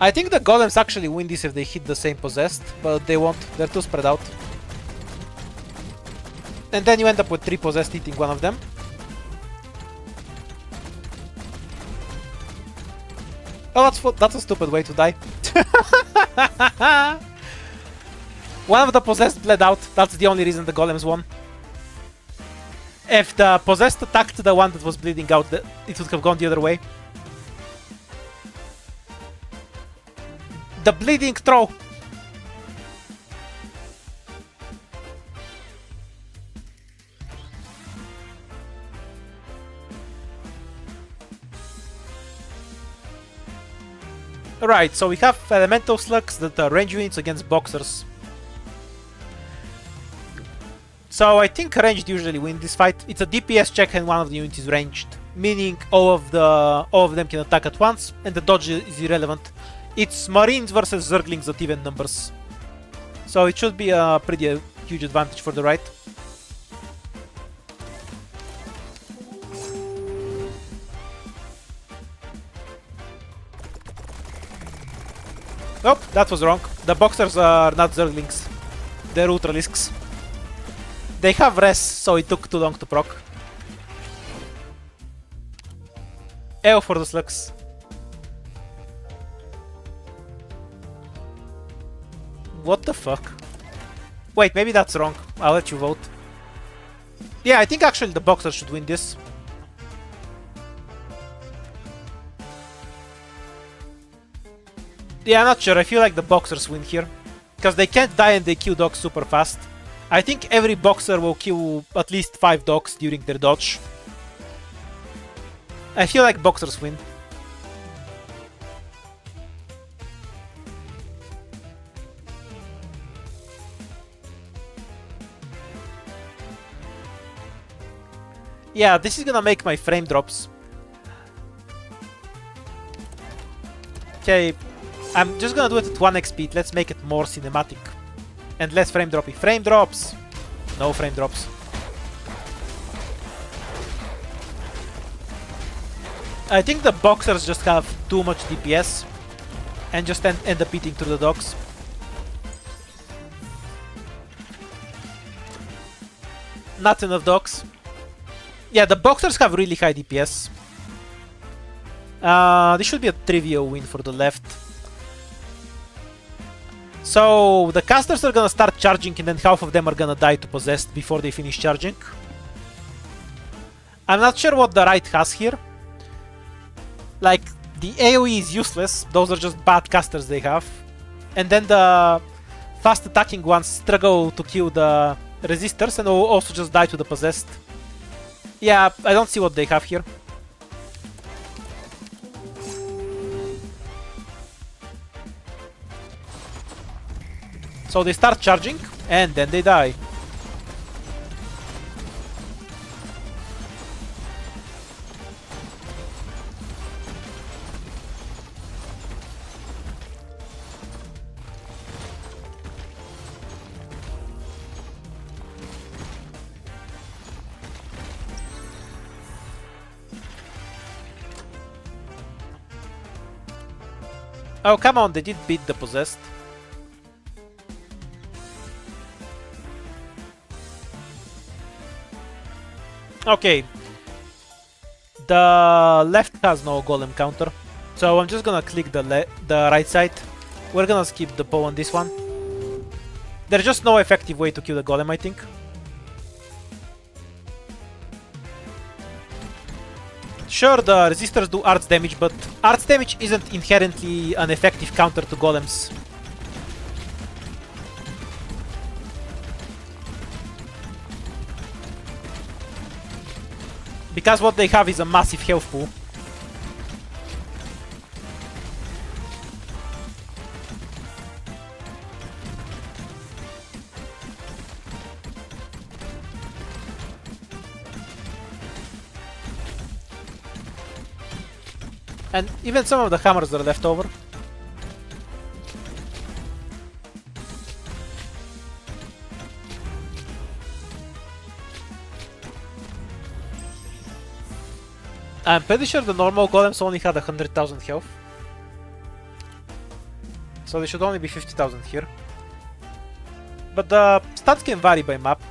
I think the Golems actually win this if they hit the same possessed, but they won't, they're too spread out. And then you end up with 3 possessed hitting one of them. Oh, that's a stupid way to die. One of the possessed bled out. That's the only reason the Golems won. If the possessed attacked the one that was bleeding out, it would have gone the other way. The bleeding throw. Right, so we have elemental slugs that are range units against boxers. So I think ranged usually win this fight. It's a DPS check and one of the units is ranged, meaning all of them can attack at once, and the dodge is irrelevant. It's Marines versus Zerglings at even numbers, so it should be a pretty huge advantage for the right. Nope, that was wrong. The boxers are not Zerglings. They're Ultralisks. They have res, so it took too long to proc. AO for the slugs. What the fuck? Wait, maybe that's wrong. I'll let you vote. Yeah, I think actually the boxers should win this. Yeah, I'm not sure. I feel like the boxers win here. Because they can't die and they kill dogs super fast. I think every boxer will kill at least 5 dogs during their dodge. I feel like boxers win. Yeah, this is gonna make my frame drops. Okay, I'm just gonna do it at 1x speed. Let's make it more cinematic. And less frame droppy. Frame drops! No frame drops. I think the boxers just have too much DPS and just end up eating through the dogs. Not enough dogs. Yeah, the boxers have really high DPS. This should be a trivial win for the left. So the casters are gonna start charging and then half of them are gonna die to possessed before they finish charging. I'm not sure what the right has here. Like, the AOE is useless, those are just bad casters they have. And then the fast attacking ones struggle to kill the resistors and will also just die to the possessed. Yeah, I don't see what they have here. So they start charging, and then they die. Oh, come on, they did beat the possessed. Okay. The left has no golem counter, so I'm just gonna click the right side. We're gonna skip the bow on this one. There's just no effective way to kill the golem, I think. Sure, the resistors do arts damage, but arts damage isn't inherently an effective counter to golems. Because what they have is a massive health pool. And even some of the hammers are left over. I'm pretty sure the normal golems only had 100,000 health. So they should only be 50,000 here. But the stats can vary by map.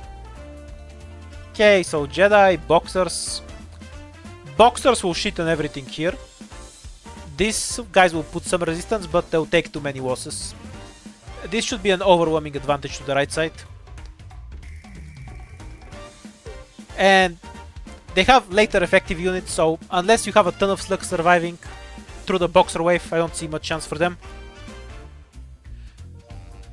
Okay, so Jedi, Boxers. Boxers will shit on everything here. These guys will put some resistance, but they'll take too many losses. This should be an overwhelming advantage to the right side. And they have later effective units, so unless you have a ton of slugs surviving through the boxer wave, I don't see much chance for them.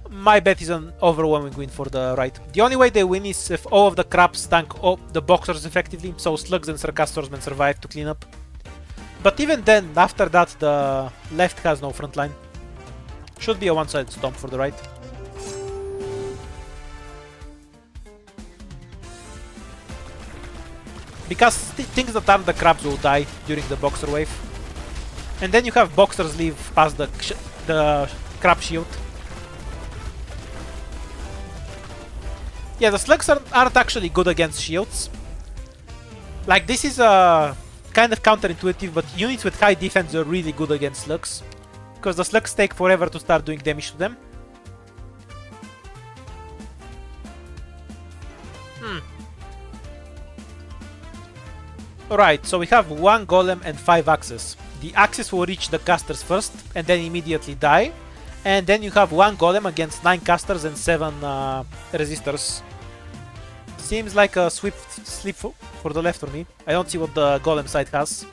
My bet is an overwhelming win for the right. The only way they win is if all of the crabs tank all the boxers effectively, so slugs and sarcastic swordsmen survive to clean up. But even then, after that, the left has no front line. Should be a one-sided stomp for the right. Because things that aren't the crabs will die during the boxer wave. And then you have boxers leave past the crab shield. Yeah, the slugs aren't actually good against shields. Like, this is a kind of counterintuitive, but units with high defense are really good against slugs. Because the slugs take forever to start doing damage to them. Alright, so we have 1 golem and 5 axes. The axes will reach the casters first and then immediately die. And then you have 1 golem against 9 casters and 7 resistors. Seems like a swift sleep for the left for me. I don't see what the golem side has.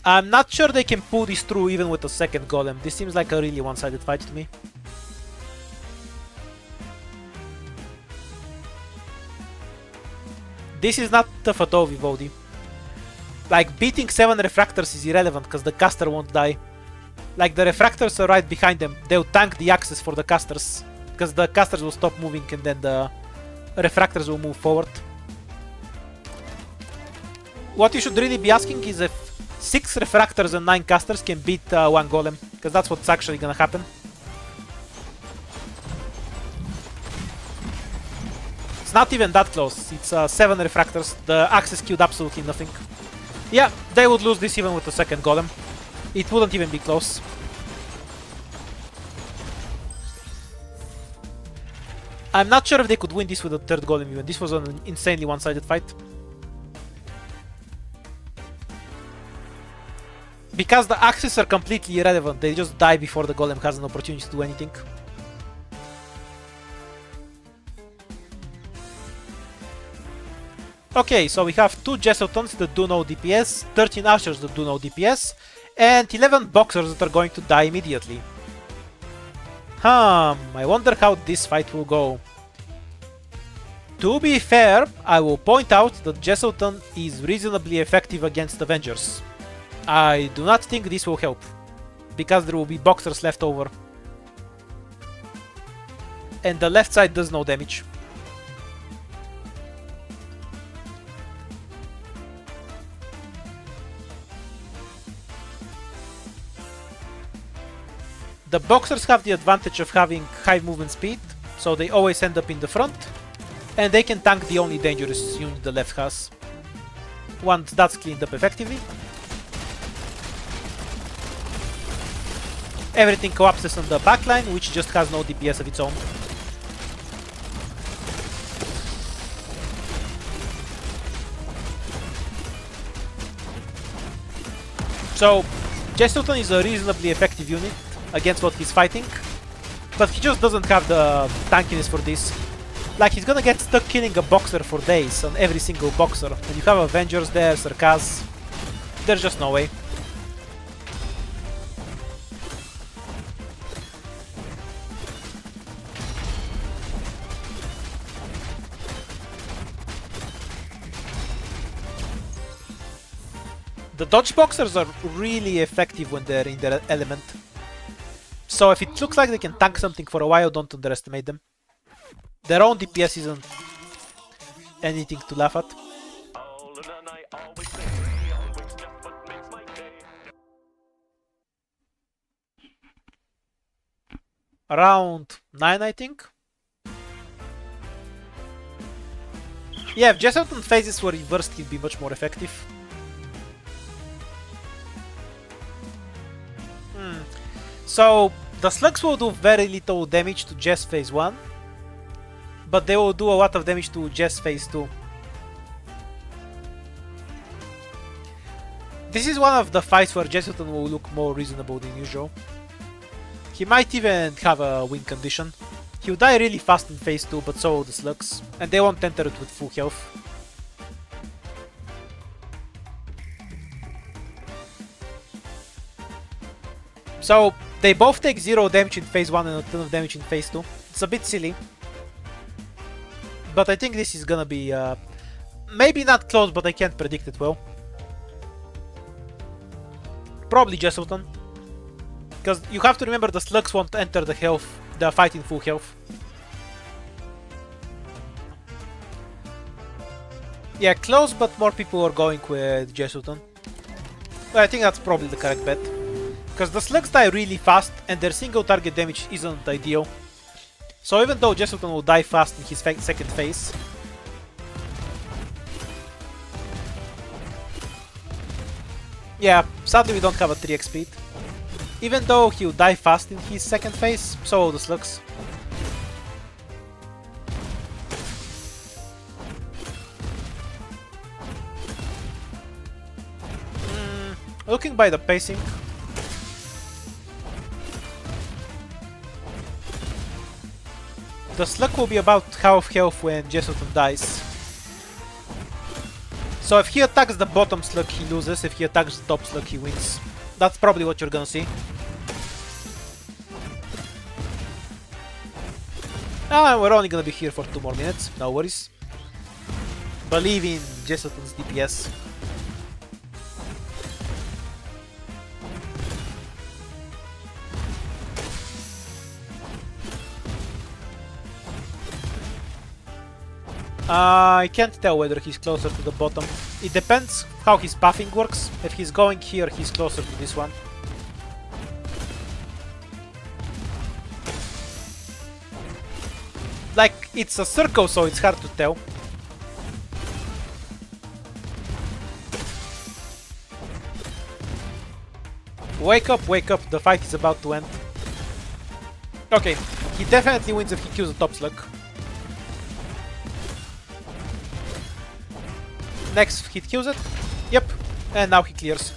I'm not sure they can pull this through even with the second golem. This seems like a really one-sided fight to me. This is not tough at all, Vivodi. Like, beating 7 refractors is irrelevant because the caster won't die. Like, the refractors are right behind them. They'll tank the axes for the casters. Because the casters will stop moving and then the refractors will move forward. What you should really be asking is if 6 refractors and 9 casters can beat 1 golem. Because that's what's actually gonna happen. It's not even that close. It's 7 refractors. The axes killed absolutely nothing. Yeah, they would lose this even with the second golem. It wouldn't even be close. I'm not sure if they could win this with the third golem even. This was an insanely one-sided fight. Because the axes are completely irrelevant. They just die before the golem has an opportunity to do anything. Okay, so we have 2 Jesseltons that do no DPS, 13 Archers that do no DPS, and 11 Boxers that are going to die immediately. I wonder how this fight will go. To be fair, I will point out that Jesselton is reasonably effective against Avengers. I do not think this will help, because there will be Boxers left over. And the left side does no damage. The Boxers have the advantage of having high movement speed, so they always end up in the front, and they can tank the only dangerous unit the left has. Once that's cleaned up effectively, everything collapses on the backline, which just has no DPS of its own. So, Jesselton is a reasonably effective unit against what he's fighting, but he just doesn't have the tankiness for this. Like, he's gonna get stuck killing a boxer for days on every single boxer, and you have Avengers there, Sarkaz. There's just no way. The dodge boxers are really effective when they're in their element. So if it looks like they can tank something for a while, don't underestimate them. Their own DPS isn't anything to laugh at. All in the night, always stay, always just what makes my day. Around 9, I think. Yeah, if Jesselton phases were reversed, he'd be much more effective. So, the slugs will do very little damage to Jess phase 1, but they will do a lot of damage to Jess phase 2. This is one of the fights where Jesselton will look more reasonable than usual. He might even have a win condition. He'll die really fast in phase 2, but so will the slugs, and they won't enter it with full health. So, they both take 0 damage in phase 1 and a ton of damage in phase 2. It's a bit silly. But I think this is gonna be maybe not close, but I can't predict it well. Probably Jesselton. Because you have to remember the slugs won't enter the fight in full health. Yeah, close, but more people are going with Jesselton. Well, I think that's probably the correct bet. Because the slugs die really fast and their single target damage isn't ideal. So even though Jesselton will die fast in his second phase, yeah, sadly we don't have a 3x speed. Even though he'll die fast in his second phase, so will the slugs. Looking by the pacing, the slug will be about half health when Jesselton dies. So if he attacks the bottom slug, he loses. If he attacks the top slug, he wins. That's probably what you're gonna see. We're only gonna be here for 2 more minutes, no worries. Believe in Jesselton's DPS. I can't tell whether he's closer to the bottom. It depends how his buffing works. If he's going here, he's closer to this one. Like, it's a circle, so it's hard to tell. Wake up, the fight is about to end. Okay, he definitely wins if he kills the top slug. Next hit kills it. Yep. And now he clears.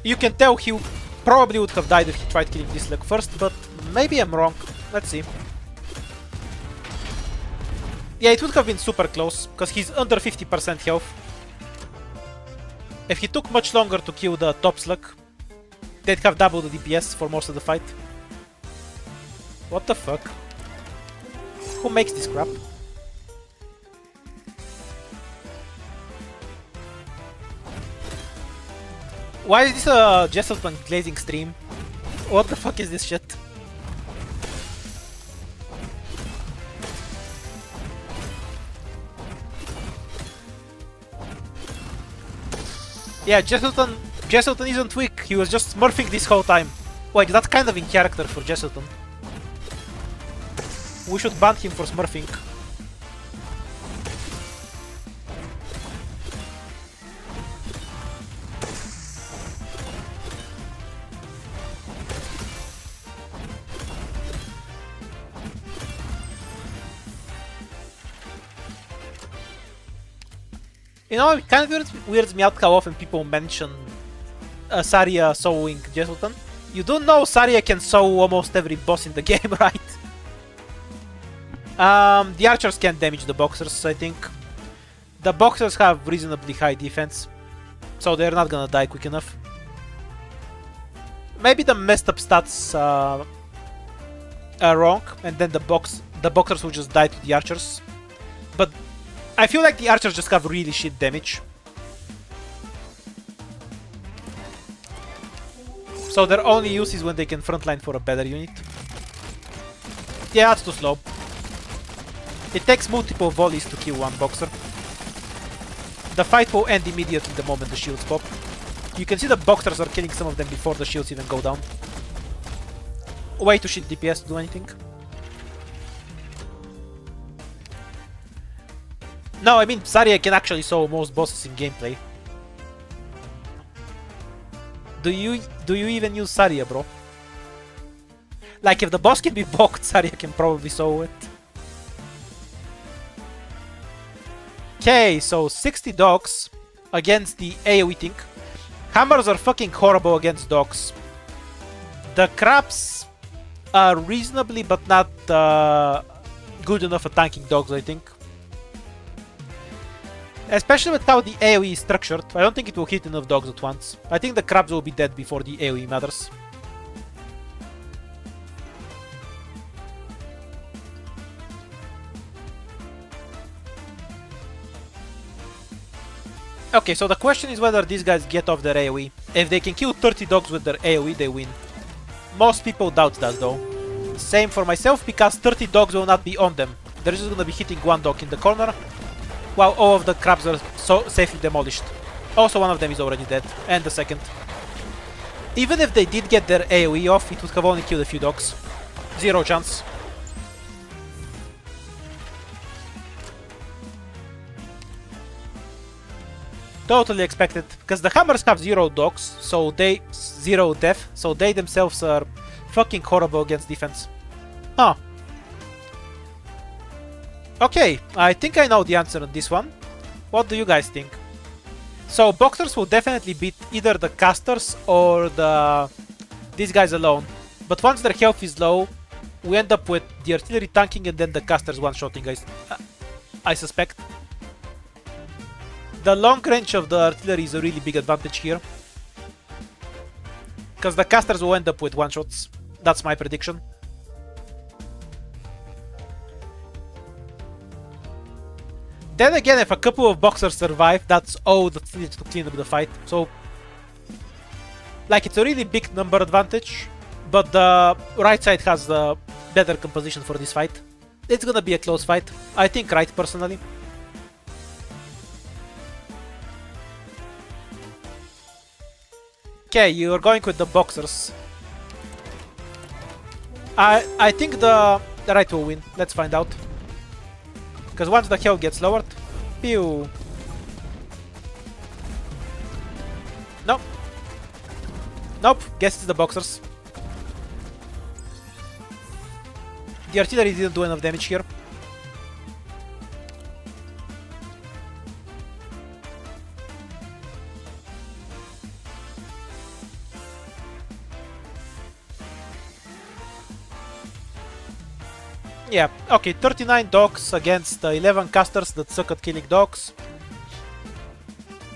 You can tell he probably would have died if he tried killing this slug first, but maybe I'm wrong. Let's see. Yeah, it would have been super close, because he's under 50% health. If he took much longer to kill the top slug, they'd have double the DPS for most of the fight. What the fuck? Who makes this crap? Why is this a Jesselton glazing stream? What the fuck is this shit? Yeah, Jesselton isn't weak, he was just smurfing this whole time. Wait, that's kind of in character for Jesselton. We should ban him for smurfing. You know, it kind of weirds me out how often people mention Saria sowing Jesselton. You do know Saria can sow almost every boss in the game, right? The archers can't damage the boxers, I think. The boxers have reasonably high defense, so they're not gonna die quick enough. Maybe the messed up stats are wrong, and then the boxers will just die to the archers. But I feel like the archers just have really shit damage. So their only use is when they can frontline for a better unit. Yeah, that's too slow. It takes multiple volleys to kill one boxer. The fight will end immediately the moment the shields pop. You can see the boxers are killing some of them before the shields even go down. Way too shit DPS to do anything. No, I mean, Saria can actually sow most bosses in gameplay. Do you even use Saria, bro? Like, if the boss can be blocked, Saria can probably sow it. Okay, so 60 dogs against the AoE thing. Hammers are fucking horrible against dogs. The crabs are reasonably but not good enough at tanking dogs, I think. Especially with how the AoE is structured, I don't think it will hit enough dogs at once. I think the crabs will be dead before the AoE matters. Okay, so the question is whether these guys get off their AoE. If they can kill 30 dogs with their AoE, they win. Most people doubt that though. Same for myself, because 30 dogs will not be on them. They're just gonna be hitting one dog in the corner, while all of the crabs are so safely demolished. Also, one of them is already dead, and the second. Even if they did get their AoE off, it would have only killed a few dogs. Zero chance. Totally expected, because the hammers have zero dogs, so they zero death, so they themselves are fucking horrible against defense. Huh. Okay, I think I know the answer on this one. What do you guys think? So boxers will definitely beat either the casters or these guys alone. But once their health is low, we end up with the artillery tanking and then the casters one-shotting, I suspect. The long range of the artillery is a really big advantage here, because the casters will end up with one-shots. That's my prediction. Then again, if a couple of boxers survive, that's all that's needed to clean up the fight. So, like, it's a really big number advantage, but the right side has the better composition for this fight. It's gonna be a close fight. I think right, personally. Okay, you're going with the boxers. I think the right will win. Let's find out. Because once the health gets lowered... Pew! Nope. Nope, guess it's the boxers. The artillery didn't do enough damage here. Yeah, okay, 39 dogs against 11 casters that suck at killing dogs.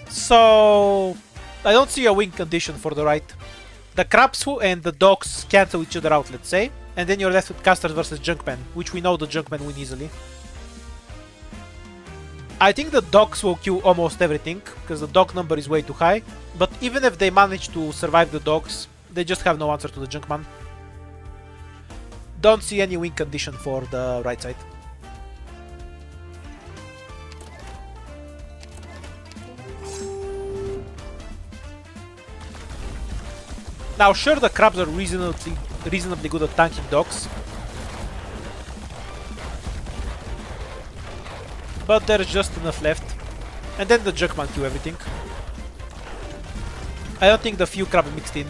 So, I don't see a win condition for the right. The crabs and the dogs cancel each other out, let's say. And then you're left with casters versus Junkmen, which we know the Junkmen win easily. I think the dogs will kill almost everything, because the dog number is way too high. But even if they manage to survive the dogs, they just have no answer to the Junkman. Don't see any win condition for the right side. Now, sure, the crabs are reasonably good at tanking dogs, but there's just enough left. And then the Junkman kill everything. I don't think the few crab mixed in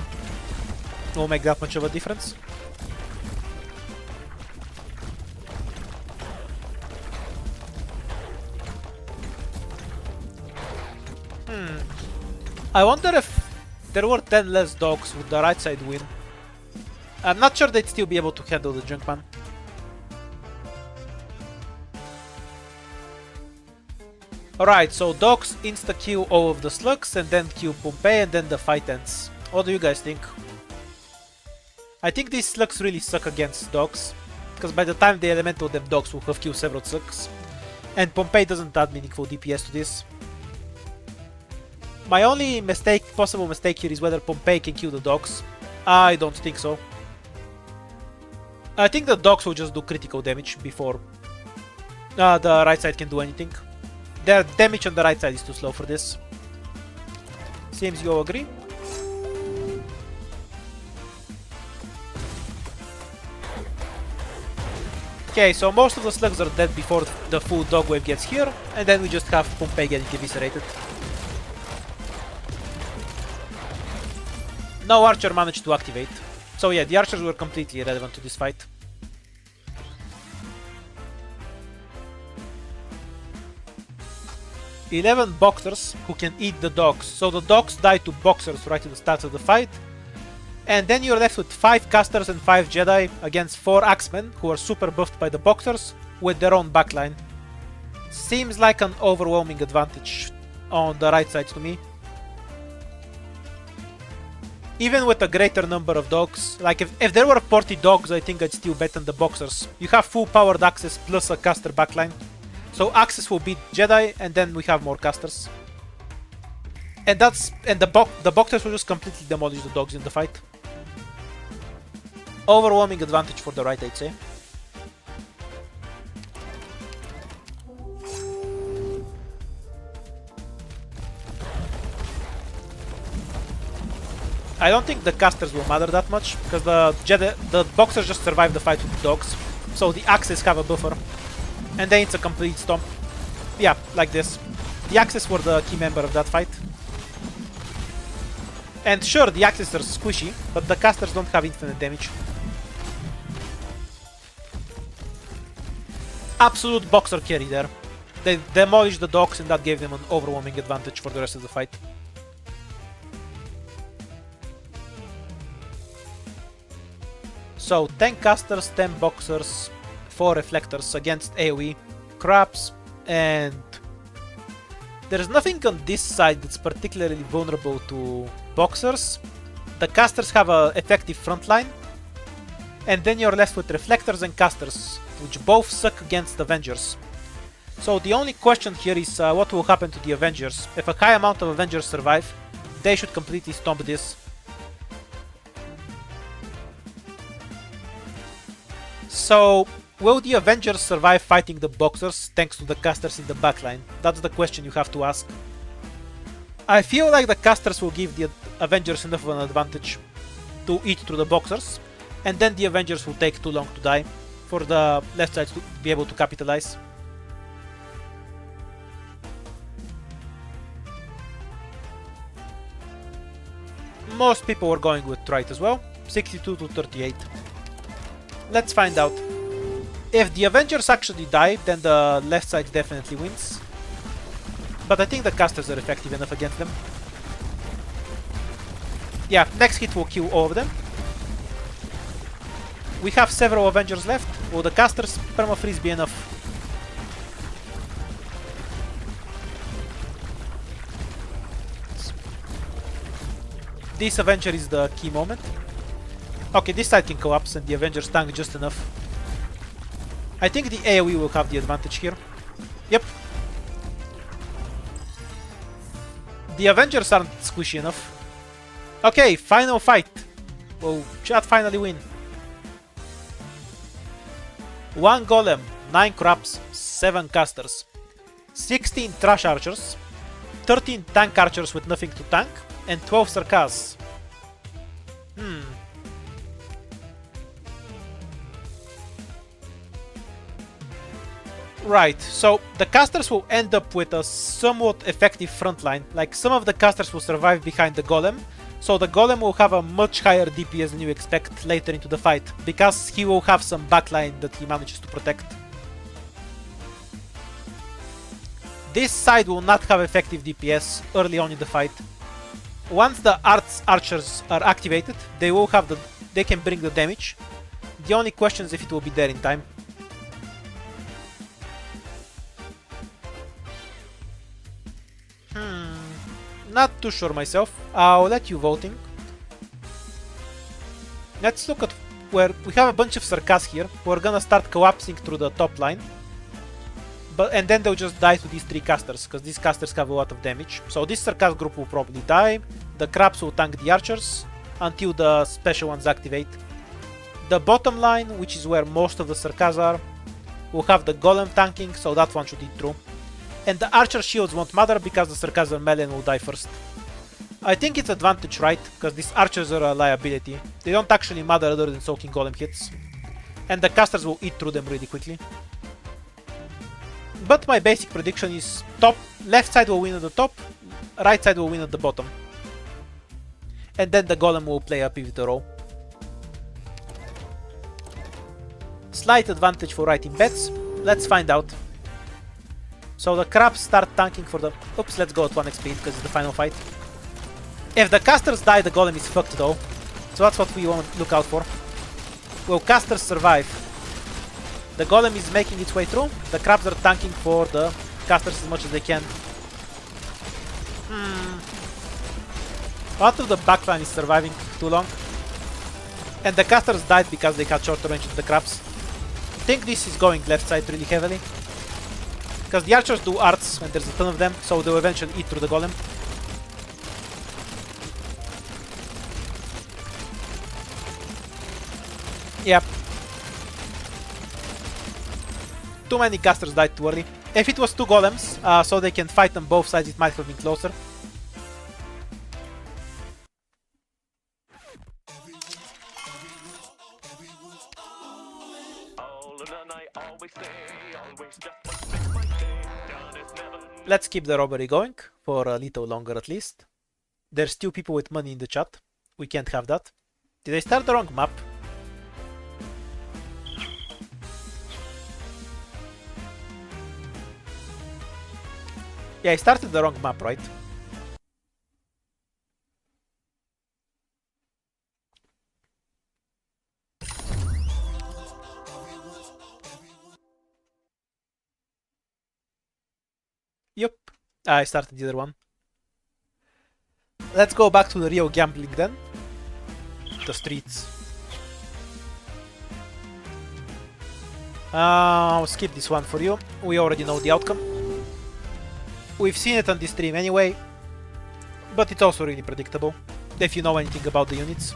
will make that much of a difference. I wonder if there were 10 less dogs, would the right side win? I'm not sure they'd still be able to handle the Junkman. Alright, so dogs insta-kill all of the slugs and then kill Pompei and then the fight ends. What do you guys think? I think these slugs really suck against dogs, because by the time they elemental them, dogs will have killed several slugs. And Pompei doesn't add meaningful DPS to this. My only possible mistake here is whether Pompei can kill the dogs. I don't think so. I think the dogs will just do critical damage before the right side can do anything. Their damage on the right side is too slow for this. Seems you all agree? Okay, so most of the slugs are dead before the full dog wave gets here, and then we just have Pompei getting eviscerated. No archer managed to activate. So yeah, the archers were completely irrelevant to this fight. "11 boxers who can eat the dogs." So the dogs die to boxers right at the start of the fight. And then you're left with 5 casters and 5 Jedi against 4 axemen who are super buffed by the boxers with their own backline. Seems like an overwhelming advantage on the right side to me. Even with a greater number of dogs, like if there were 40 dogs, I think I'd still bet on the boxers. You have full powered axes plus a caster backline. So axes will beat Jedi, and then we have more casters. And the boxers will just completely demolish the dogs in the fight. Overwhelming advantage for the right, I'd say. I don't think the casters will matter that much, because the boxers just survive the fight with the dogs. So the axes have a buffer. And then it's a complete stomp. Yeah, like this. The axes were the key member of that fight. And sure, the axes are squishy, but the casters don't have infinite damage. Absolute boxer carry there. They demolished the dogs, and that gave them an overwhelming advantage for the rest of the fight. So 10 casters, 10 boxers, 4 reflectors against AOE, crabs, and there's nothing on this side that's particularly vulnerable to boxers. The casters have an effective frontline, and then you're left with reflectors and casters, which both suck against Avengers. So the only question here is what will happen to the Avengers. If a high amount of Avengers survive, they should completely stomp this. So, will the Avengers survive fighting the boxers thanks to the casters in the backline? That's the question you have to ask. I feel like the casters will give the Avengers enough of an advantage to eat through the boxers, and then the Avengers will take too long to die for the left side to be able to capitalize. Most people were going with right as well, 62 to 38. Let's find out. If the Avengers actually die, then the left side definitely wins. But I think the casters are effective enough against them. Yeah, next hit will kill all of them. We have several Avengers left. Will the casters perma-freeze be enough? This Avenger is the key moment. Okay, this side can collapse and the Avengers tank just enough. I think the AoE will have the advantage here. Yep. The Avengers aren't squishy enough. Okay, final fight. Will Chad finally win? 1 Golem, 9 Crabs, 7 Casters, 16 Trash Archers, 13 Tank Archers with nothing to tank, and 12 Sarkaz. Right, so the casters will end up with a somewhat effective frontline. Like, some of the casters will survive behind the Golem, so the Golem will have a much higher DPS than you expect later into the fight, because he will have some backline that he manages to protect. This side will not have effective DPS early on in the fight. Once the archers are activated, they can bring the damage. The only question is if it will be there in time. Not too sure myself. I'll let you voting. Let's look at where we have a bunch of Sarkas here. We're gonna start collapsing through the top line. And then they'll just die to these 3 casters, because these casters have a lot of damage. So this Sarkas group will probably die. The crabs will tank the archers until the special ones activate. The bottom line, which is where most of the Sarkas are, will have the Golem tanking, so that one should eat through. And the archer shields won't matter because the Sarkas are melee and will die first. I think it's advantage right, because these archers are a liability. They don't actually matter other than soaking Golem hits. And the casters will eat through them really quickly. But my basic prediction is left side will win at the top, right side will win at the bottom. And then the Golem will play a pivotal role. Slight advantage for writing bets. Let's find out. So the crabs start tanking for the... Oops, let's go at 1 XP because it's the final fight. If the casters die, the Golem is fucked though. So that's what we want to look out for. Will casters survive? The Golem is making its way through. The crabs are tanking for the casters as much as they can. Part of the backline is surviving too long. And the casters died because they had shorter range than the crabs. I think this is going left side really heavily. Because the archers do arts when there's a ton of them, so they'll eventually eat through the Golem. Yep. Too many casters died too early. If it was 2 Golems, so they can fight on both sides, it might have been closer. Let's keep the robbery going for a little longer at least. There's still people with money in the chat. We can't have that. Did I start the wrong map? Yeah, I started the wrong map, right? Yep, I started the other one. Let's go back to the real gambling then. The streets. I'll skip this one for you. We already know the outcome. We've seen it on this stream anyway, but it's also really predictable if you know anything about the units.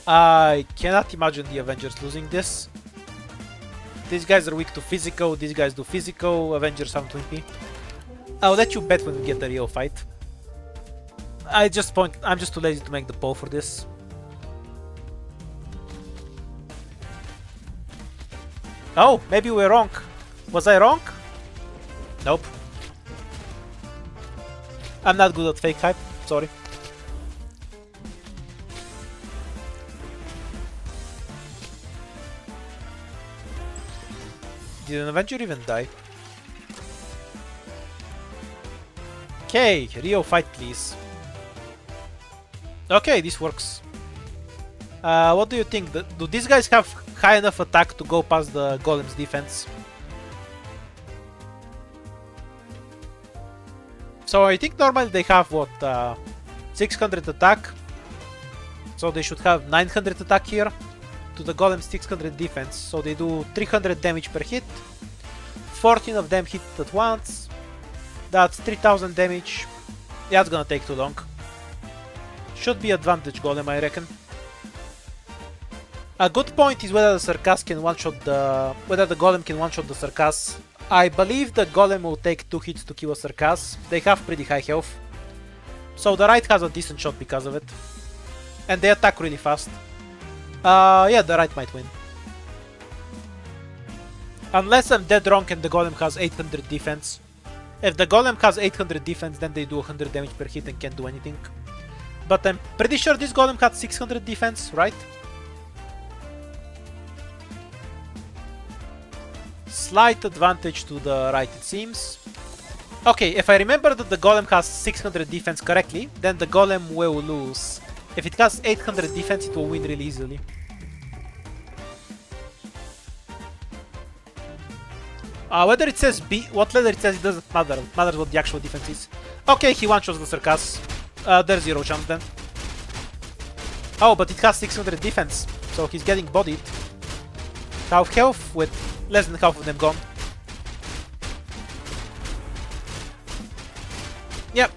I cannot imagine the Avengers losing this. These guys are weak to physical, these guys do physical, Avengers have Twimpy. I'll let you bet when we get the real fight. I'm just too lazy to make the poll for this. Oh, maybe we're wrong. Was I wrong? Nope. I'm not good at fake hype, sorry. Did an Avenger even die? Okay, real fight please. Okay, this works. What do you think? Do these guys have high enough attack to go past the Golem's defense? So I think normally they have what, 600 attack. So they should have 900 attack here. To the Golem's 600 defense. So they do 300 damage per hit. 14 of them hit at once. That's 3000 damage. Yeah, it's gonna take too long. Should be advantage Golem, I reckon. A good point is whether the Sarkas can one-shot whether the Golem can one-shot the Sarkas. I believe the Golem will take 2 hits to kill a Sarkas. They have pretty high health. So the right has a decent shot because of it. And they attack really fast. Yeah, the right might win. Unless I'm dead wrong and the Golem has 800 defense. If the Golem has 800 defense, then they do 100 damage per hit and can't do anything. But I'm pretty sure this Golem had 600 defense, right? Slight advantage to the right, it seems. Okay, if I remember that the Golem has 600 defense correctly, then the Golem will lose. If it has 800 defense, it will win really easily. Whether it says B, what letter it says, it doesn't matter. It matters what the actual defense is. Okay, he one-shots the Circus. There's 0 chance then. Oh, but it has 600 defense, so he's getting bodied. Half health with less than half of them gone. Yep.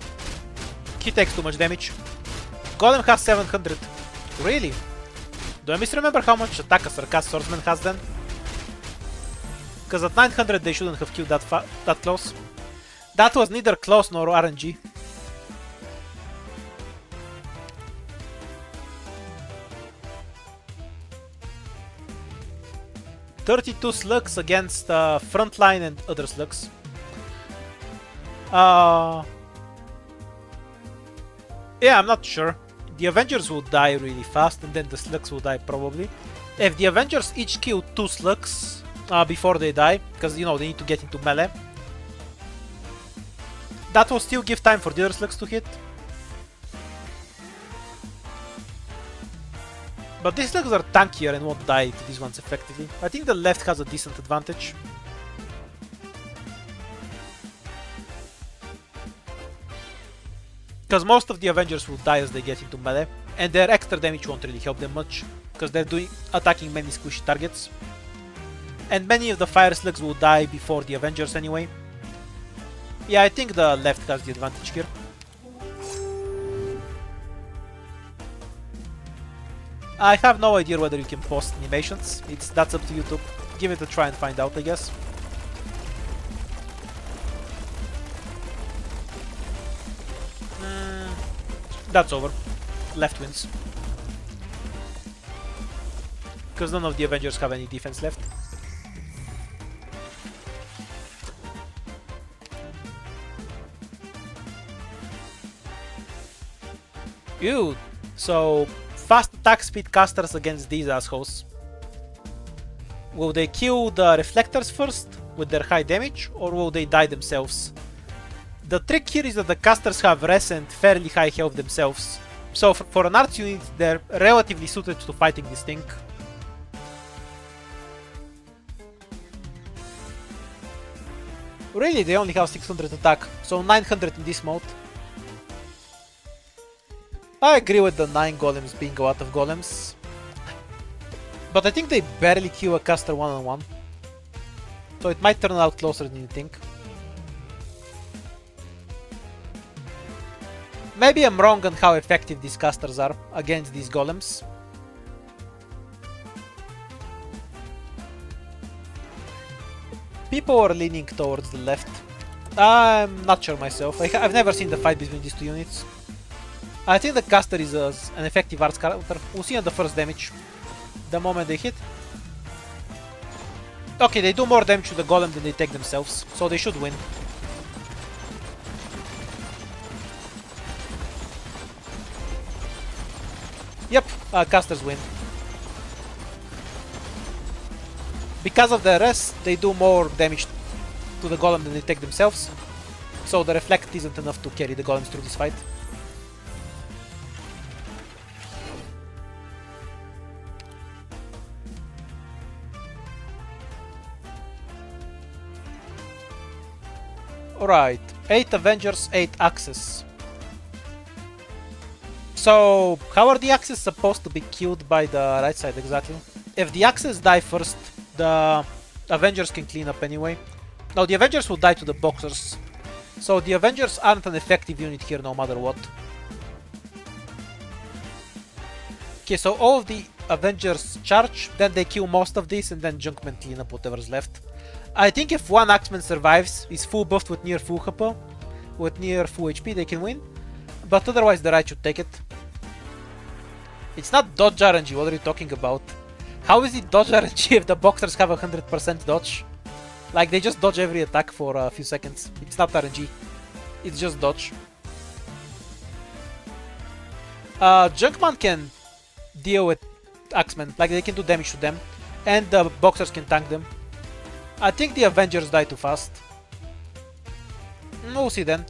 He takes too much damage. Golem has 700. Really? Do I misremember how much attack a Circus Swordsman has then? Because at 900 they shouldn't have killed that close. That was neither close nor RNG. "32 slugs against frontline and other slugs." Yeah, I'm not sure. The Avengers will die really fast and then the slugs will die probably. If the Avengers each kill 2 slugs before they die, because you know they need to get into melee, that will still give time for the other slugs to hit. But these slugs are tankier and won't die to these ones effectively. I think the left has a decent advantage. Because most of the Avengers will die as they get into melee, and their extra damage won't really help them much, because they're attacking many squishy targets. And many of the fire slugs will die before the Avengers anyway. Yeah, I think the left has the advantage here. I have no idea whether you can post animations. That's up to YouTube. Give it a try and find out, I guess. That's over. Left wins. Because none of the Avengers have any defense left. Ew. So, fast attack speed casters against these assholes. Will they kill the reflectors first with their high damage, or will they die themselves? The trick here is that the casters have res and fairly high health themselves. So for an arts unit, they're relatively suited to fighting this thing. Really, they only have 600 attack, so 900 in this mode. I agree with the 9 golems being a lot of golems. But I think they barely kill a caster one-on-one. So it might turn out closer than you think. Maybe I'm wrong on how effective these casters are against these golems. People are leaning towards the left. I'm not sure myself. I've never seen the fight between these two units. I think the caster is an effective arts character. We'll see on the first damage. The moment they hit. Okay, they do more damage to the golem than they take themselves, so they should win. Yep, casters win. Because of the rest, they do more damage to the golem than they take themselves, so the reflect isn't enough to carry the golems through this fight. Alright, 8 Avengers, 8 Axes. So, how are the Axes supposed to be killed by the right side exactly? If the Axes die first, the Avengers can clean up anyway. No, the Avengers will die to the Boxers. So the Avengers aren't an effective unit here no matter what. Okay, so all of the Avengers charge, then they kill most of these, and then Junkmen clean up whatever's left. I think if one Axeman survives, is full buffed with near full HP, with near full HP, they can win. But otherwise the right should take it. It's not dodge RNG, what are you talking about? How is it dodge RNG if the Boxers have 100% dodge? Like, they just dodge every attack for a few seconds. It's not RNG. It's just dodge. Junkman can deal with Axemen. Like, they can do damage to them. And the boxers can tank them. I think the Avengers die too fast. We'll see then.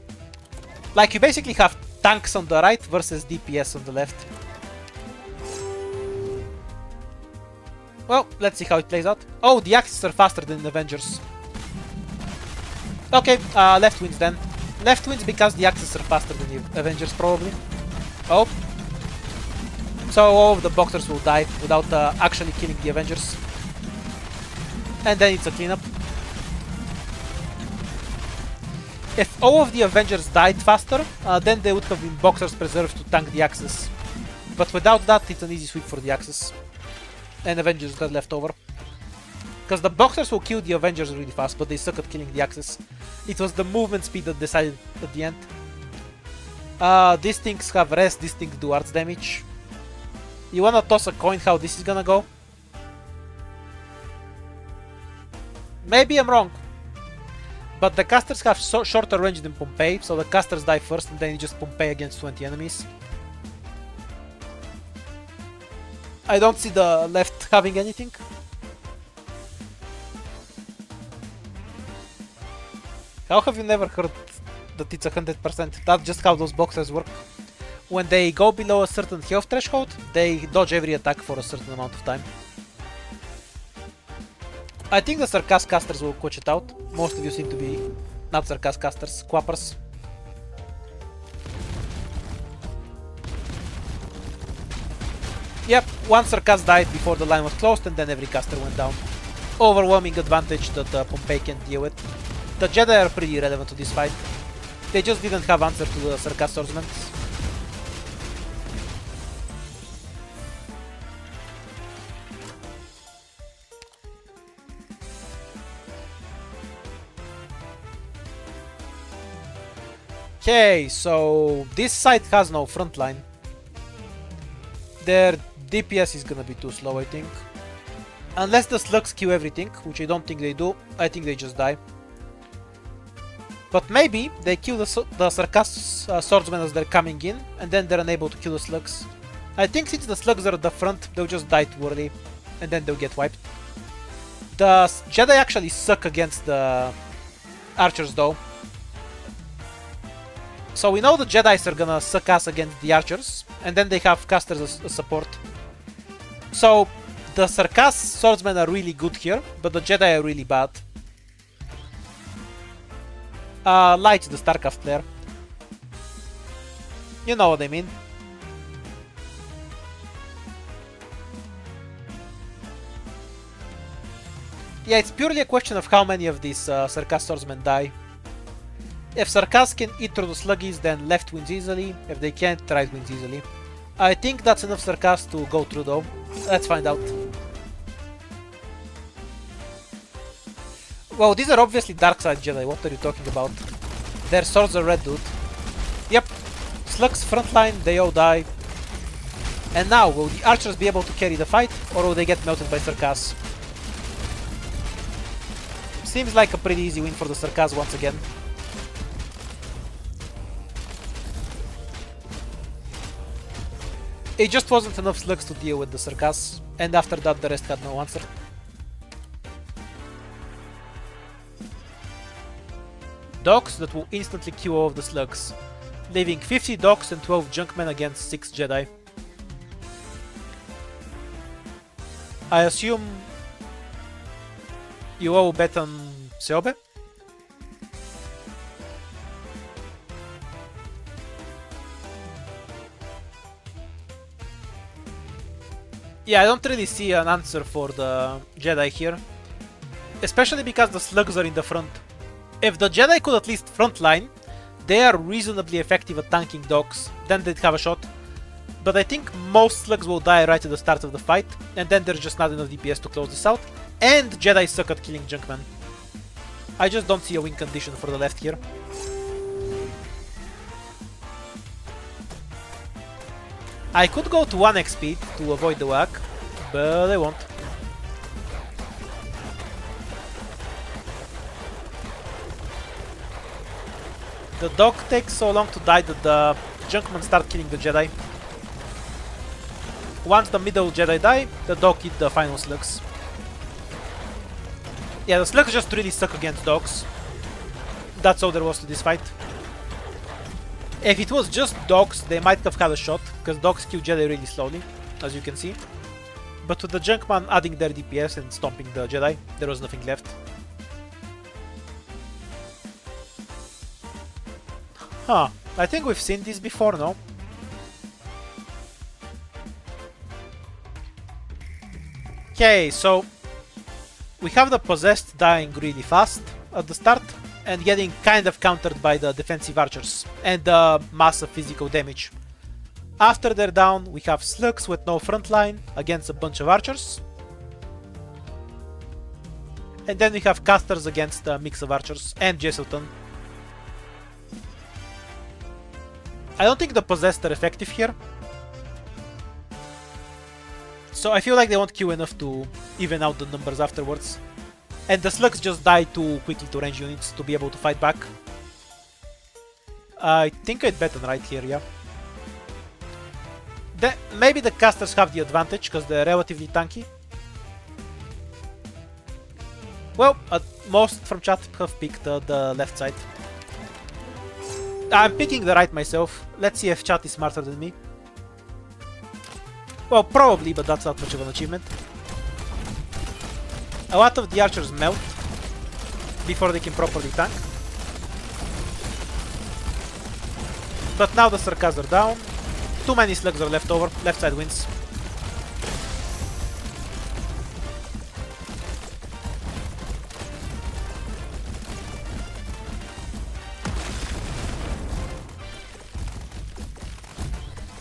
Like, you basically have tanks on the right versus DPS on the left. Well, let's see how it plays out. Oh, the Axes are faster than the Avengers. Okay, left wins then. Left wins because the Axes are faster than the Avengers, probably. Oh. So all of the boxers will die without actually killing the Avengers. And then it's a cleanup. If all of the Avengers died faster, then they would have been boxers preserved to tank the Axes. But without that, it's an easy sweep for the Axes. And Avengers got left over. Because the boxers will kill the Avengers really fast, but they suck at killing the Axes. It was the movement speed that decided at the end. These things have rest, these things do arts damage. You wanna toss a coin how this is gonna go? Maybe I'm wrong. But the casters have shorter range than Pompei, so the casters die first and then you just Pompei against 20 enemies. I don't see the left having anything. How have you never heard that it's 100%? That's just how those boxers work. When they go below a certain health threshold, they dodge every attack for a certain amount of time. I think the Sarkaz casters will coach it out. Most of you seem to be not Sarkaz casters, Quappers. Yep, one Sarkaz died before the line was closed and then every caster went down. Overwhelming advantage that Pompei can deal with. The Jedi are pretty relevant to this fight. They just didn't have answer to the Sarkaz swordsmen. Okay, so this side has no front line. Their DPS is gonna be too slow, I think. Unless the slugs kill everything, which I don't think they do, I think they just die. But maybe they kill the Sarkaz swordsmen as they're coming in, and then they're unable to kill the slugs. I think since the slugs are at the front, they'll just die too early, and then they'll get wiped. The Jedi actually suck against the archers though. So we know the Jedis are gonna suck ass against the archers, and then they have casters as support. So the Sarkaz swordsmen are really good here, but the Jedi are really bad. Light, the Starcraft player. You know what I mean. Yeah, it's purely a question of how many of these Sarkaz swordsmen die. If Sarkaz can eat through the sluggies, then left wins easily. If they can't, right wins easily. I think that's enough Sarkaz to go through though. Let's find out. Well, these are obviously dark side Jedi, what are you talking about? Their swords are red, dude. Yep. Slugs frontline, they all die. And now, will the archers be able to carry the fight, or will they get melted by Sarkaz? Seems like a pretty easy win for the Sarkaz once again. It just wasn't enough slugs to deal with the Sarkaz, and after that the rest had no answer. Dogs that will instantly kill all of the slugs, leaving 50 dogs and 12 junkmen against 6 Jedi. I assume you all bet on Seobe? Yeah, I don't really see an answer for the Jedi here. Especially because the slugs are in the front. If the Jedi could at least frontline, they are reasonably effective at tanking dogs, then they'd have a shot. But I think most slugs will die right at the start of the fight, and then there's just not enough DPS to close this out. And Jedi suck at killing Junkmen. I just don't see a win condition for the left here. I could go to 1x speed to avoid the whack, but I won't. The dog takes so long to die that the Junkmen start killing the Jedi. Once the middle Jedi die, the dog eat the final slugs. Yeah, the slugs just really suck against dogs. That's all there was to this fight. If it was just dogs, they might have had a shot, because dogs kill Jedi really slowly, as you can see. But with the Junkman adding their DPS and stomping the Jedi, there was nothing left. Huh, I think we've seen this before, no? Okay, so we have the possessed dying really fast at the start and getting kind of countered by the defensive archers and the massive physical damage. After they're down, we have slugs with no front line against a bunch of archers. And then we have casters against a mix of archers and Jesselton. I don't think the possessed are effective here. So I feel like they won't queue enough to even out the numbers afterwards. And the slugs just die too quickly to range units to be able to fight back. I think I'd bet on right here, yeah. Maybe the casters have the advantage because they're relatively tanky. Well, most from chat have picked the left side. I'm picking the right myself. Let's see if chat is smarter than me. Well, probably, but that's not much of an achievement. A lot of the archers melt before they can properly tank. But now the Sarkaz are down. Too many slugs are left over. Left side wins.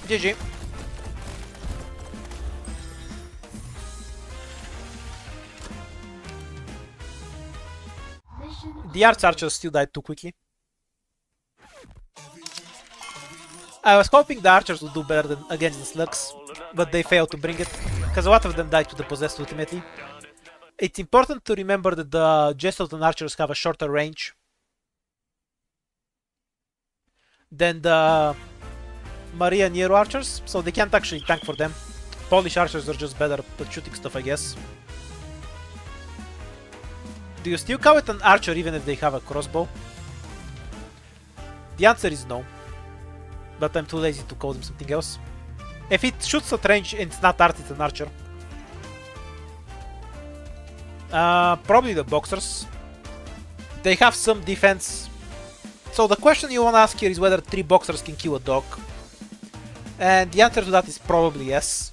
GG. The archers still died too quickly. I was hoping the archers would do better than against the slugs, but they failed to bring it, because a lot of them died to the possessed ultimately. It's important to remember that the Jesselton archers have a shorter range than the Maria Nero archers, so they can't actually tank for them. Polish archers are just better at shooting stuff, I guess. Do you still call it an archer even if they have a crossbow? The answer is no. But I'm too lazy to call them something else. If it shoots at range and it's not art, it's an archer. Probably the boxers. They have some defense. So the question you want to ask here is whether 3 boxers can kill a dog. And the answer to that is probably yes.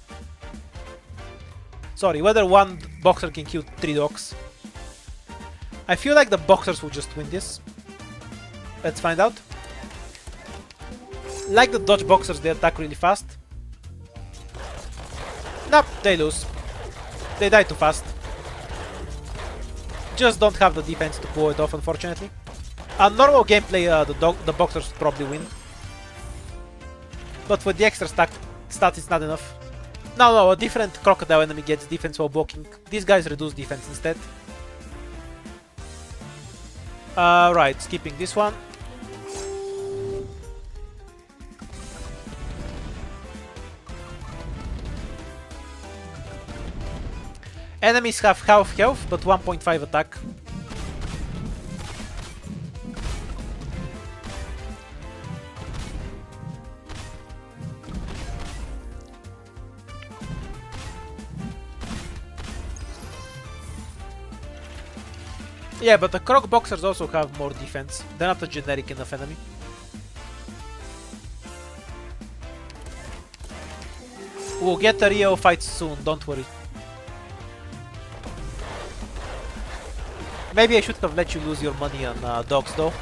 Sorry, whether 1 boxer can kill 3 dogs. I feel like the boxers will just win this. Let's find out. Like the dodge boxers, they attack really fast. Nope, they lose. They die too fast. Just don't have the defense to pull it off, unfortunately. On normal gameplay, the boxers would probably win. But with the extra stat, it's not enough. No, a different crocodile enemy gets defense while blocking. These guys reduce defense instead. Right, skipping this one. Enemies have half health, but 1.5 attack. Yeah, but the croc boxers also have more defense. They're not a generic enough enemy. We'll get a real fight soon, don't worry. Maybe I should have let you lose your money on dogs though.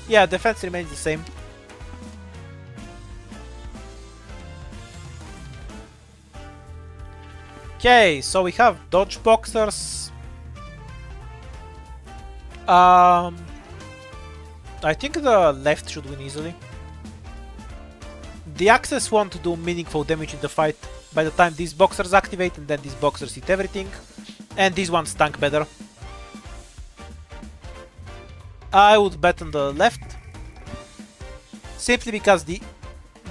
Yeah, defense remains the same. Okay, so we have dodge boxers. I think the left should win easily. The Axes won't do meaningful damage in the fight by the time these boxers activate, and then these boxers hit everything. And these ones tank better. I would bet on the left. Simply because the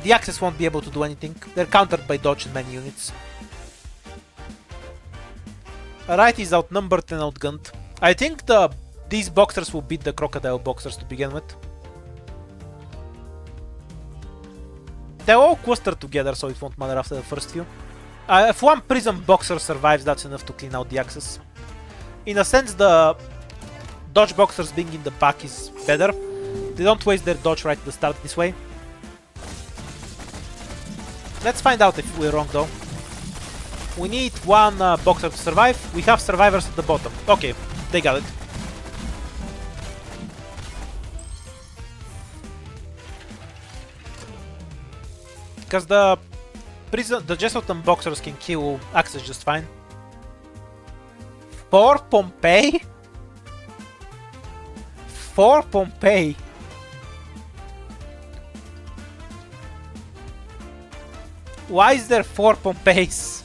Axes won't be able to do anything. They're countered by dodge and many units. Right is outnumbered and outgunned. I think these boxers will beat the crocodile boxers to begin with. They're all clustered together, so it won't matter after the first few. If one prism boxer survives, that's enough to clean out the Axes. In a sense, the dodge boxers being in the back is better. They don't waste their dodge right at the start this way. Let's find out if we're wrong though. We need one boxer to survive. We have survivors at the bottom. Okay, they got it. Because the Jesselton boxers can kill Axes just fine. For Pompei? For Pompei? Why is there 4 Pompeis?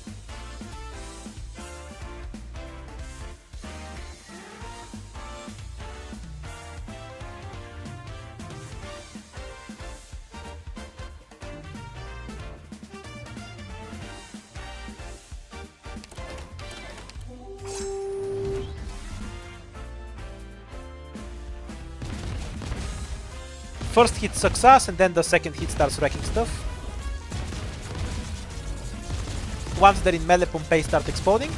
First hit success, and then the second hit starts wrecking stuff. Once they're in melee, Pompei start exploding.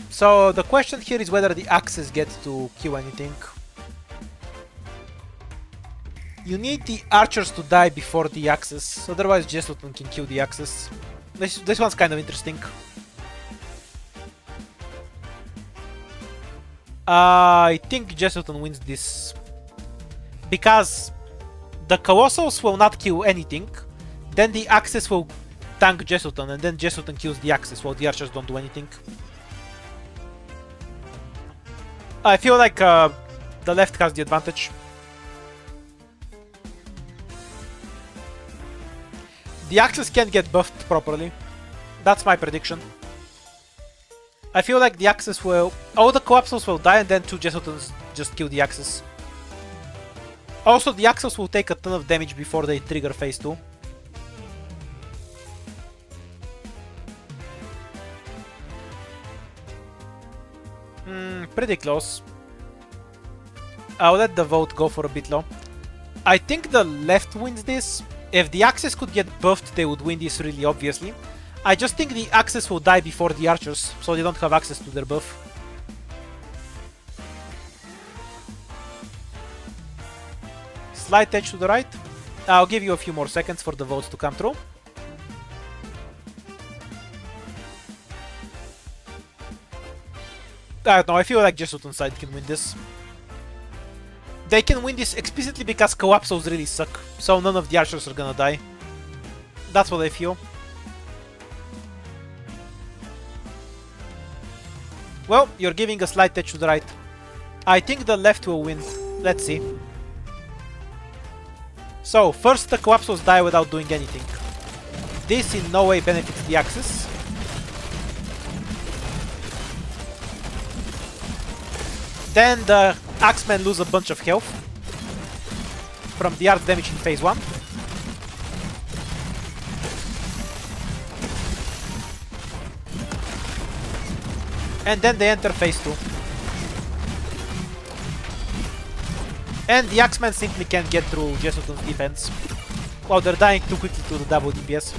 So the question here is whether the Axes get to kill anything. You need the archers to die before the Axes, otherwise Jesselton can kill the Axes. This one's kind of interesting. I think Jesselton wins this. Because the Colossus will not kill anything, then the Axes will tank Jesselton, and then Jesselton kills the Axes while the archers don't do anything. I feel like the left has the advantage. The Axes can't get buffed properly. That's my prediction. I feel like the Axes will... all the Collapsos will die and then 2 Jesseltons just kill the Axes. Also, the Axes will take a ton of damage before they trigger phase 2. Pretty close. I'll let the vote go for a bit low. I think the left wins this. If the Axes could get buffed, they would win this really obviously. I just think the Axes will die before the archers, so they don't have access to their buff. Slight edge to the right. I'll give you a few more seconds for the votes to come through. I don't know, I feel like Jesselton's side can win this. They can win this explicitly because Collapsos really suck, so none of the archers are gonna die. That's what I feel. Well, you're giving a slight edge to the right. I think the left will win. Let's see. So, first the Collapsos die without doing anything. This in no way benefits the Axes. Then the Axemen lose a bunch of health from the art damage in phase 1. And then they enter phase 2. And the Axemen simply can't get through Jesselton's defense. While they're dying too quickly to the double DPS.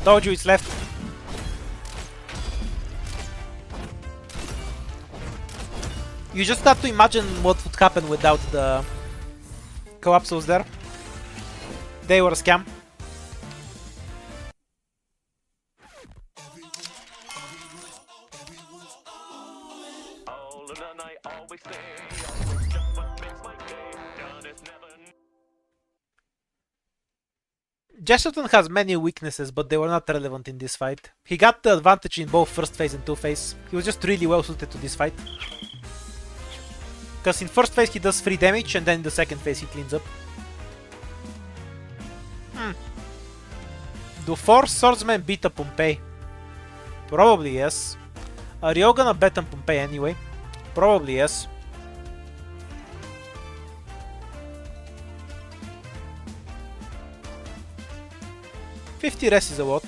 Told you it's left. You just have to imagine what would happen without the Collapsos there. They were a scam. All in the night, always stay, always just what Jesselton has many weaknesses, but they were not relevant in this fight. He got the advantage in both first phase and two phase. He was just really well suited to this fight. Because in first phase he does 3 damage, and then in the second phase he cleans up. Do 4 swordsmen beat a Pompei? Probably yes. Are you all gonna bet on Pompei anyway? Probably yes. $50 res is a lot.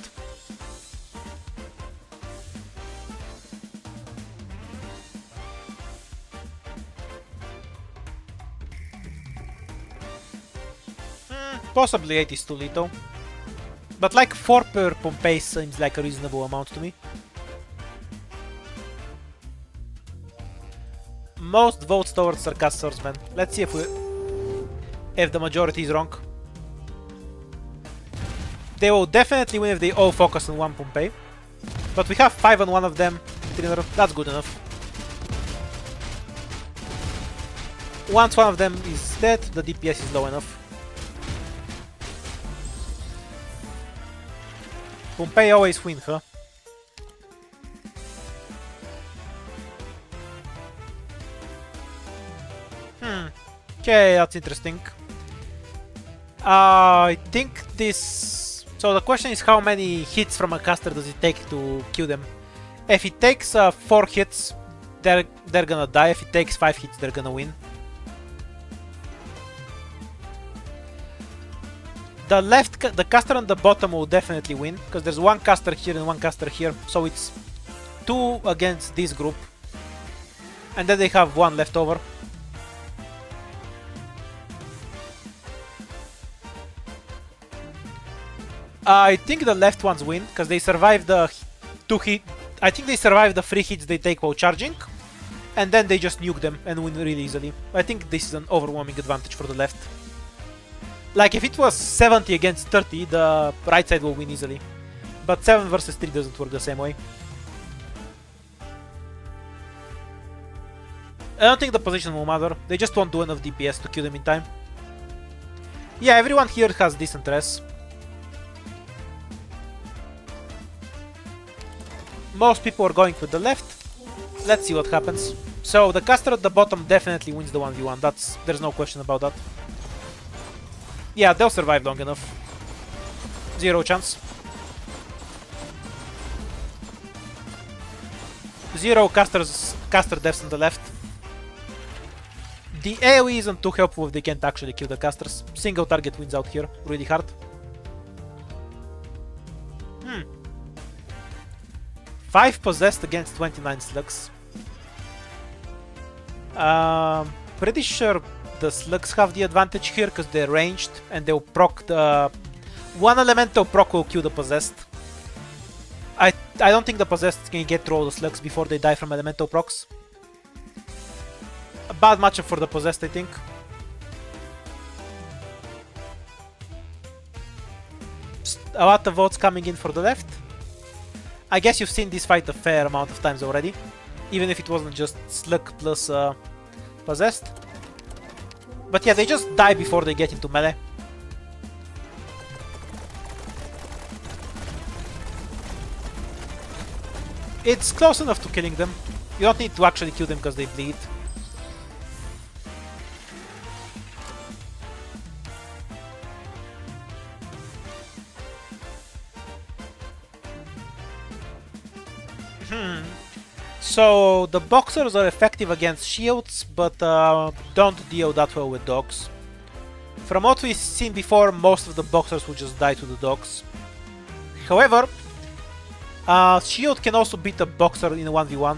Possibly 8 is too little. But like 4 per Pompei seems like a reasonable amount to me. Most votes towards Sarcast Swordsman. Let's see if the majority is wrong. They will definitely win if they all focus on one Pompei. But we have 5 on one of them. That's good enough. Once one of them is dead, the DPS is low enough. Pompei always win, huh? Okay, that's interesting. I think this... So the question is how many hits from a caster does it take to kill them? If it takes 4 hits, they're gonna die. If it takes 5 hits, they're gonna win. The caster on the bottom will definitely win, because there's one caster here and one caster here, so it's 2 against this group. And then they have 1 left over. I think the left ones win, because they survive the 2 hit. I think they survive the 3 hits they take while charging, and then they just nuke them and win really easily. I think this is an overwhelming advantage for the left. Like, if it was 70 against 30, the right side will win easily. But 7 versus 3 doesn't work the same way. I don't think the position will matter. They just won't do enough DPS to kill them in time. Yeah, everyone here has decent res. Most people are going with the left. Let's see what happens. So, the caster at the bottom definitely wins the 1v1. There's no question about that. Yeah, they'll survive long enough. 0 chance. 0 caster deaths on the left. The AOE isn't too helpful if they can't actually kill the casters. Single target wins out here, really hard. 5 possessed against 29 slugs. Pretty sure the slugs have the advantage here because they're ranged and they'll proc the... One elemental proc will kill the possessed. I don't think the possessed can get through all the slugs before they die from elemental procs. A bad matchup for the possessed, I think. A lot of votes coming in for the left. I guess you've seen this fight a fair amount of times already, even if it wasn't just slug plus possessed. But yeah, they just die before they get into melee. It's close enough to killing them. You don't need to actually kill them because they bleed. So the boxers are effective against shields, but don't deal that well with dogs. From what we've seen before, most of the boxers will just die to the dogs. However, shield can also beat a boxer in a 1v1.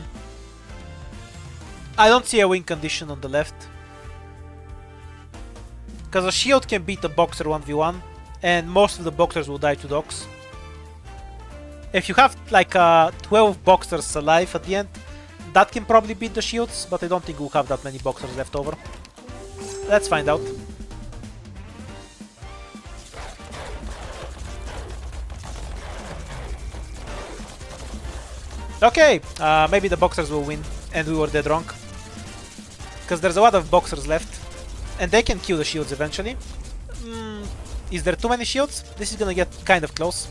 I don't see a win condition on the left. Because a shield can beat a boxer 1v1, and most of the boxers will die to dogs. If you have like 12 boxers alive at the end, that can probably beat the shields, but I don't think we'll have that many boxers left over. Let's find out. Okay, maybe the boxers will win, and we were dead wrong. Because there's a lot of boxers left, and they can kill the shields eventually. Is there too many shields? This is gonna get kind of close.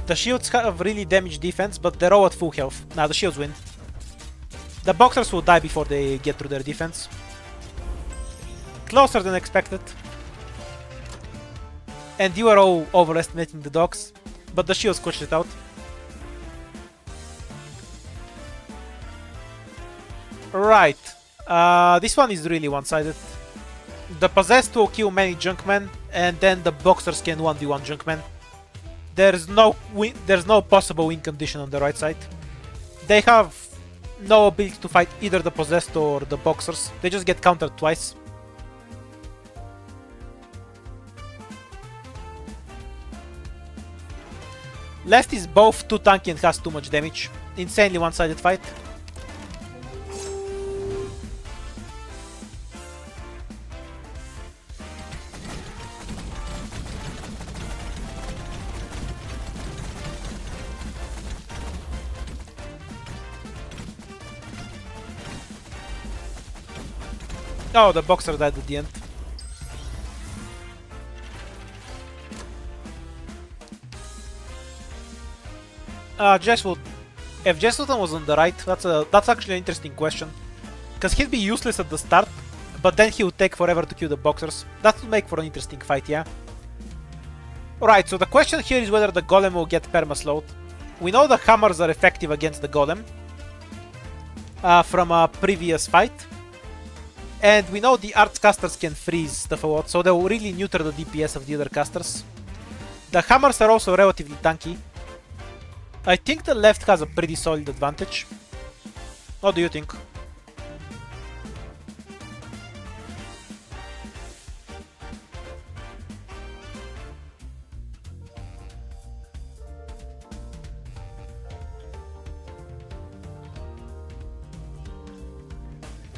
The shields have really damaged defense, but they're all at full health. Now the shields win. The boxers will die before they get through their defense. Closer than expected. And you are all overestimating the dogs, but the shields squished it out. Right. This one is really one-sided. The possessed will kill many Junkmen, and then the boxers can 1v1 Junkmen. There's no possible win condition on the right side. They have no ability to fight either the possessed or the boxers. They just get countered twice. Left is both too tanky and has too much damage. Insanely one-sided fight. Oh, the boxer died at the end. If Jesselton was on the right, that's actually an interesting question. Because he'd be useless at the start, but then he would take forever to kill the boxers. That would make for an interesting fight, yeah. Alright, so the question here is whether the Golem will get perma-slowed. We know the hammers are effective against the Golem from a previous fight. And we know the arts casters can freeze stuff a lot, so they will really neuter the DPS of the other casters. The hammers are also relatively tanky. I think the left has a pretty solid advantage. What do you think?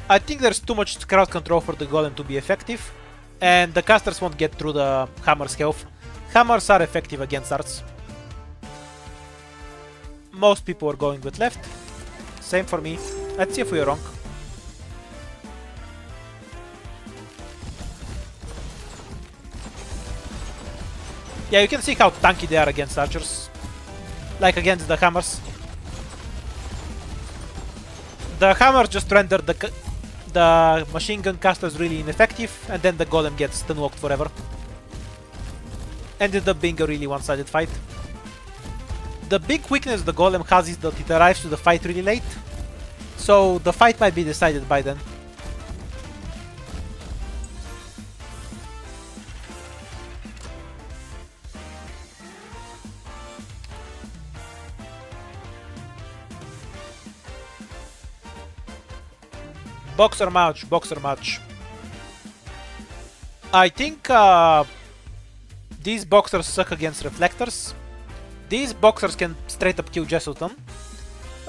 I think there's too much crowd control for the Golem to be effective, and the casters won't get through the hammer's health. Hammers are effective against arts. Most people are going with left. Same for me. Let's see if we're wrong. Yeah, you can see how tanky they are against archers. Like against the hammers. The hammers just render the machine gun casters really ineffective, and then the Golem gets stun-walked forever. Ended up being a really one-sided fight. The big weakness the Golem has is that it arrives to the fight really late, so the fight might be decided by then. Boxer match, boxer match. I think these boxers suck against reflectors. These boxers can straight up kill Jesselton,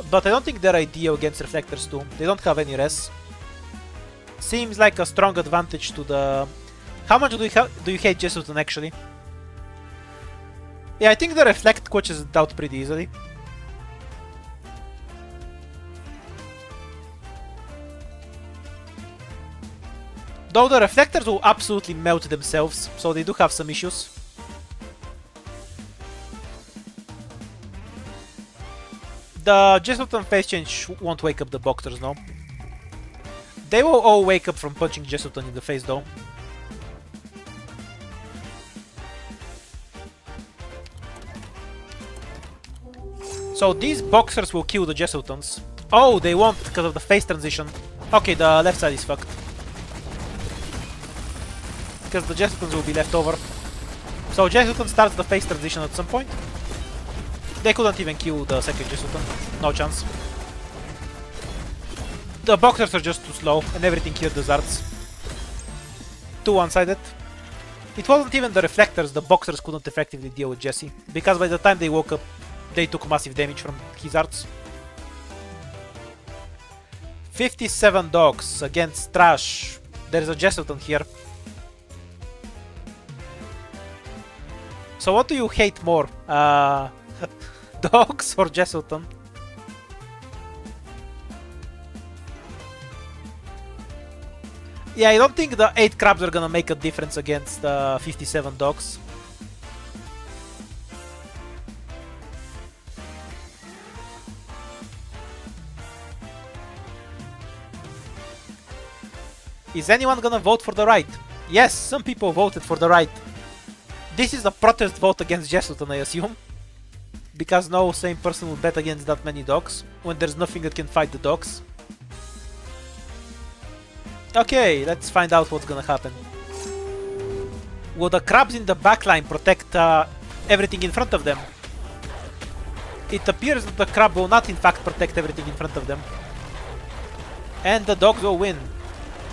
but I don't think they're ideal against reflectors too. They don't have any res. Seems like a strong advantage to the... How much do you hate Jesselton actually? Yeah, I think the reflect quenches it out pretty easily. Though the reflectors will absolutely melt themselves, so they do have some issues. The Jesselton face change won't wake up the boxers, no. They will all wake up from punching Jesselton in the face though. So these boxers will kill the Jesseltons. Oh, they won't because of the face transition. Okay, the left side is fucked. Because the Jesseltons will be left over. So Jesselton starts the face transition at some point. They couldn't even kill the second Jesselton. No chance. The boxers are just too slow and everything here does arts. Too one-sided. It wasn't even the reflectors, the boxers couldn't effectively deal with Jesse. Because by the time they woke up, they took massive damage from his arts. 57 dogs against trash. There's a Jesselton here. So what do you hate more? Dogs or Jesselton? Yeah, I don't think the 8 crabs are gonna make a difference against the 57 dogs. Is anyone gonna vote for the right? Yes, some people voted for the right. This is a protest vote against Jesselton, I assume. Because no sane person would bet against that many dogs, when there's nothing that can fight the dogs. Okay, let's find out what's gonna happen. Will the crabs in the backline protect everything in front of them? It appears that the crab will not in fact protect everything in front of them. And the dogs will win.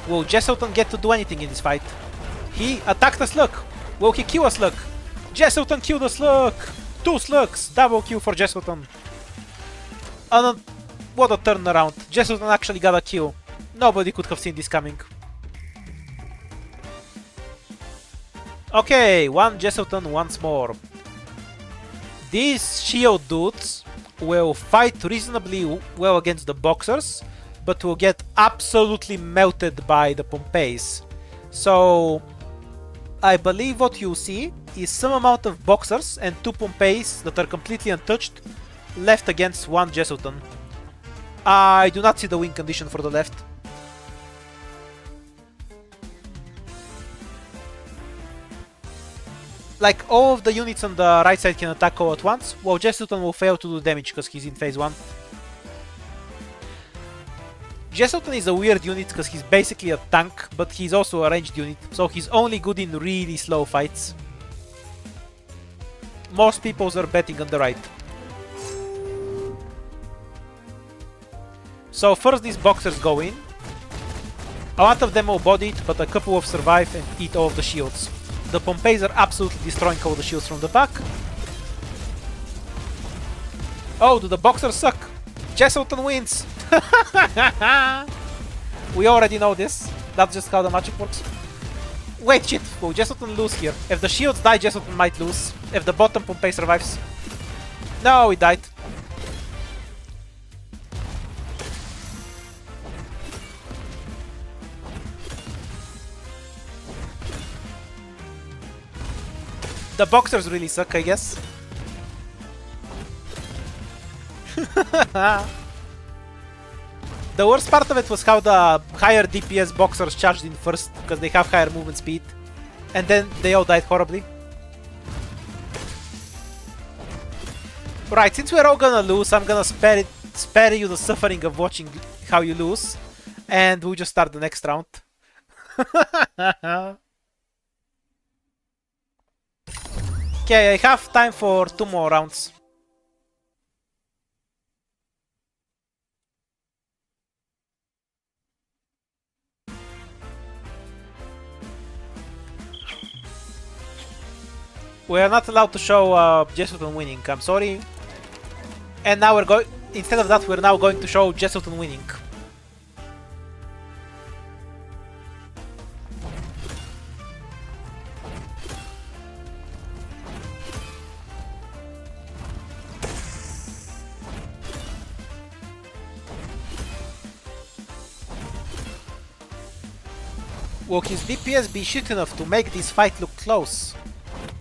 Will Jesselton get to do anything in this fight? He attacked a slug. Will he kill a slug? Jesselton killed a slug! 2 slugs! Double kill for Jesselton. And what a turnaround. Jesselton actually got a kill. Nobody could have seen this coming. Okay, one Jesselton once more. These shield dudes will fight reasonably well against the boxers, but will get absolutely melted by the Pompeis. So I believe what you see is some amount of boxers and 2 Pompeis that are completely untouched left against 1 Jesselton. I do not see the win condition for the left. Like, all of the units on the right side can attack all at once, while Jesselton will fail to do damage because he's in phase 1. Jesselton is a weird unit because he's basically a tank, but he's also a ranged unit, so he's only good in really slow fights. Most people are betting on the right. So first these boxers go in. A lot of them will body it, but a couple will survive and eat all of the shields. The Pompeis are absolutely destroying all the shields from the back. Oh, do the boxers suck? Jesselton wins! We already know this. That's just how the magic works. Wait, shit. Will Jesselton lose here? If the shields die, Jesselton might lose. If the bottom Pompei survives. No, he died. The boxers really suck, I guess. The worst part of it was how the higher DPS boxers charged in first, because they have higher movement speed. And then they all died horribly. Right, since we're all gonna lose, I'm gonna spare you the suffering of watching how you lose. And we'll just start the next round. Okay, I have time for 2 more rounds. We are not allowed to show Jesselton winning, I'm sorry. And now we're going... Instead of that, we're now going to show Jesselton winning. Will his DPS be shit enough to make this fight look close?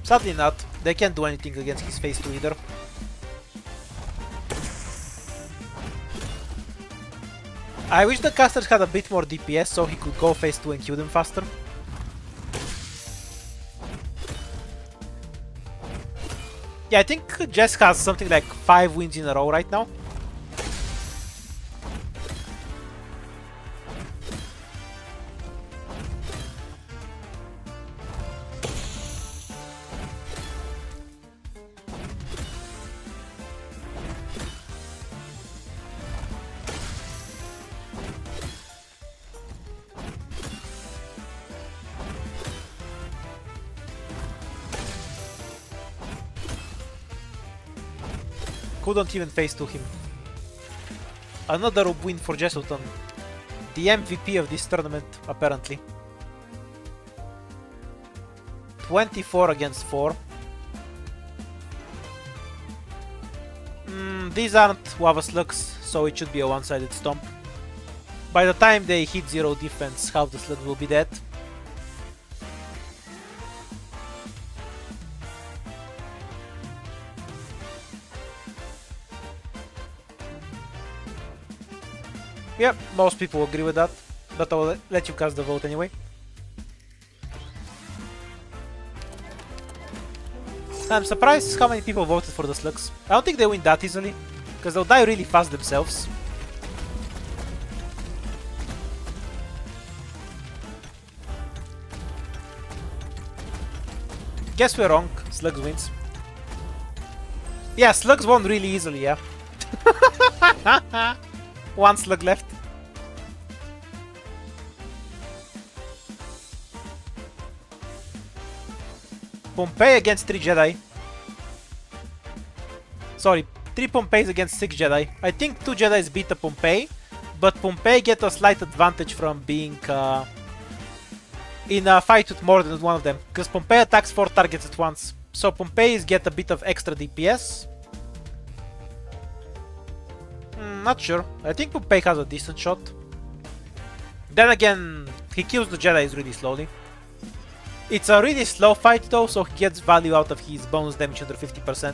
Sadly not. They can't do anything against his phase 2 either. I wish the casters had a bit more DPS so he could go phase 2 and kill them faster. Yeah, I think Jess has something like 5 wins in a row right now. Couldn't even face to him. Another win for Jesselton. The MVP of this tournament, apparently. 24 against 4. These aren't Lava Slugs, so it should be a one-sided stomp. By the time they hit 0 defense, half the slug will be dead. Yep, most people agree with that, but I'll let you cast the vote anyway. I'm surprised how many people voted for the slugs. I don't think they win that easily, because they'll die really fast themselves. Guess we're wrong, slugs wins. Yeah, slugs won really easily, yeah. One slug left. Pompei against 3 Jedi. Sorry, 3 Pompeis against 6 Jedi. I think 2 Jedis beat the Pompei, but Pompei get a slight advantage from being in a fight with more than one of them, because Pompei attacks 4 targets at once. So Pompeis get a bit of extra DPS. Not sure. I think Pompei has a decent shot. Then again, he kills the Jedis really slowly. It's a really slow fight though, so he gets value out of his bonus damage under 50%.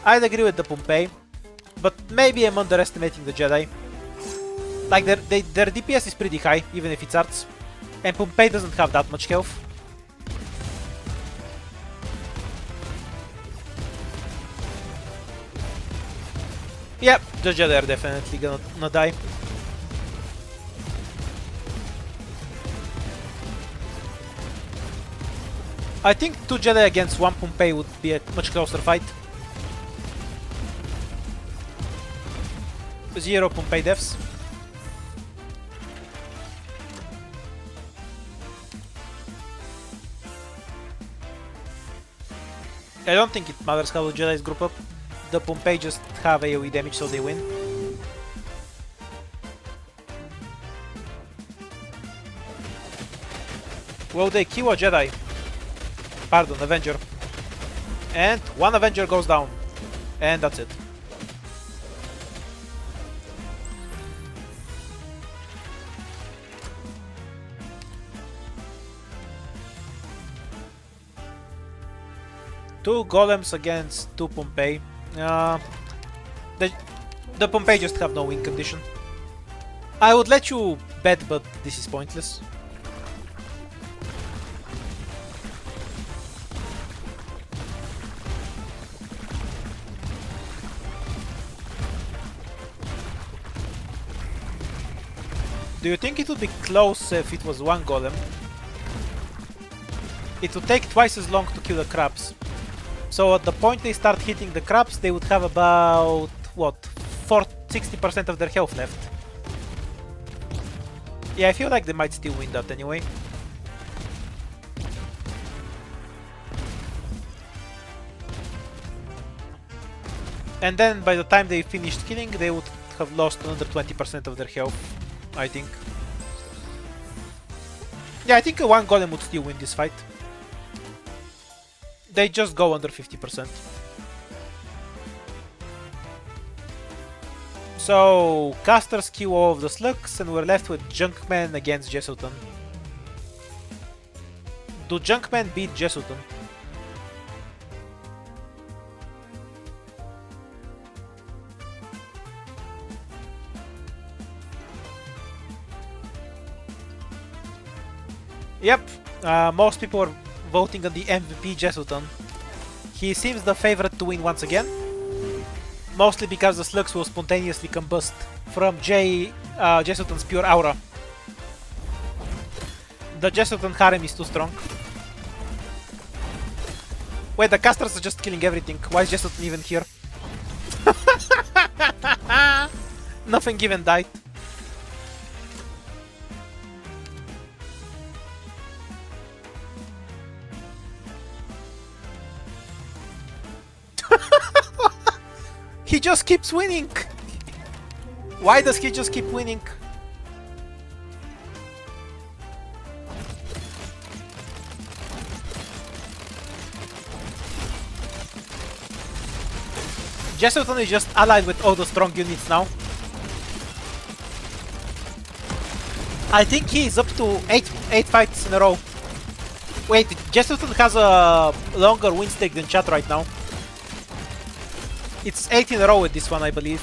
I'd agree with the Pompei, but maybe I'm underestimating the Jedi. Like their DPS is pretty high, even if it's arts. And Pompei doesn't have that much health. Yep, the Jedi are definitely gonna die. I think 2 Jedi against 1 Pompei would be a much closer fight. 0 Pompei deaths. I don't think it matters how the Jedis group up. The Pompei just have AOE damage, so they win. Will they kill a Jedi? Pardon, Avenger. And 1 Avenger goes down. And that's it. Two Golems against 2 Pompei. The Pompei just have no win condition. I would let you bet, but this is pointless. Do you think it would be close if it was 1 Golem? It would take twice as long to kill the crabs. So at the point they start hitting the crabs, they would have about, what, 60% of their health left. Yeah, I feel like they might still win that anyway. And then by the time they finished killing, they would have lost another 20% of their health, I think. Yeah, I think a 1 Golem would still win this fight. They just go under 50%. So, casters kill all of the slugs, and we're left with Junkmen against Jesselton. Do Junkmen beat Jesselton? Yep, most people are voting on the MVP Jesselton. He seems the favorite to win once again. Mostly because the slugs will spontaneously combust from Jesselton's pure aura. The Jesselton harem is too strong. Wait, the casters are just killing everything. Why is Jesselton even here? Nothing even died. He just keeps winning! Why does he just keep winning? Jesselton is just allied with all the strong units now. I think he's up to 8 fights in a row. Wait, Jesselton has a longer win streak than chat right now. It's 8 in a row with this one, I believe.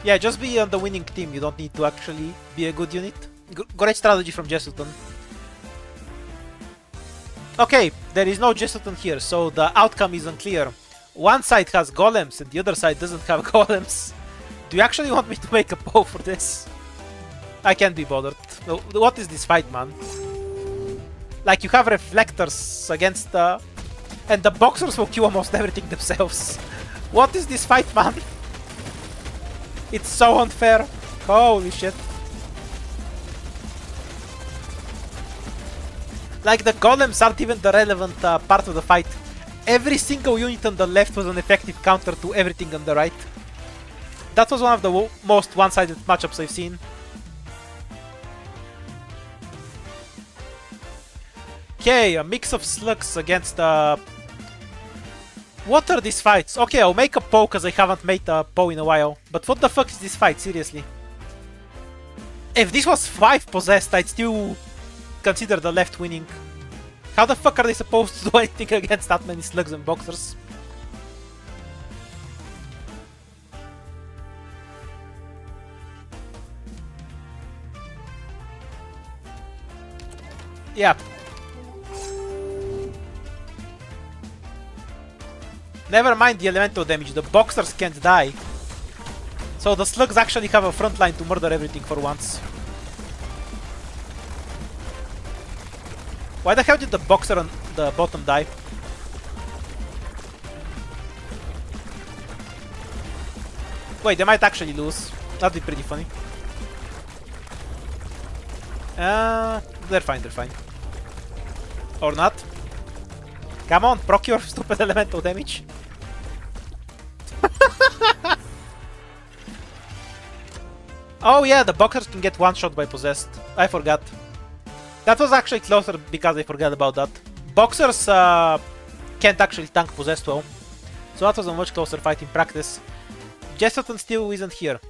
Yeah, just be on the winning team. You don't need to actually be a good unit. Great strategy from Jesselton. Okay, there is no Jesselton here, so the outcome is unclear. One side has golems and the other side doesn't have golems. Do you actually want me to make a poll for this? I can't be bothered. No, what is this fight, man? Like, you have reflectors against the... and the boxers will kill almost everything themselves. What is this fight, man? It's so unfair. Holy shit. Like, the golems aren't even the relevant part of the fight. Every single unit on the left was an effective counter to everything on the right. That was one of the most one-sided matchups I've seen. Okay, a mix of slugs against what are these fights? Okay, I'll make a poll because I haven't made a poll in a while. But what the fuck is this fight, seriously? If this was 5 possessed, I'd still consider the left winning. How the fuck are they supposed to do anything against that many slugs and boxers? Yeah. Never mind the elemental damage, the boxers can't die. So the slugs actually have a front line to murder everything for once. Why the hell did the boxer on the bottom die? Wait, they might actually lose. That'd be pretty funny. They're fine, they're fine. Or not. Come on, proc your stupid elemental damage. Oh yeah, the boxers can get one shot by possessed. I forgot. That was actually closer because I forgot about that. Boxers can't actually tank possessed well. So that was a much closer fight in practice. Jesselton still isn't here.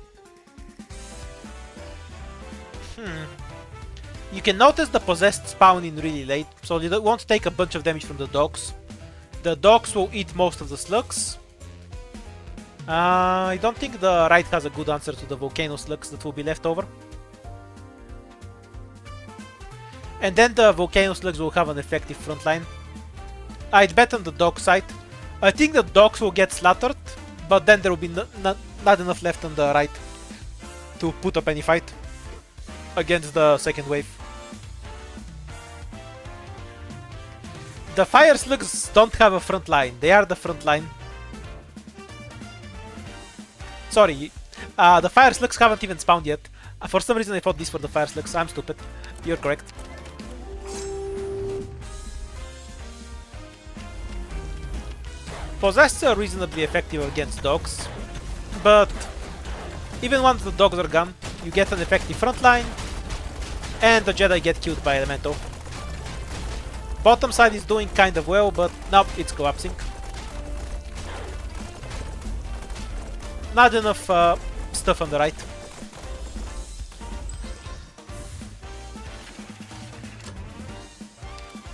You can notice the possessed spawn in really late, so you won't take a bunch of damage from the dogs. The dogs will eat most of the slugs. I don't think the right has a good answer to the volcano slugs that will be left over. And then the volcano slugs will have an effective front line. I'd bet on the dog side. I think the dogs will get slaughtered, but then there will be not enough left on the right to put up any fight against the second wave. The fire slugs don't have a front line, they are the front line. Sorry, the fire slugs haven't even spawned yet. For some reason I thought these were the fire slugs, I'm stupid. You're correct. Possessed are reasonably effective against dogs, but even once the dogs are gone, you get an effective front line, and the Jedi get killed by Elemental. Bottom side is doing kind of well, but nope, it's collapsing. Not enough stuff on the right.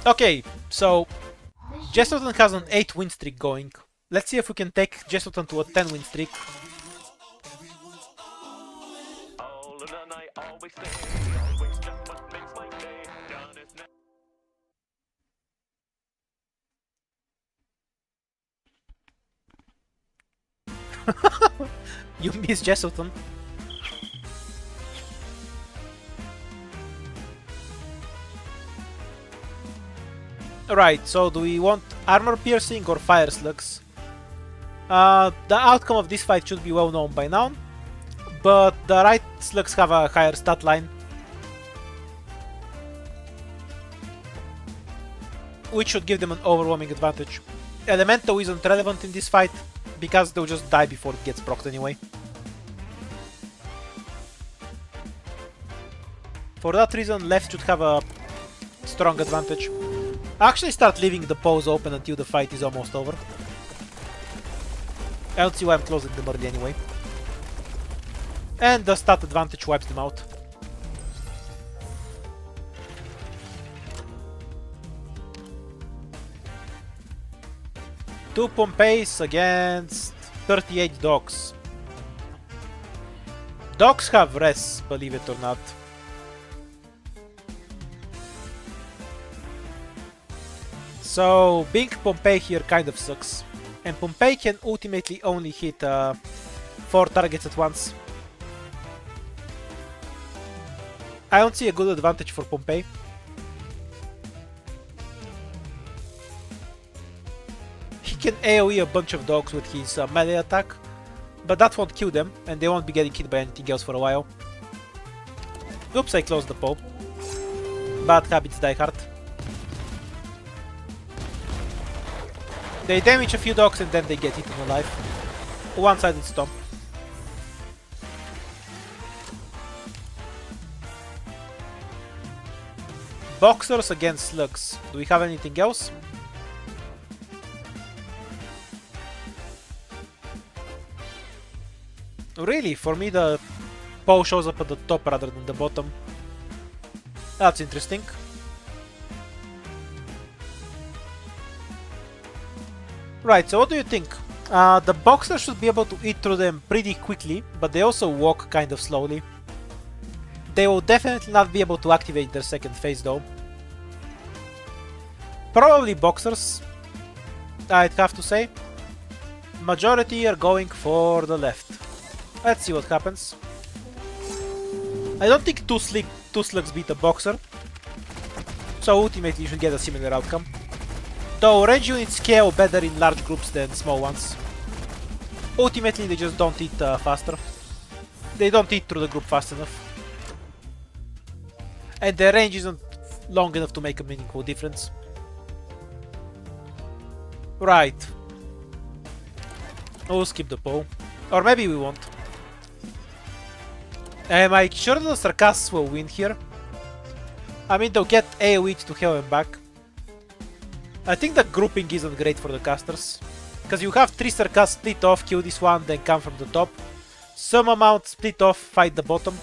Okay, so Jesselton has an 8 win streak going. Let's see if we can take Jesselton to a 10 win streak. All in the night, always stay, always just what makes my day. Done is never. You miss Jesselton. Right, so do we want armor piercing or fire slugs? The outcome of this fight should be well known by now, but the right slugs have a higher stat line, which should give them an overwhelming advantage. Elemental isn't relevant in this fight, because they'll just die before it gets procced anyway. For that reason, left should have a strong advantage. Actually start leaving the pose open until the fight is almost over. I don't see why I'm closing them early anyway. And the stat advantage wipes them out. Two Pompeis against 38 dogs. Dogs have res, believe it or not. So being Pompei here kind of sucks. And Pompei can ultimately only hit 4 targets at once. I don't see a good advantage for Pompei. He can AoE a bunch of dogs with his melee attack, but that won't kill them, and they won't be getting hit by anything else for a while. Oops, I closed the pole. Bad habits die hard. They damage a few dogs and then they get eaten alive. One-sided stomp. Boxers against slugs. Do we have anything else? Really, for me the pole shows up at the top rather than the bottom. That's interesting. Right, so what do you think? The boxers should be able to eat through them pretty quickly, but they also walk kind of slowly. They will definitely not be able to activate their second phase though. Probably boxers, I'd have to say. Majority are going for the left. Let's see what happens. I don't think two slugs beat a boxer, so ultimately you should get a similar outcome. Though range units scale better in large groups than small ones. Ultimately they just don't eat faster. They don't eat through the group fast enough. And their range isn't long enough to make a meaningful difference. Right. We'll skip the poll. Or maybe we won't. Am I sure the Sarcasts will win here? I mean, they'll get AoE to hell and back. I think the grouping isn't great for the casters. Because you have 3 Sarcasts split off, kill this one, then come from the top. Some amount split off, fight the bottom.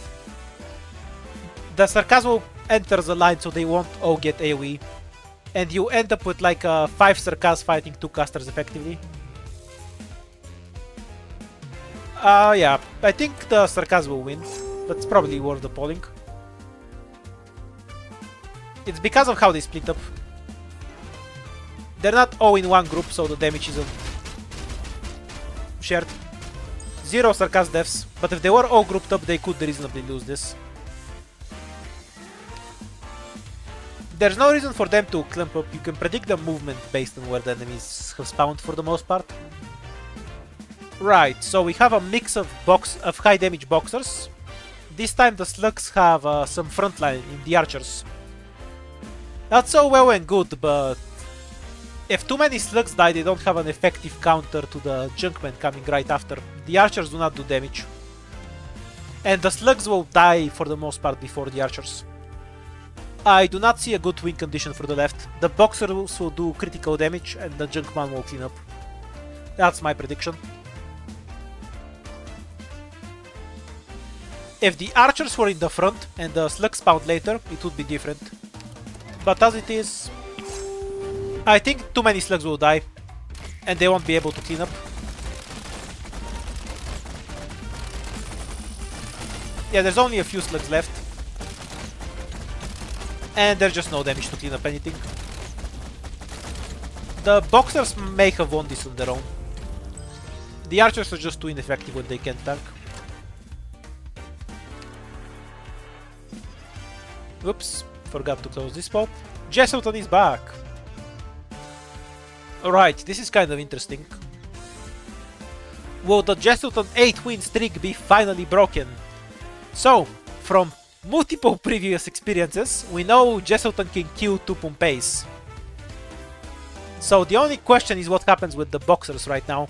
The Sarcas will enter the line so they won't all get AoE. And you end up with like 5 Sarcas fighting 2 casters effectively. Yeah, I think the Sarcas will win. That's probably worth the polling. It's because of how they split up. They're not all in one group, so the damage isn't shared. 0 Sarcas deaths, but if they were all grouped up, they could reasonably lose this. There's no reason for them to clump up. You can predict the movement based on where the enemies have spawned for the most part. Right, so we have a mix of high damage boxers. This time the slugs have some frontline in the archers. That's all well and good, but if too many slugs die, they don't have an effective counter to the Junkmen coming right after. The archers do not do damage. And the slugs will die for the most part before the archers. I do not see a good win condition for the left. The boxers will do critical damage and the Junkman will clean up. That's my prediction. If the archers were in the front and the slugs spawned later, it would be different. But as it is, I think too many slugs will die and they won't be able to clean up. Yeah, there's only a few slugs left. And there's just no damage to clean up anything. The boxers may have won this on their own. The archers are just too ineffective when they can't tank. Oops, forgot to close this spot. Jesselton is back. Alright, this is kind of interesting. Will the Jesselton 8-win streak be finally broken? So, from multiple previous experiences, we know Jesselton can kill 2 Pompeis. So the only question is what happens with the boxers right now.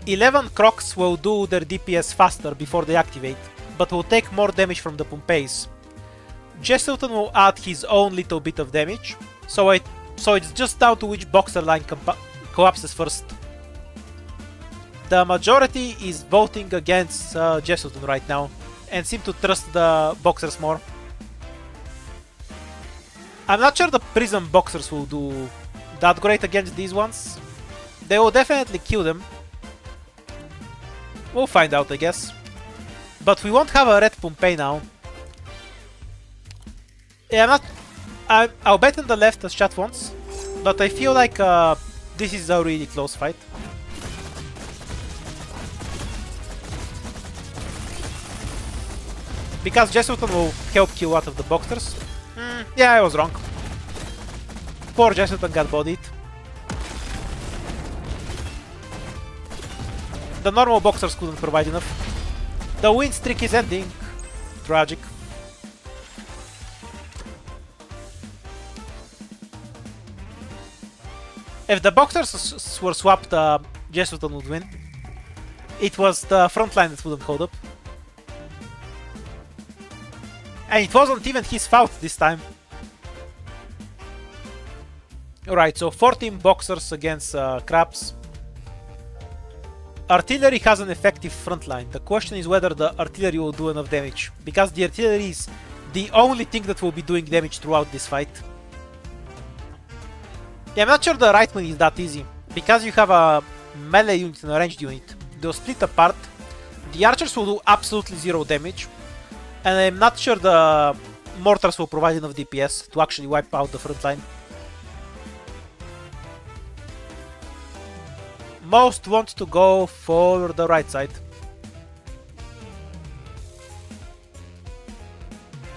11 Crocs will do their DPS faster before they activate, but will take more damage from the Pompeis. Jesselton will add his own little bit of damage, so it's just down to which boxer line collapses first. The majority is voting against Jesselton right now, and seem to trust the boxers more. I'm not sure the prison boxers will do that great against these ones. They will definitely kill them. We'll find out, I guess. But we won't have a red Pompei now. Yeah, I'll bet on the left as chat wants, but I feel like this is a really close fight. Because Jesselton will help kill out of the boxers. Yeah, I was wrong. Poor Jesselton got bodied. The normal boxers couldn't provide enough. The win streak is ending. Tragic. If the boxers were swapped, Jesselton would win. It was the front line that wouldn't hold up. And it wasn't even his fault this time. Alright, so 14 boxers against crabs. Artillery has an effective front line. The question is whether the artillery will do enough damage, because the artillery is the only thing that will be doing damage throughout this fight. Yeah, I'm not sure the right one is that easy, because you have a melee unit and a ranged unit. They'll split apart. The archers will do absolutely zero damage, and I'm not sure the mortars will provide enough DPS to actually wipe out the front line. Most want to go for the right side,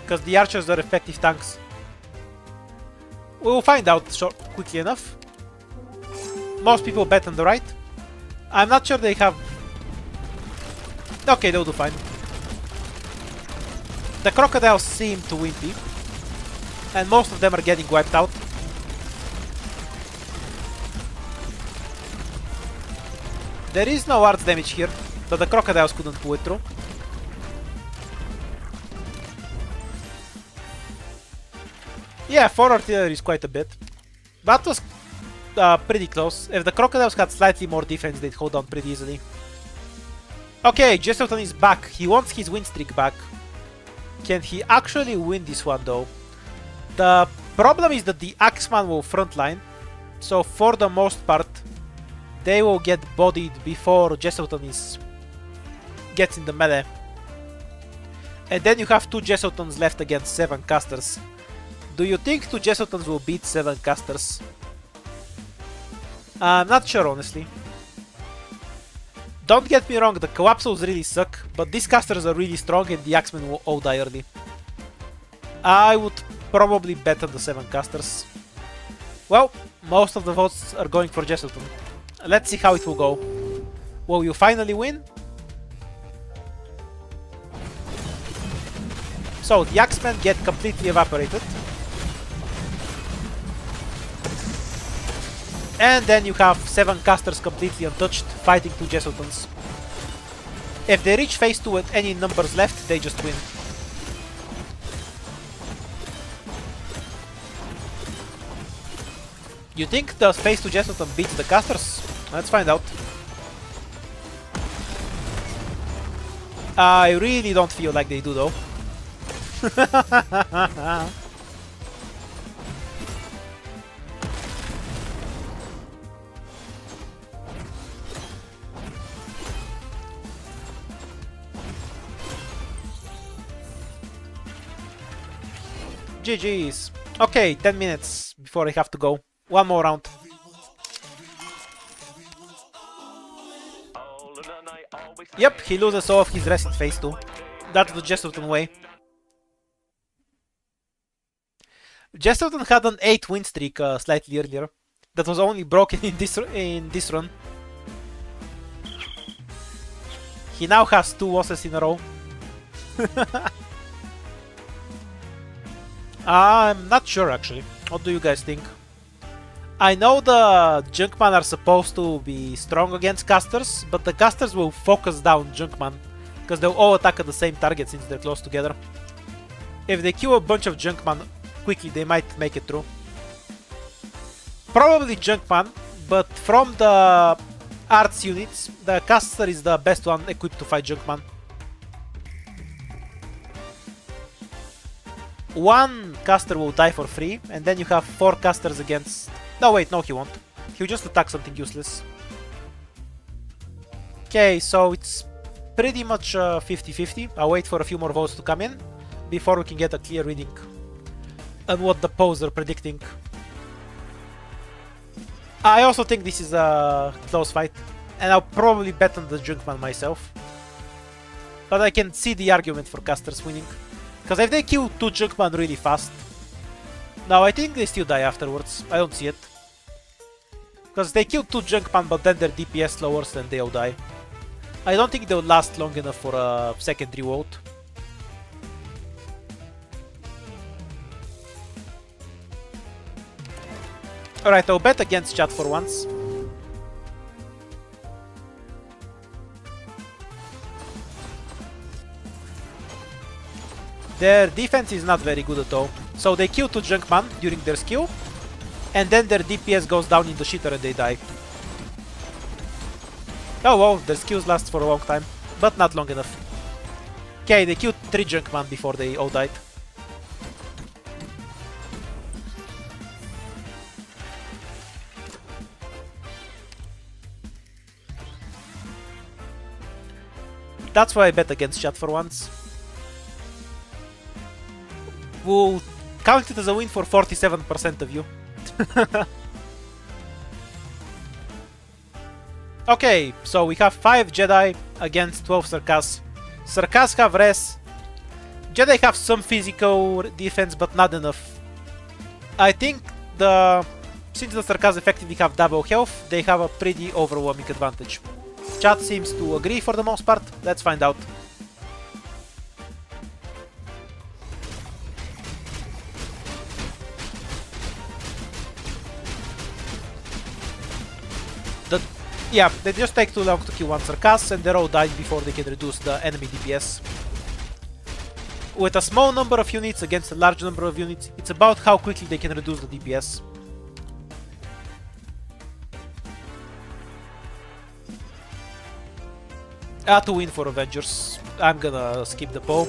because the archers are effective tanks. We'll find out quickly enough. Most people bet on the right. I'm not sure they have... Okay, they'll do fine. The crocodiles seem to wimpy, and most of them are getting wiped out. There is no arts damage here, but the crocodiles couldn't pull it through. Yeah, 4 artillery is quite a bit. That was pretty close. If the crocodiles had slightly more defense, they'd hold on pretty easily. Okay, Jesselton is back. He wants his win streak back. Can he actually win this one though? The problem is that the Axeman will frontline, so for the most part, they will get bodied before Jesselton gets in the melee. And then you have 2 Jesseltons left against 7 casters. Do you think 2 Jesseltons will beat 7 casters? I'm not sure, honestly. Don't get me wrong, the Collapsos really suck, but these casters are really strong and the Axemen will all die early. I would probably bet on the 7 casters. Well, most of the votes are going for Jesselton. Let's see how it will go. Will you finally win? So, the Axemen get completely evaporated. And then you have 7 casters completely untouched, fighting 2 Jesseltons. If they reach phase 2 with any numbers left, they just win. You think the phase 2 Jesselton beats the casters? Let's find out. I really don't feel like they do though. GG's. Okay, 10 minutes before I have to go. One more round. Yep, he loses all of his rest in phase 2. That's the Jesselton way. Jesselton had an 8 win streak slightly earlier. That was only broken in this run. He now has 2 losses in a row. I'm not sure actually. What do you guys think? I know the Junkmen are supposed to be strong against casters, but the casters will focus down Junkmen because they'll all attack at the same target since they're close together. If they kill a bunch of Junkman quickly, they might make it through. Probably Junkman, but from the arts units, the caster is the best one equipped to fight Junkman. One caster will die for free, and then you have 4 casters against... No, wait, no, he won't. He'll just attack something useless. Okay, so it's pretty much 50-50. I'll wait for a few more votes to come in before we can get a clear reading on what the polls are predicting. I also think this is a close fight, and I'll probably bet on the Junkman myself. But I can see the argument for casters winning. Because if they kill 2 Junkman really fast... No, I think they still die afterwards. I don't see it. Because they kill 2 Junkman, but then their DPS lowers, then they'll die. I don't think they'll last long enough for a secondary vote. Alright, I'll bet against chat for once. Their defense is not very good at all. So they kill 2 Junkman during their skill, and then their DPS goes down in the shitter and they die. Oh well, their skills last for a long time, but not long enough. Okay, they killed 3 Junkman before they all died. That's why I bet against chat for once. We'll count it as a win for 47% of you. Okay, so we have 5 Jedi against 12 Sarkas. Sarkas have res. Jedi have some physical defense, but not enough. I think since the Sarkas effectively have double health, they have a pretty overwhelming advantage. Chat seems to agree for the most part. Let's find out. Yeah, they just take too long to kill one Sarkas, and they're all dying before they can reduce the enemy DPS. With a small number of units against a large number of units, it's about how quickly they can reduce the DPS. To win for Avengers. I'm gonna skip the poll.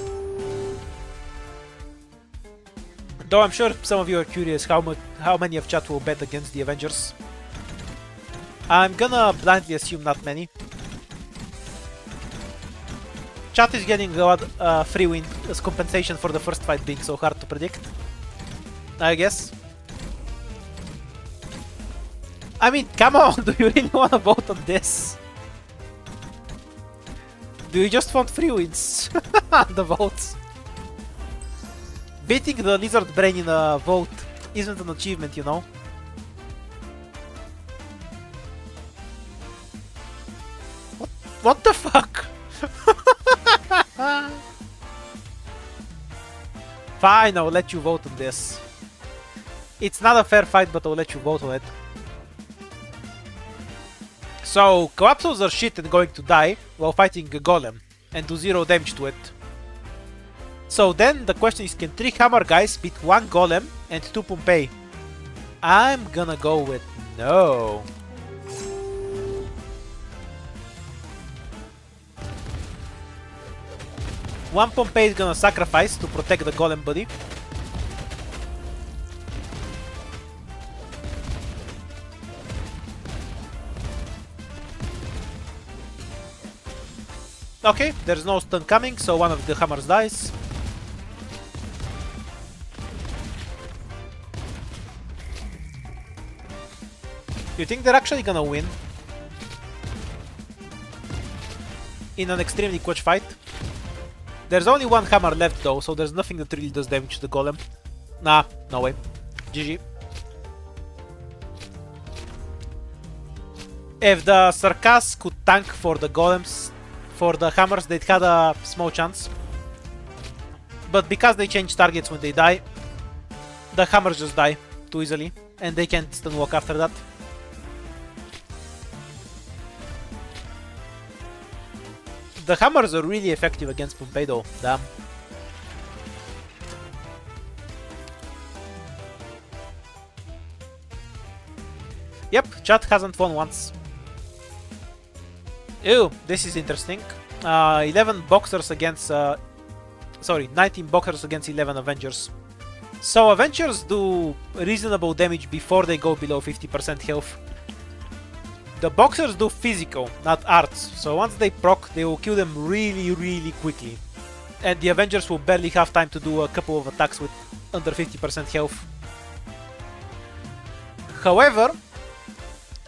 Though I'm sure some of you are curious how many of chat will bet against the Avengers. I'm gonna blindly assume not many. Chat is getting a free win as compensation for the first fight being so hard to predict, I guess. I mean, come on, do you really wanna vote on this? Do you just want free wins? The votes. Beating the lizard brain in a vote isn't an achievement, you know? What the fuck? Fine, I'll let you vote on this. It's not a fair fight, but I'll let you vote on it. So, Collapsos are shit and going to die while fighting a Golem and do 0 damage to it. So then the question is, can 3 Hammer guys beat 1 Golem and 2 Pompei? I'm gonna go with no. One Pompei is gonna sacrifice to protect the Golem buddy. Okay, there's no stun coming, so one of the hammers dies. You think they're actually gonna win? In an extremely clutch fight? There's only one hammer left though, so there's nothing that really does damage to the Golem. Nah, no way. GG. If the Sarkas could tank for the Golems, for the hammers, they'd had a small chance. But because they change targets when they die, the hammers just die too easily, and they can't stun walk after that. The hammers are really effective against Pompei though, damn. Yep, chat hasn't won once. Ew, this is interesting. 11 boxers against... sorry, 19 boxers against 11 Avengers. So Avengers do reasonable damage before they go below 50% health. The boxers do physical, not arts, so once they proc, they will kill them really quickly. And the Avengers will barely have time to do a couple of attacks with under 50% health. However,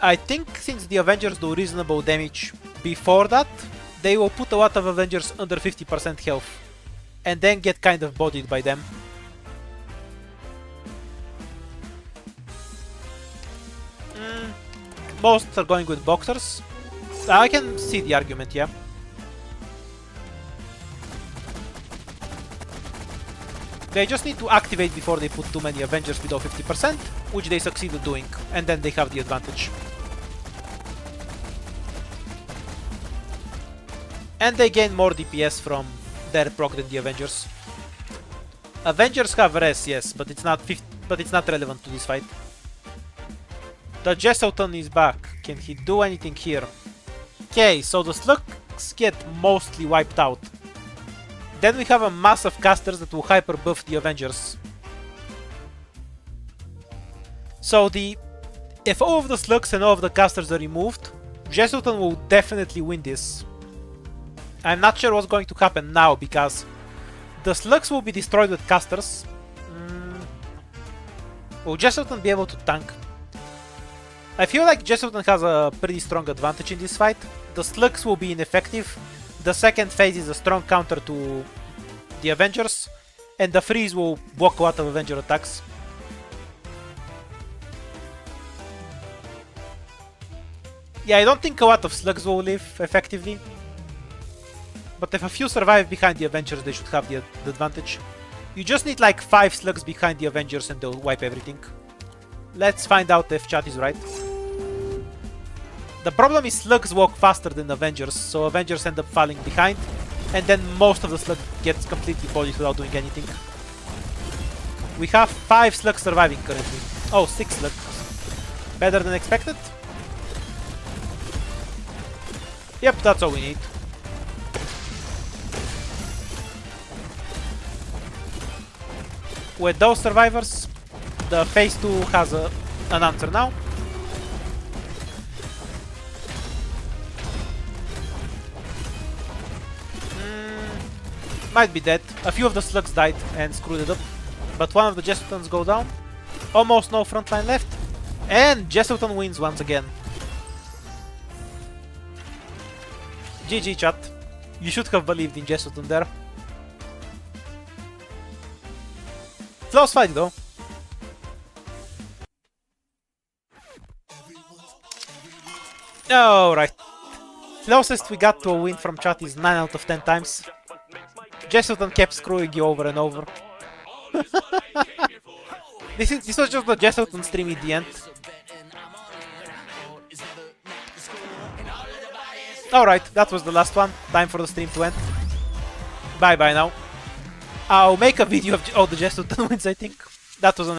I think since the Avengers do reasonable damage before that, they will put a lot of Avengers under 50% health, and then get kind of bodied by them. Most are going with boxers. I can see the argument, yeah. They just need to activate before they put too many Avengers below 50%, which they succeeded doing, and then they have the advantage. And they gain more DPS from their proc than the Avengers. Avengers have res, yes, but it's not relevant to this fight. The Jesselton is back. Can he do anything here? Okay, so the slugs get mostly wiped out. Then we have a mass of casters that will hyper buff the Avengers. So if all of the slugs and all of the casters are removed, Jesselton will definitely win this. I'm not sure what's going to happen now because the slugs will be destroyed with casters. Will Jesselton be able to tank? I feel like Jesselton has a pretty strong advantage in this fight. The slugs will be ineffective. The second phase is a strong counter to the Avengers, and the freeze will block a lot of Avenger attacks. Yeah, I don't think a lot of slugs will live effectively, but if a few survive behind the Avengers, they should have the advantage. You just need like 5 slugs behind the Avengers and they'll wipe everything. Let's find out if chat is right. The problem is slugs walk faster than Avengers, so Avengers end up falling behind, and then most of the slug gets completely bodied without doing anything. We have 5 slugs surviving currently. Oh, 6 slugs. Better than expected? Yep, that's all we need. With those survivors, the phase 2 has an answer now. Might be dead. A few of the slugs died and screwed it up, but one of the Jesseltons go down. Almost no frontline left, and Jesselton wins once again. GG chat. You should have believed in Jesselton there. Close fight though. Alright. Closest we got to a win from chat is 9 out of 10 times. Jesselton kept screwing you over and over. This was just the Jesselton stream in the end. Alright, that was the last one. Time for the stream to end. Bye bye now. I'll make a video of all the Jesselton wins, I think. That was an